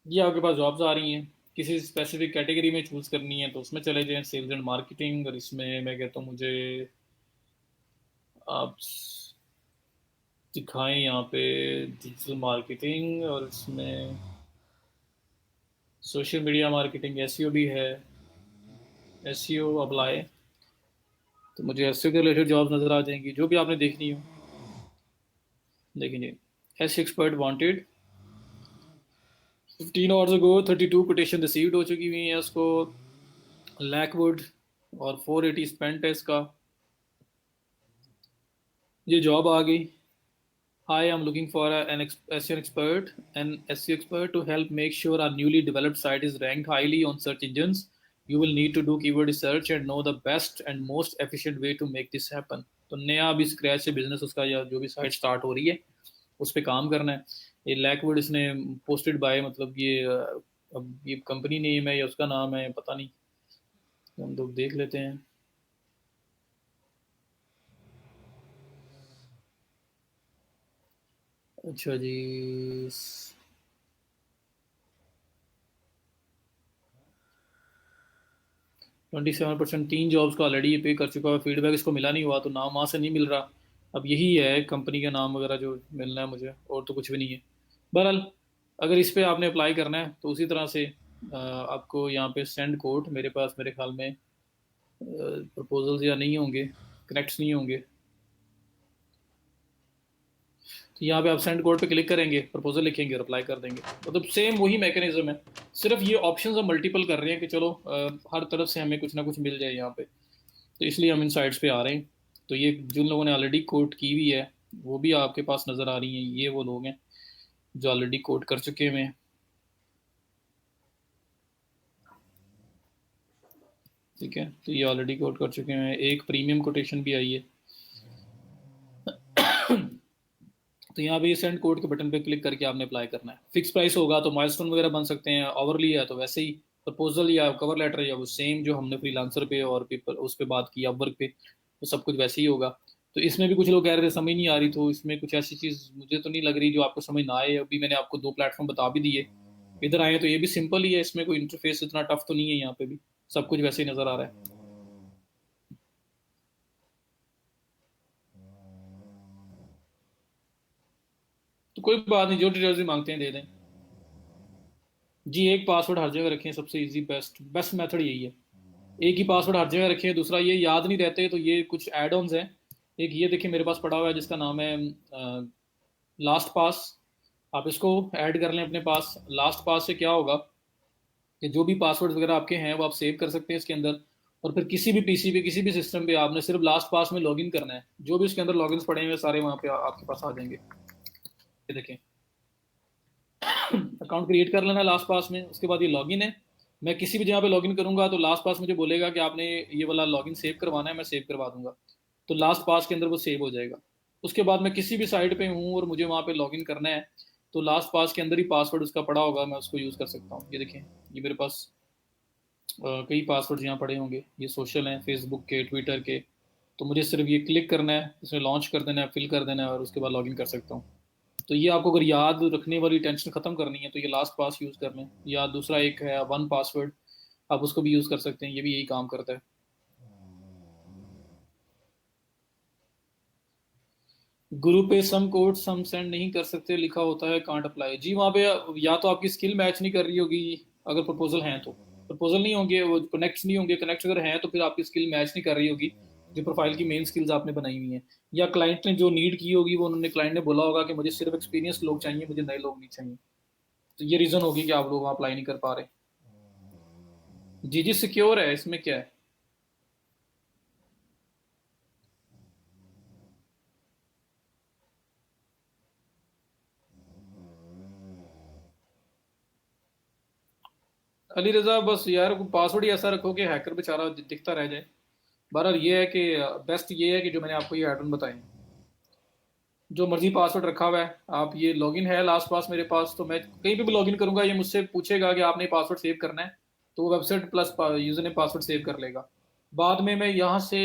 ये आपके पास जॉब्स आ रही हैं, किसी स्पेसिफिक कैटेगरी में चूज करनी है तो उसमें चले जाएं, सेल्स एंड मार्केटिंग, और इसमें मैं कहता हूँ मुझे आप दिखाएं यहाँ पे डिजिटल मार्केटिंग, और इसमें सोशल मीडिया मार्केटिंग, एसईओ भी है, एसईओ अप्लाई। तो मुझे एसईओ के रिलेटेड जॉब नज़र आ जाएंगी, जो भी आपने देखनी हो। देखेंगे, S expert wanted, 15 hours ago 32 quotation received हो चुकी हुई हैं उसको, लैकवुड, और 480 स्पेंट है इसका। ये जॉब आ गई। Hi, I'm looking for an SEO expert, an SEO expert to help make sure our newly developed site is ranked highly on search engines. You will need to do keyword research and know the best and most efficient way to make this happen. तो नया अभी scratch से business उसका या जो भी site start हो रही है उस पर काम करना है। ये लैकवर्ड इसने पोस्टेड बाय, मतलब ये अब ये कंपनी नेम है या उसका नाम है पता नहीं, हम लोग देख लेते हैं। अच्छा जी, 27%, 3 जॉब्स को ऑलरेडी ये पे कर चुका है, फीडबैक इसको मिला नहीं हुआ तो नाम वहाँ से नहीं मिल रहा। अब यही है कंपनी का नाम वगैरह जो मिलना है मुझे, और तो कुछ भी नहीं है। बहरहाल अगर इस पे आपने अप्लाई करना है तो उसी तरह से आपको यहाँ पे सेंड कोड, मेरे पास मेरे ख्याल में प्रपोजल्स या नहीं होंगे, कनेक्ट्स नहीं होंगे, तो यहाँ पे आप सेंड कोड पे क्लिक करेंगे, प्रपोजल लिखेंगे और अप्लाई कर देंगे। मतलब सेम वही मैकेनिज्म है, सिर्फ ये ऑप्शंस हम मल्टीपल कर रहे हैं कि चलो हर तरफ से हमें कुछ ना कुछ मिल जाए यहाँ पे, तो इसलिए हम इन साइट्स पे आ रहे हैं। तो ये जिन लोगों ने ऑलरेडी कोड की हुई है वो भी आपके पास नज़र आ रही हैं, ये वो लोग हैं जो ऑलरेडी कोड कर चुके हुए हैं। ठीक है, तो ये ऑलरेडी कोड कर चुके हैं, एक प्रीमियम कोटेशन भी आई है। तो यहाँ पे ये सेंड कोड के बटन पे क्लिक करके आपने अप्लाई करना है। फिक्स प्राइस होगा तो माइलस्टोन वगैरह बन सकते हैं, ओवरली है तो वैसे ही प्रपोजल या कवर लेटर या वो सेम जो हमने फ्रीलांसर पे और पेपर उस पे बात की अपवर्क पे, तो सब कुछ वैसे ही होगा। तो इसमें भी कुछ लोग कह रहे थे समझ नहीं आ रही, तो इसमें कुछ ऐसी चीज़ मुझे तो नहीं लग रही जो आपको समझ ना आए। अभी मैंने आपको 2 प्लेटफॉर्म बता भी दिए, इधर आए तो ये भी सिंपल ही है, इसमें कोई इंटरफेस इतना टफ तो नहीं है, यहाँ पे भी सब कुछ वैसे ही नज़र आ रहा है। तो कोई बात नहीं, जो डिटेल्स भी मांगते हैं दे दें। जी, एक पासवर्ड हर जगह रखें, सबसे इजी बेस्ट बेस्ट मेथड यही है। एक ही पासवर्ड हर जगह रखें। दूसरा, ये याद नहीं रहते तो ये कुछ एड ऑन्स हैं। एक ये देखिए मेरे पास पड़ा हुआ है जिसका नाम है लास्ट पास, आप इसको ऐड कर लें अपने पास। लास्ट पास से क्या होगा कि जो भी पासवर्ड वगैरह आपके हैं वो आप सेव कर सकते हैं इसके अंदर, और फिर किसी भी पीसी पे किसी भी सिस्टम पे आपने सिर्फ लास्ट पास में लॉगिन करना है, जो भी उसके अंदर लॉगिन्स पड़े हुए सारे वहाँ पे आपके पास आ जाएंगे। ये देखें, अकाउंट क्रिएट कर लेना लास्ट पास में, उसके बाद ये लॉगिन है। मैं किसी भी जगह पे लॉगिन करूंगा तो लास्ट पास मुझे बोलेगा कि आपने ये वाला लॉगिन सेव करवाना है, मैं सेव करवा दूंगा, तो लास्ट पास के अंदर वो सेव हो जाएगा। उसके बाद मैं किसी भी साइट पे हूँ और मुझे वहाँ पे लॉगिन करना है तो लास्ट पास के अंदर ही पासवर्ड उसका पड़ा होगा, मैं उसको यूज़ कर सकता हूँ। ये देखें, ये मेरे पास कई पासवर्ड यहाँ पड़े होंगे, ये सोशल हैं, फेसबुक के, ट्विटर के। तो मुझे सिर्फ ये क्लिक करना है, इसमें लॉन्च कर देना है, फिल कर देना है और उसके बाद लॉगिन कर सकता हूँ। तो ये आपको अगर याद रखने वाली टेंशन खत्म करनी है तो ये लास्ट पास यूज़ कर लें, या दूसरा एक है वन पासवर्ड, आप उसको भी यूज़ कर सकते हैं, ये भी यही काम करता है। ग्रुप पे सम कोड्स हम सेंड नहीं कर सकते लिखा होता है, कांट अप्लाई। जी, वहाँ पे या तो आपकी स्किल मैच नहीं कर रही होगी, अगर प्रपोजल हैं तो प्रपोजल नहीं होंगे, वो कनेक्ट नहीं होंगे, कनेक्ट अगर हैं तो फिर आपकी स्किल मैच नहीं कर रही होगी जो प्रोफाइल की मेन स्किल्स आपने बनाई हुई हैं। या क्लाइंट ने जो नीड की होगी वो उन्होंने क्लाइंट ने बोला होगा कि मुझे सिर्फ एक्सपीरियंस लोग चाहिए, मुझे नए लोग नहीं चाहिए, तो ये रीज़न होगी कि आप लोग वहाँ अप्लाई नहीं कर पा रहे। जी जी, सिक्योर है, इसमें क्या है। अली रजा, बस यार पासवर्ड ही ऐसा रखो कि हैकर बेचारा दिखता रह जाए। बहरहाल ये है कि बेस्ट ये है कि जो मैंने आपको ये ऐड ऑन बताए, जो मर्जी पासवर्ड रखा हुआ है आप, ये लॉगिन है लास्ट पास मेरे पास, तो मैं कहीं पे भी लॉगिन करूंगा ये मुझसे पूछेगा कि आपने पासवर्ड सेव करना है, तो वो वेबसाइट प्लस यूजर ने पासवर्ड सेव कर लेगा। बाद में मैं यहाँ से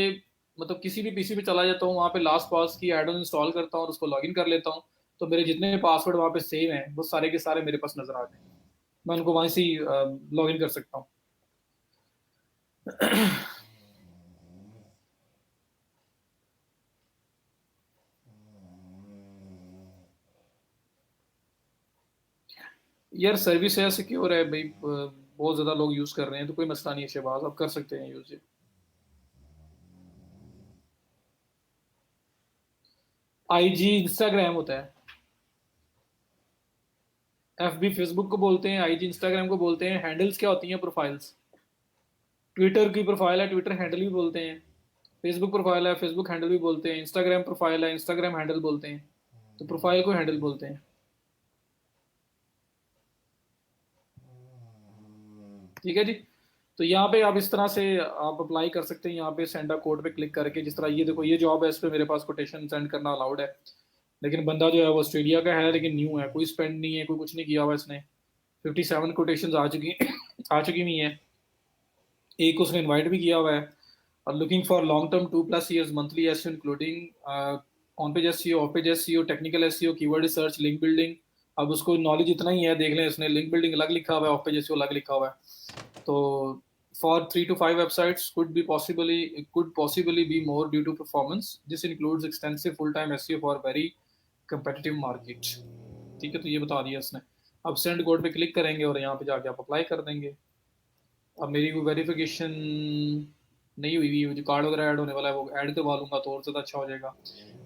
मतलब किसी भी पीसी पे चला जाता हूँ, वहाँ पे लास्ट पास की एड ऑन इंस्टॉल करता हूँ और उसको लॉगिन कर लेता हूँ, तो मेरे जितने पासवर्ड वहाँ पे सेव हैं वो सारे के सारे मेरे पास नजर आ जाएंगे, मैं उनको वहीं से ही लॉगिन कर सकता हूँ। यार सर्विस है, सिक्योर है भाई, बहुत ज़्यादा लोग यूज़ कर रहे हैं तो कोई मसला नहीं है शहबाज, आप कर सकते हैं यूज़। आईजी इंस्टाग्राम होता है, एफ बी फेसबुक को बोलते हैं, आईजी इंस्टाग्राम को बोलते हैं। हैंडल्स क्या होती हैं, प्रोफाइल्स। ट्विटर की प्रोफाइल है, ट्विटर हैंडल भी बोलते हैं। फेसबुक प्रोफाइल है, फेसबुक हैंडल भी बोलते हैं, इंस्टाग्राम प्रोफाइल है, इंस्टाग्राम हैंडल बोलते हैं, तो प्रोफाइल को हैंडल बोलते हैं। ठीक है जी। तो यहाँ पे आप इस तरह से आप अप्लाई कर सकते हैं, यहाँ पे सेंड अ कोड पे क्लिक करके। जिस तरह ये देखो, ये जॉब है, इस पे मेरे पास कोटेशन सेंड करना अलाउड है, लेकिन बंदा जो है वो ऑस्ट्रेलिया का है, लेकिन न्यू है, कोई स्पेंड नहीं है, कोई कुछ नहीं किया हुआ इसने। 57 कोटेशन आ चुकी आ चुकी हुई हैं। एक उसने इनवाइट भी किया हुआ है। और looking for long term 2+ years monthly SEO including on page SEO, of page SEO, technical SEO, keyword research, link building. अब उसको नॉलेज इतना ही है, देख लें, इसने लिंक बिल्डिंग अलग लिखा हुआ है, ऑफ पेज एसईओ अलग लिखा हुआ है। तो for 3 to 5 websites could possibly be more due to performance. This includes extensive full-time SEO for very competitive market. ठीक है, तो ये बता दिया इसने। अब सेंड कोड पे क्लिक करेंगे और यहाँ पे जाके आप अप्लाई कर देंगे। अब मेरी कोई वेरिफिकेशन नहीं हुई हुई, जो कार्ड वगैरह ऐड होने वाला है वो ऐड करवा लूँगा तो और ज़्यादा अच्छा हो जाएगा।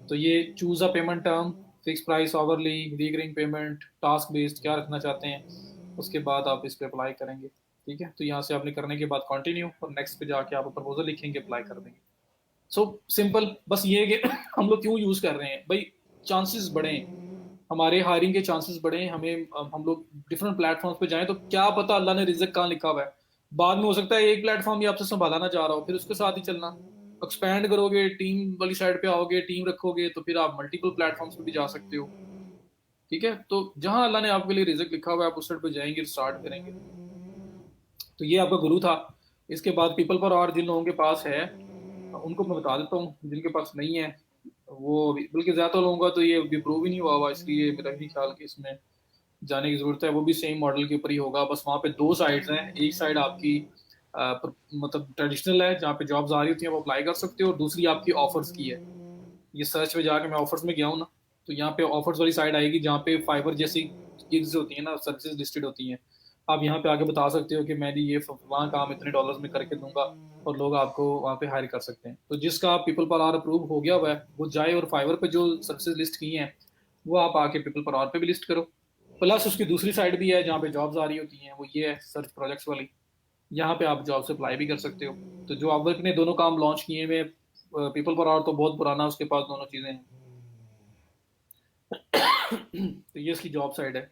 तो ये चूज़ अ payment term, fix price, hourly, recurring payment, task based, क्या रखना चाहते हैं, उसके बाद आप इस पर अप्लाई करेंगे। ठीक है, तो यहाँ से आपने करने के बाद कंटिन्यू, और नेक्स्ट पे जाके आप प्रपोजल लिखेंगे, अप्लाई कर देंगे। सो सिंपल, बस ये है कि हम लोग क्यों यूज़ कर रहे हैं भाई, चांसेस बढ़े, हमारे हायरिंग के चांसेस बढ़े, हमें हम लोग डिफरेंट प्लेटफॉर्म्स पे जाएं, तो क्या पता अल्लाह ने रिजल्ट कहाँ लिखा हुआ है। बाद में हो सकता है एक प्लेटफॉर्म ही आपसे संभाला ना जा रहा हो, फिर उसके साथ ही चलना। एक्सपैंड करोगे, टीम वाली साइड पे आओगे, टीम रखोगे, तो फिर आप मल्टीपल प्लेटफॉर्म्स पे भी जा सकते हो। ठीक है, तो जहां अल्लाह ने आपके लिए रिजल्ट लिखा हुआ है, आप उस साइड पे जाएंगे, स्टार्ट करेंगे। तो ये आपका गुरु था। इसके बाद पीपल पर और जिन लोगों के पास है उनको मैं बता देता हूँ, जिनके पास नहीं है वो बल्कि ज़्यादा लोगों का तो ये अभी प्रूव ही नहीं हुआ हुआ, इसलिए मेरा भी ख्याल कि इसमें जाने की ज़रूरत है। वो भी सेम मॉडल के ऊपर ही होगा, बस वहाँ पे 2 साइड्स हैं। एक साइड आपकी मतलब ट्रेडिशनल है, जहाँ पे जॉब्स आ रही होती हैं, वो अप्लाई कर सकते हो, और दूसरी आपकी ऑफर्स की है। ये सर्च पे जाके मैं ऑफर्स में गया हूँ ना, तो यहाँ पे ऑफर्स वाली साइड आएगी, जहाँ पे फाइबर जैसी गिग्स होती हैं ना, सर्विसेज लिस्टेड होती हैं। आप यहाँ पे आके बता सकते हो कि मैंने ये वहाँ काम इतने डॉलर्स में करके दूंगा, और लोग आपको वहाँ पे हायर कर सकते हैं। तो जिसका पीपल पर आवर अप्रूव हो गया हुआ है, वो जाए और फाइवर पे जो सर्विसेज लिस्ट की हैं वो आप आके पीपल पर आवर पे भी लिस्ट करो। प्लस उसकी दूसरी साइड भी है जहाँ पे जॉब्स आ रही होती हैं, वो ये है सर्च प्रोजेक्ट्स वाली। यहाँ पे आप जॉब से अप्लाई भी कर सकते हो। तो जो अपवर्क ने दोनों काम लॉन्च किए हुए, पीपल पर आवर तो बहुत पुराना, उसके पास दोनों चीज़ें हैं। तो ये इसकी जॉब साइड है,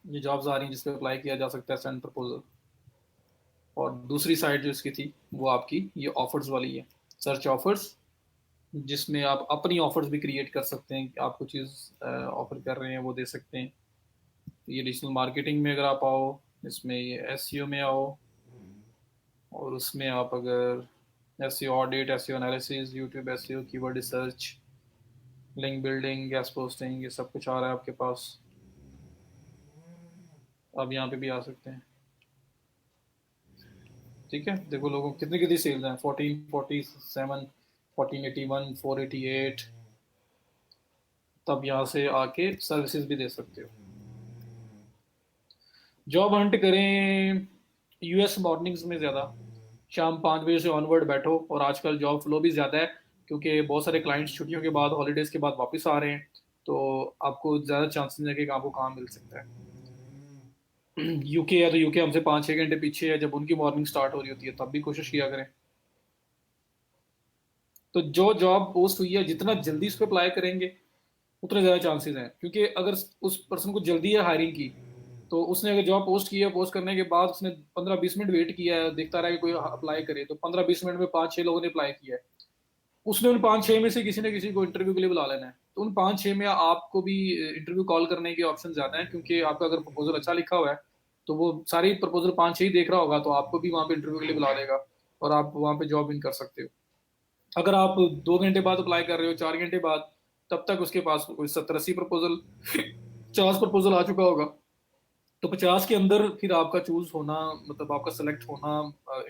ये जॉब्स आ रही हैं जिस पे अप्लाई किया जा सकता है, सेंड प्रपोजल। और दूसरी साइड जो इसकी थी वो आपकी ये ऑफर्स वाली है, सर्च ऑफर्स, जिसमें आप अपनी ऑफर्स भी क्रिएट कर सकते हैं कि आप कुछ चीज़ ऑफर कर रहे हैं वो दे सकते हैं। तो ये डिजिटल मार्केटिंग में अगर आप आओ, इसमें ये एसईओ में आओ, और उसमें आप अगर SEO audit, SEO analysis, YouTube SEO, keyword research, link building, gas posting, ये सब कुछ आ रहा है आपके पास। आप यहाँ पे भी आ सकते हैं। ठीक है, देखो लोगों कितनी कितनी सेल्स हैं, 1447, 1481, 488। तब यहाँ से आके सर्विसेज भी दे सकते हो। जॉब हंट करें यूएस मॉर्निंग्स में ज़्यादा, शाम 5 बजे से ऑनवर्ड बैठो, और आजकल जॉब फ्लो भी ज़्यादा है, क्योंकि बहुत सारे क्लाइंट्स छुट्टियों के बाद, हॉलीडेज़ के बाद वापस आ रहे हैं, तो आपको ज़्यादा चांसेस है कि आपको काम मिल सकता है। यूके है तो यूके हमसे 5-6 घंटे पीछे है, जब उनकी मॉर्निंग स्टार्ट हो रही होती है तब भी कोशिश किया करें। तो जो जॉब पोस्ट हुई है, जितना जल्दी उस पर अप्लाई करेंगे उतने ज़्यादा चांसेस हैं, क्योंकि अगर उस पर्सन को जल्दी है हायरिंग की, तो उसने अगर जॉब पोस्ट की है, पोस्ट करने के बाद उसने 15-20 मिनट वेट किया है, देखता रहा कि कोई अप्लाई करे, तो 15-20 मिनट में 5-6 लोगों ने अप्लाई किया है, उसने उन 5-6 में से किसी न किसी को इंटरव्यू के लिए बुला लेना है। तो उन 5-6 में आपको भी इंटरव्यू कॉल करने के ऑप्शन ज़्यादा हैं, क्योंकि आपका अगर प्रपोजल अच्छा लिखा हुआ है, तो वो सारी प्रपोजल 5-6 ही देख रहा होगा, तो आपको भी वहाँ पे इंटरव्यू के लिए बुला लेगा, और आप वहाँ पे जॉब इन कर सकते हो। अगर आप 2 घंटे बाद अप्लाई कर रहे हो, 4 घंटे बाद, तब तक उसके पास कोई 70-80 प्रपोजल, 50 प्रपोजल आ चुका होगा। तो 50 के अंदर फिर आपका चूज होना, मतलब आपका सेलेक्ट होना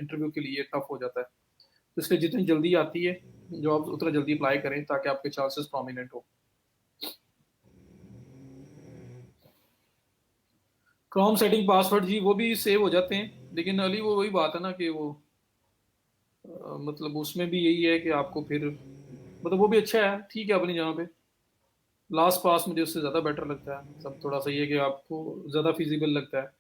इंटरव्यू के लिए टफ हो जाता है। तो इसलिए जितनी जल्दी आती है जॉब, उतना जल्दी अप्लाई करें, ताकि आपके चांसेस प्रोमिनेंट हो। क्रोम सेटिंग पासवर्ड जी वो भी सेव हो जाते हैं, लेकिन अली वो वही बात है ना कि वो मतलब उसमें भी यही है कि आपको फिर, मतलब वो भी अच्छा है, ठीक है अपनी जगह पे। लास्ट पास मुझे उससे ज़्यादा बेटर लगता है, सब थोड़ा सा ये है कि आपको ज़्यादा फिजिबल लगता है।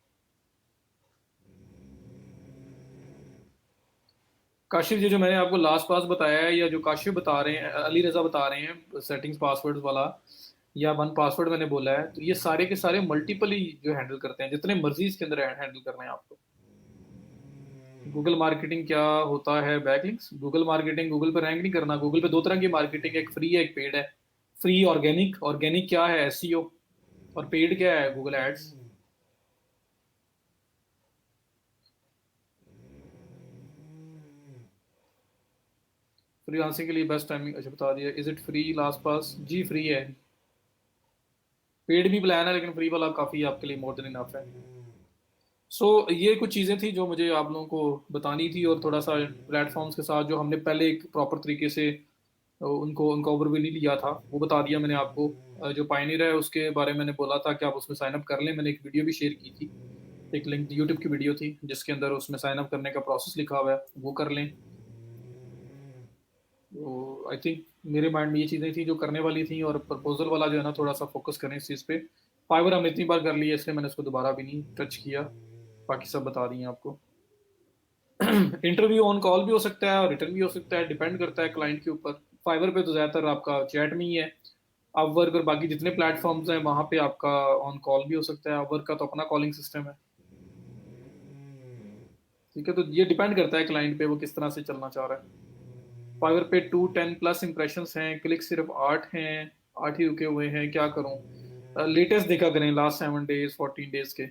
काशिफ जी, जो मैंने आपको लास्ट पास बताया है, या जो काशिफ बता रहे हैं, अली रजा बता रहे हैं सेटिंग्स पासवर्ड वाला, या वन पासवर्ड मैंने बोला है, तो ये सारे के सारे मल्टीपल ही जो हैंडल करते हैं, जितने मर्जी इसके अंदर हैंडल करना है आपको। गूगल मार्केटिंग क्या होता है? बैकलिंक्स। गूगल मार्केटिंग, गूगल पे रैंक नहीं करना। गूगल पे दो तरह की मार्केटिंग है, एक फ्री है एक पेड है। फ्री ऑर्गेनिक, ऑर्गेनिक क्या है? एसईओ। और पेड क्या है? Google ads. फ्रीलांसिंग के लिए बेस्ट टाइमिंग, अच्छा बता दिया। Is it free last pass? जी फ्री है। पेड भी प्लान है, लेकिन फ्री वाला काफ़ी आपके लिए मोर देन इनफ है। सो ये कुछ चीज़ें थी जो मुझे आप लोगों को बतानी थी, और थोड़ा सा प्लेटफॉर्म्स के साथ जो हमने पहले एक प्रॉपर तरीके से उनको उनका ओवरव्यू नहीं लिया था, वो बता दिया मैंने आपको। जो पायनियर है उसके बारे में मैंने बोला था कि आप उसमें साइन अप कर लें। मैंने एक वीडियो भी शेयर की थी, एक लिंक यूट्यूब की वीडियो थी जिसके अंदर उसमें साइन अप करने का प्रोसेस लिखा हुआ है, वो कर लें। तो आई थिंक मेरे माइंड में ये चीज़ें थी जो करने वाली थी, और प्रपोजल वाला जो है ना, थोड़ा सा फोकस करें इस चीज़ पे। फाइवर हमने इतनी बार कर लिया, इसलिए मैंने उसको दोबारा भी नहीं टच किया। बाकी सब बता दिए आपको। इंटरव्यू ऑन कॉल भी हो सकता है और रिटर्न भी हो सकता है, डिपेंड करता है क्लाइंट के ऊपर। फाइवर पे तो ज़्यादातर आपका चैट में ही है। अपवर्क और बाकी जितने प्लेटफॉर्म्स हैं वहाँ पे आपका ऑन कॉल भी हो सकता है। अपवर्क का तो अपना कॉलिंग सिस्टम है। ठीक है, तो ये डिपेंड करता है क्लाइंट पे, वो किस तरह से चलना चाह रहा है। फाइवर पे 210+ इंप्रेशन हैं, क्लिक सिर्फ 8 हैं। 8 ही रुके हुए हैं, क्या करूँ? लेटेस्ट देखा करें, लास्ट 7 डेज 14 डेज के।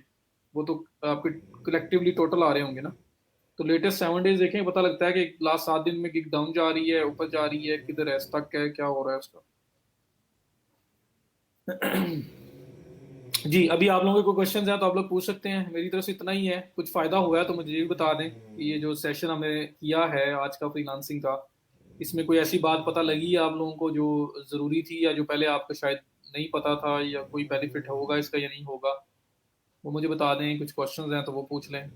वो तो आपके कलेक्टिवली टोटल आ रहे होंगे ना। तो लेटेस्ट 7 डेज देखें, पता लगता है कि लास्ट 7 दिन में गिग डाउन जा रही है, ऊपर जा रही है, किधर है, स्टक है, क्या हो रहा है उसका। जी, अभी आप लोगों के कोई क्वेश्चन है तो आप लोग पूछ सकते हैं। मेरी तरफ से इतना ही है। कुछ फ़ायदा हुआ है तो मुझे ये भी बता दें कि ये जो सेशन हमने किया है आज का फ्रीलांसिंग का, इसमें कोई ऐसी बात पता लगी है आप लोगों को जो ज़रूरी थी, या जो पहले आपको शायद नहीं पता था, या कोई बेनिफिट होगा इसका या नहीं होगा, वो मुझे बता दें। कुछ क्वेश्चन हैं तो वो पूछ लें।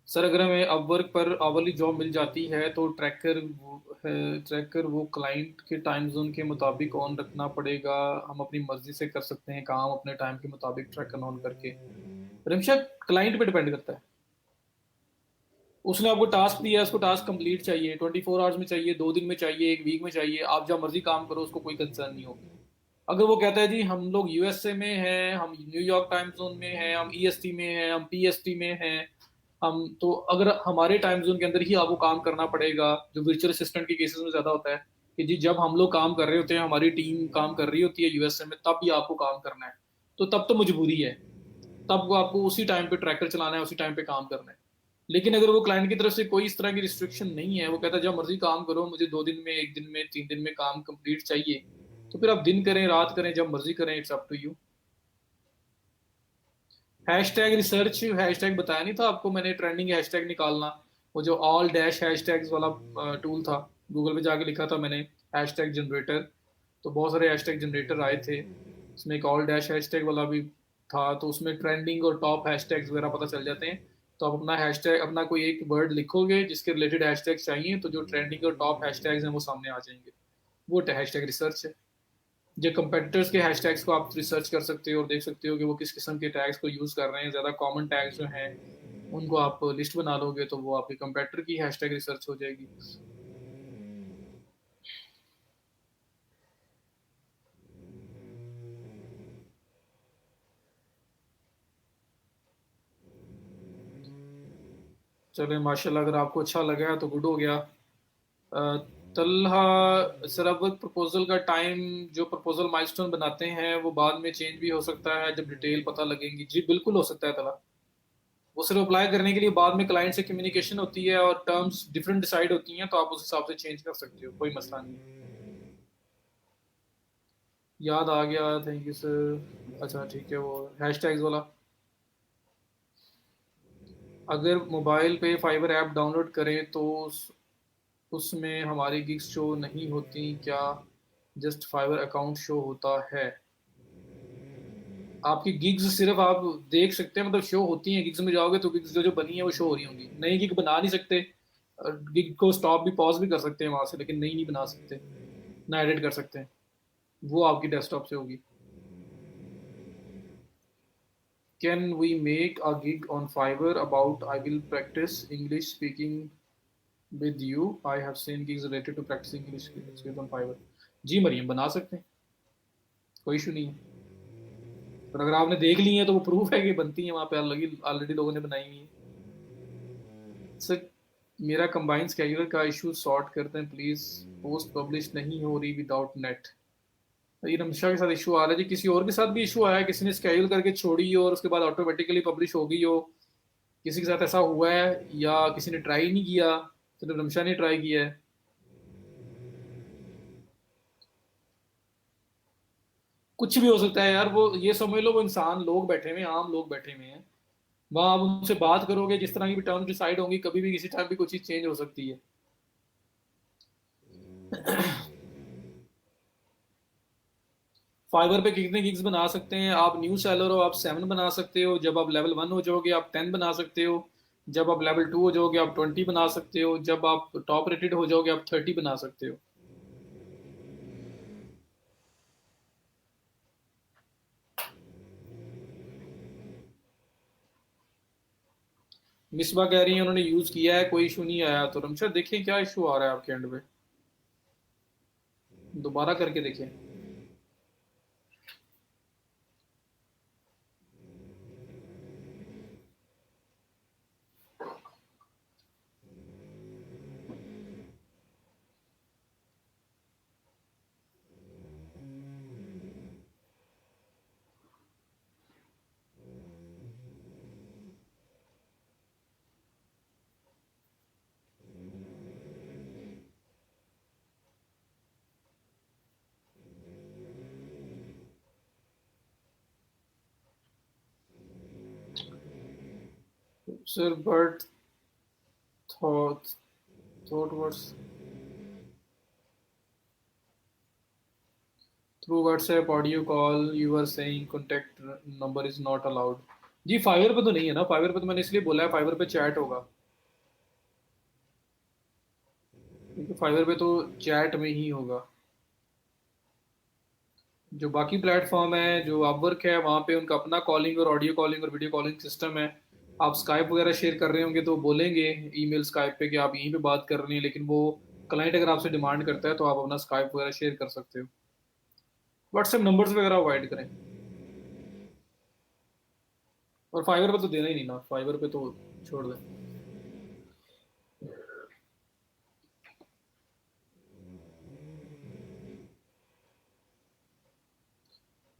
सर, अगर हमें अपवर्क पर आवरली जॉब मिल जाती है तो ट्रैकर वो क्लाइंट के टाइम जोन के मुताबिक ऑन रखना पड़ेगा। हम अपनी मर्जी से कर सकते हैं काम अपने टाइम के मुताबिक ट्रैकर ऑन करके। रिमशा, क्लाइंट पे डिपेंड करता है। उसने आपको टास्क दिया है, उसको टास्क कंप्लीट चाहिए, 24 आवर्स में चाहिए, 2 दिन में चाहिए, एक वीक में चाहिए, आप जब मर्जी काम करो, उसको कोई कंसर्न नहीं होगी। अगर वो कहता है जी हम लोग यूएसए में हैं, हम न्यूयॉर्क टाइम जोन में हैं, हम ईएसटी में हैं, हम पीएसटी में हैं, हम तो अगर हमारे टाइम जोन के अंदर ही आपको काम करना पड़ेगा, जो वर्चुअल असिस्टेंट के केसेस में ज़्यादा होता है कि जी जब हम लोग काम कर रहे होते हैं, हमारी टीम काम कर रही होती है यूएसए में, तब भी आपको काम करना है। तो तब तो मजबूरी है, तब वो आपको उसी टाइम पे ट्रैकर चलाना है, उसी टाइम पे काम करना है। लेकिन अगर वो क्लाइंट की तरफ से कोई इस तरह की रिस्ट्रिक्शन नहीं है, वो कहता है जब मर्जी काम करो, मुझे 2 दिन में, 1 दिन में, 3 दिन में काम कंप्लीट चाहिए, तो फिर आप दिन करें रात करें जब मर्जी करें, it's up to you. Hashtag research, hashtag बताया नहीं था आपको मैंने, ट्रेंडिंग हैशटैग निकालना। वो जो ऑल डैश हैशटैग्स वाला टूल था, गूगल पे जाके लिखा था मैंने हैशटैग जनरेटर, तो बहुत सारे हैशटैग जनरेटर आए थे। उसमें एक ऑल डैश हैशटैग वाला भी था, तो उसमें ट्रेंडिंग और टॉप हैशटैग्स वगैरह पता चल जाते हैं। तो आप अपना हैशटैग, अपना कोई एक वर्ड लिखोगे जिसके रिलेटेड हैशटैग्स चाहिए, तो जो ट्रेंडिंग और टॉप हैशटैग्स हैं वो सामने आ जाएंगे। वो हैशटैग रिसर्च है। जो कंपेटिटर्स के हैशटैग्स को आप रिसर्च कर सकते हो और देख सकते हो कि वो किस किस्म के टैग्स को यूज़ कर रहे हैं। ज़्यादा कॉमन टैग्स जो हैं उनको आप लिस्ट बना लोगे, तो वो आपके कंपेटिटर की हैशटैग रिसर्च हो जाएगी। चले माशाल्लाह, अगर आपको अच्छा लगा है तो गुड हो गया। तल्हा सर, अब प्रपोजल का टाइम, जो प्रपोजल माइलस्टोन बनाते हैं वो बाद में चेंज भी हो सकता है जब डिटेल पता लगेंगी। जी बिल्कुल हो सकता है तला। वो सिर्फ अप्लाई करने के लिए बाद में क्लाइंट से कम्युनिकेशन होती है और टर्म्स डिफरेंट डिसाइड होती हैं, तो आप उस हिसाब से चेंज कर सकते हो, कोई मसला नहीं है। याद आ गया, थैंक यू सर। अच्छा ठीक है, वो हैशटैग्स वाला। अगर मोबाइल पे फाइबर ऐप डाउनलोड करें तो उसमें हमारी गिग्स शो नहीं होती क्या? जस्ट फाइबर अकाउंट शो होता है। आपकी गिग्स सिर्फ आप देख सकते हैं, मतलब शो होती हैं। गिग्स में जाओगे तो गिग्स जो जो बनी है वो शो हो रही होंगी। नई गिग बना नहीं सकते, गिग को स्टॉप भी पॉज भी कर सकते हैं वहां से, लेकिन नई नहीं बना सकते, ना एडिट कर सकते हैं। वो आपकी डेस्कटॉप से होगी। Can we make a gig on Fiverr about I will practice English speaking with you, I have seen gigs related to practicing English speaking on Fiverr. जी मरियम, बना सकते हैं, कोई इशू नहीं है। पर अगर आपने देख ली है तो वो प्रूफ है कि बनती है, वहाँ पे ऑलरेडी लोगों ने बनाई हुई है। सर मेरा कंबाइन स्केड्यूलर का इशू सॉर्ट करते हैं प्लीज़, पोस्ट पब्लिश नहीं हो रही विदाउट नेट। ये रमशा के साथ इशू आ रहा है जी, किसी और के साथ भी इशू आया है, किसी ने स्केड्यूल करके छोड़ी हो और उसके बाद ऑटोमेटिकली पब्लिश हो गई हो, किसी के साथ ऐसा हुआ है, या किसी ने ट्राई नहीं किया, सिर्फ रमशा ने ट्राई किया है। कुछ भी हो सकता है यार, वो ये समझ लो वो इंसान लोग बैठे हुए हैं, आम लोग बैठे हुए हैं वहाँ, आप उनसे बात करोगे, जिस तरह की भी टर्म डिसाइड होंगी, कभी भी किसी टाइम भी कुछ चीज़ चेंज हो सकती है। फाइवर पे कितने गिग्स बना सकते हैं आप? न्यू सेलर हो, आप 7 बना सकते हो। जब आप लेवल 1 हो जाओगे आप 10 बना सकते हो। जब आप लेवल 2 हो जाओगे आप 20 बना सकते हो। जब आप टॉप रेटेड हो जाओगे आप 30 बना सकते हो। मिसबा कह रही है उन्होंने यूज किया है, कोई इशू नहीं आया। तो रमशा देखिए क्या इशू आ रहा है आपके एंड पे, दोबारा करके देखिए। Sir but thought thought words through WhatsApp audio call you are saying contact number is not allowed. जी फाइवर पे तो नहीं है ना, फाइवर पे तो मैंने इसलिए बोला है, फाइवर पे चैट होगा, क्योंकि फाइवर पे तो चैट में ही होगा। जो बाकी प्लेटफॉर्म है, जो अपवर्क है, वहाँ पे उनका अपना कॉलिंग और ऑडियो कॉलिंग और वीडियो कॉलिंग सिस्टम है। आप स्काइप वगैरह शेयर कर रहे होंगे तो बोलेंगे ईमेल स्काइप पे कि आप यहीं पे बात कर रहे हैं, लेकिन वो क्लाइंट अगर आपसे डिमांड करता है तो आप अपना स्काइप वगैरह शेयर कर सकते हो। व्हाट्सएप नंबर्स वगैरह अवॉइड करें। और फाइबर पे तो देना ही नहीं ना, फाइबर पे तो छोड़ दें।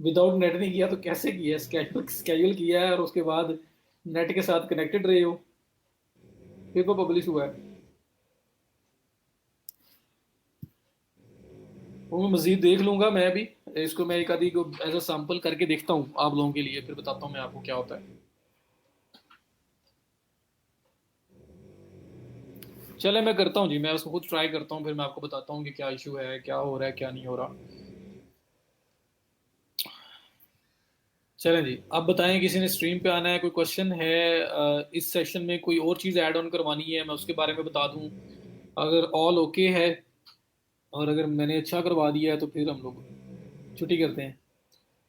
विदाउट नेट नहीं किया तो कैसे किया? स्केड्यूल स्केड्यूल किया है और उसके बाद नेट के साथ कनेक्टेड रहे हो, फिर वो पब्लिश हुआ है। वो मैं मजीद देख लूंगा मैं भी, इसको मैं एक आधी को एज अ सैंपल करके देखता हूँ आप लोगों के लिए, फिर बताता हूँ मैं आपको क्या होता है। चले मैं करता हूँ जी, मैं उसको खुद ट्राई करता हूँ, फिर मैं आपको बताता हूँ कि क्या इशू है, क्या हो रहा है, क्या नहीं हो रहा। चलें जी, अब बताएं किसी ने स्ट्रीम पे आना है, कोई क्वेश्चन है? इस सेशन में कोई और चीज़ ऐड ऑन करवानी है मैं उसके बारे में बता दूं, अगर ऑल ओके है, और अगर मैंने अच्छा करवा दिया है तो फिर हम लोग छुट्टी करते हैं।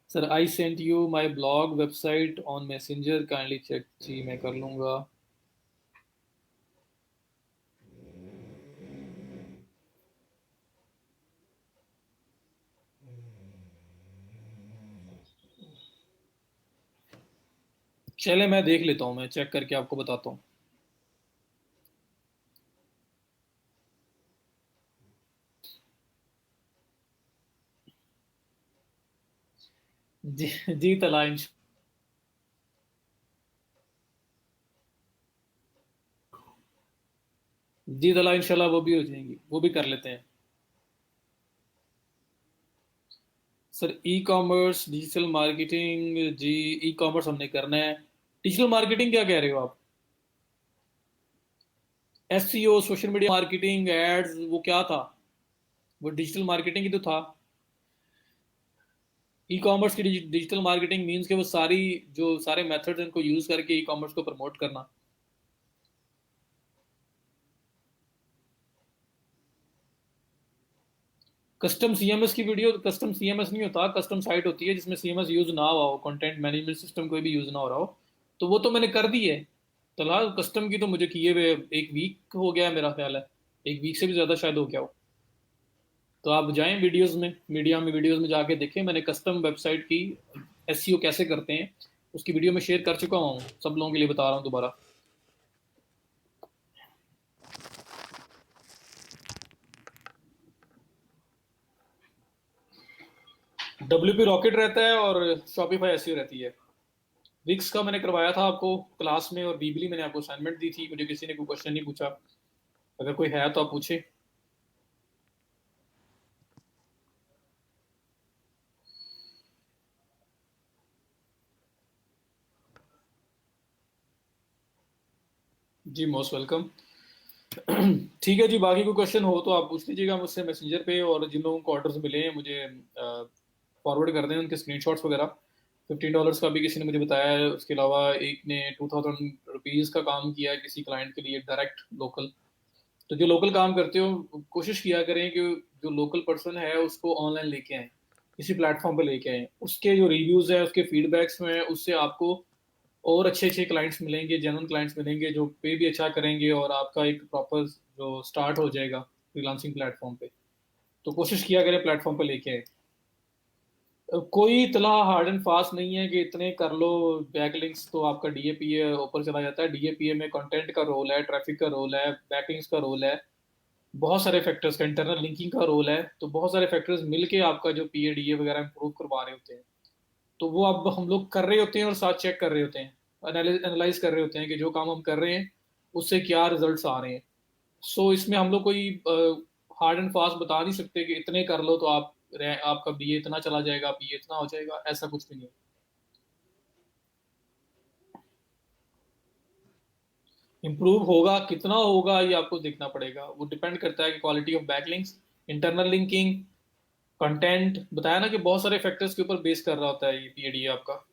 Sir I sent you my blog website on Messenger, kindly check. जी मैं कर लूँगा। चले मैं देख लेता हूँ, मैं चेक करके आपको बताता हूँ। जी जी तला जी तला इंशाल्लाह वो भी हो जाएंगी, वो भी कर लेते हैं। Sir e commerce digital marketing, जी ई कॉमर्स हमने करना है। डिजिटल मार्केटिंग क्या कह रहे हो आप? SEO, social media marketing, ads, वो क्या था? वो डिजिटल मार्केटिंग ही तो था। ई कॉमर्स की डिजिटल मार्केटिंग मींस के वो सारी जो सारे मेथड्स हैं उनको यूज करके ई कॉमर्स को प्रमोट करना। कस्टम सीएमएस की वीडियो, कस्टम सीएमएस नहीं होता, कस्टम साइट होती है जिसमें सीएमएस यूज ना हुआ हो, कंटेंट मैनेजमेंट सिस्टम कोई भी यूज ना हो रहा हो, तो वो तो मैंने कर दी है। फिलहाल कस्टम की तो मुझे किए हुए 1 वीक हो गया है, मेरा ख्याल है 1 वीक से भी ज्यादा शायद हो गया हो। तो आप जाएं वीडियोस में, मीडिया में, वीडियोस में जाके देखें, मैंने कस्टम वेबसाइट की एसईओ कैसे करते हैं उसकी वीडियो में शेयर कर चुका हूँ, सब लोगों के लिए बता रहा हूँ दोबारा। WP रॉकेट रहता है और शॉपिफाई एसईओ रहती है। विक्स का मैंने करवाया था आपको क्लास में, और बीबली मैंने आपको असाइनमेंट दी थी, मुझे किसी ने कोई क्वेश्चन नहीं पूछा। अगर कोई है तो आप पूछे। जी मोस्ट वेलकम। ठीक है जी, बाकी कोई क्वेश्चन हो तो आप पूछ लीजिएगा मुझसे मैसेंजर पे, और जिन लोगों को ऑर्डर्स मिले हैं मुझे फॉरवर्ड कर दें उनके स्क्रीनशॉट्स वगैरह। $15 का भी किसी ने मुझे बताया है, उसके अलावा एक ने ₹2000 का काम किया है किसी क्लाइंट के लिए डायरेक्ट लोकल। तो जो लोकल काम करते हो कोशिश किया करें कि जो लोकल पर्सन है उसको ऑनलाइन लेके आए, किसी प्लेटफॉर्म पे लेके आए, उसके जो रिव्यूज है, उसके फीडबैक्स में उससे आपको और अच्छे अच्छे क्लाइंट्स मिलेंगे, जेन्युइन क्लाइंट्स मिलेंगे जो पे भी अच्छा करेंगे, और आपका एक प्रॉपर जो स्टार्ट हो जाएगा फ्रीलांसिंग प्लेटफॉर्म पे। तो कोशिश किया करें प्लेटफॉर्म पे लेके आए। कोई इतना हार्ड एंड फास्ट नहीं है कि इतने कर लो बैकलिंक्स तो आपका डीएपीए ऊपर चला जाता है। डीएपीए में कंटेंट का रोल है, ट्रैफिक का रोल है, बैकलिंक्स का रोल है, बहुत सारे फैक्टर्स का, इंटरनल लिंकिंग का रोल है। तो बहुत सारे फैक्टर्स मिलके आपका जो पीएडीए वगैरह इंप्रूव करवा रहे होते हैं। तो वो अब हम लोग कर रहे होते हैं और साथ चेक कर रहे होते हैं, एनालाइज कर रहे होते हैं कि जो काम हम कर रहे हैं उससे क्या रिजल्ट्स आ रहे हैं। सो इसमें हम लोग कोई हार्ड एंड फास्ट बता नहीं सकते कि इतने कर लो तो आपका बीए इतना चला जाएगा, बीए इतना हो जाएगा, ऐसा कुछ भी नहीं। इम्प्रूव होगा, कितना होगा ये आपको देखना पड़ेगा, वो डिपेंड करता है कि quality of backlinks, internal linking, content, बताया ना कि बहुत सारे फैक्टर्स के ऊपर बेस कर रहा होता है ये पीएडीए आपका।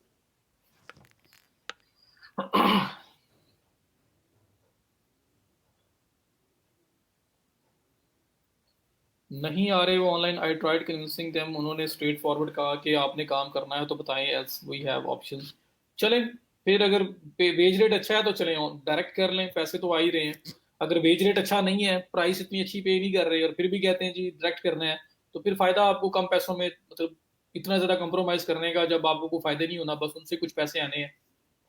नहीं आ रहे वो online, I tried convincing them, उन्होंने स्ट्रेट फॉरवर्ड कहा कि आपने काम करना है तो बताएं, एल्स वी हैव ऑप्शंस। चलें, फिर अगर वेज रेट अच्छा है तो चलें डायरेक्ट कर लें, पैसे तो आ ही रहे हैं। अगर वेज रेट अच्छा नहीं है, प्राइस इतनी अच्छी पे नहीं कर रहे और फिर भी कहते हैं जी डायरेक्ट करना है, तो फिर फायदा आपको कम पैसों में, मतलब इतना ज्यादा कंप्रोमाइज करने का जब आपको कोई फायदा नहीं होना, बस उनसे कुछ पैसे आने हैं।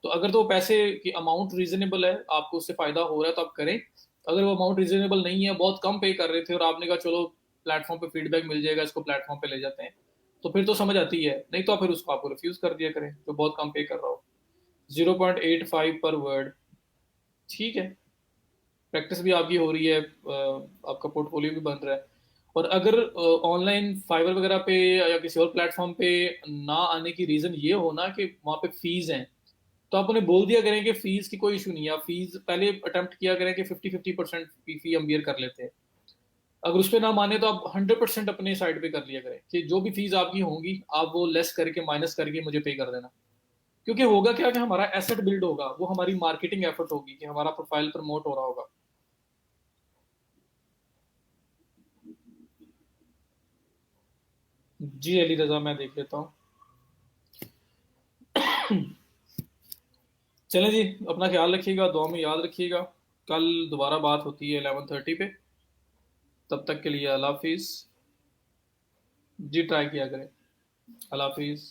तो अगर तो पैसे की अमाउंट रीजनेबल है, आपको उससे फायदा हो रहा है तो आप करें। अगर वो अमाउंट रीजनेबल नहीं है, बहुत कम पे कर रहे थे और आपने कहा चलो प्लेटफॉर्म पे फीडबैक मिल जाएगा, इसको प्लेटफॉर्म पे ले जाते हैं, तो फिर तो समझ आती है। नहीं तो फिर उसको आपको रिफ्यूज कर दिया करें जो बहुत कम पे कर रहा हो। 0.85 पर वर्ड, ठीक है। प्रैक्टिस भी आपकी हो रही है, आपका पोर्टफोलियो भी बन रहा है। और अगर ऑनलाइन फाइवर वगैरह पे या किसी और प्लेटफॉर्म पे ना आने की रीजन ये हो ना कि वहाँ पे फीस हैं, तो आप उन्हें बोल दिया करें कि फीस की कोई इशू नहीं है, आप फीस पहले अटेम्प्ट किया करें कि 50-50% फी हम बियर कर लेते हैं। अगर उस पर ना माने तो आप 100% अपने साइड पे कर लिया करें कि जो भी फीस आपकी होंगी आप वो लेस करके, माइनस करके मुझे पे कर देना। क्योंकि होगा क्या कि हमारा एसेट बिल्ड होगा, वो हमारी मार्केटिंग एफर्ट होगी कि हमारा प्रोफाइल प्रमोट हो रहा होगा। जी अली रजा, मैं देख लेता हूँ। चलें जी, अपना ख्याल रखिएगा, दुआ में याद रखिएगा। कल दोबारा बात होती है 11:30 पे। तब तक के लिए अल्लाह हाफिज़। जी ट्राई किया करें। अल्लाह हाफिज़।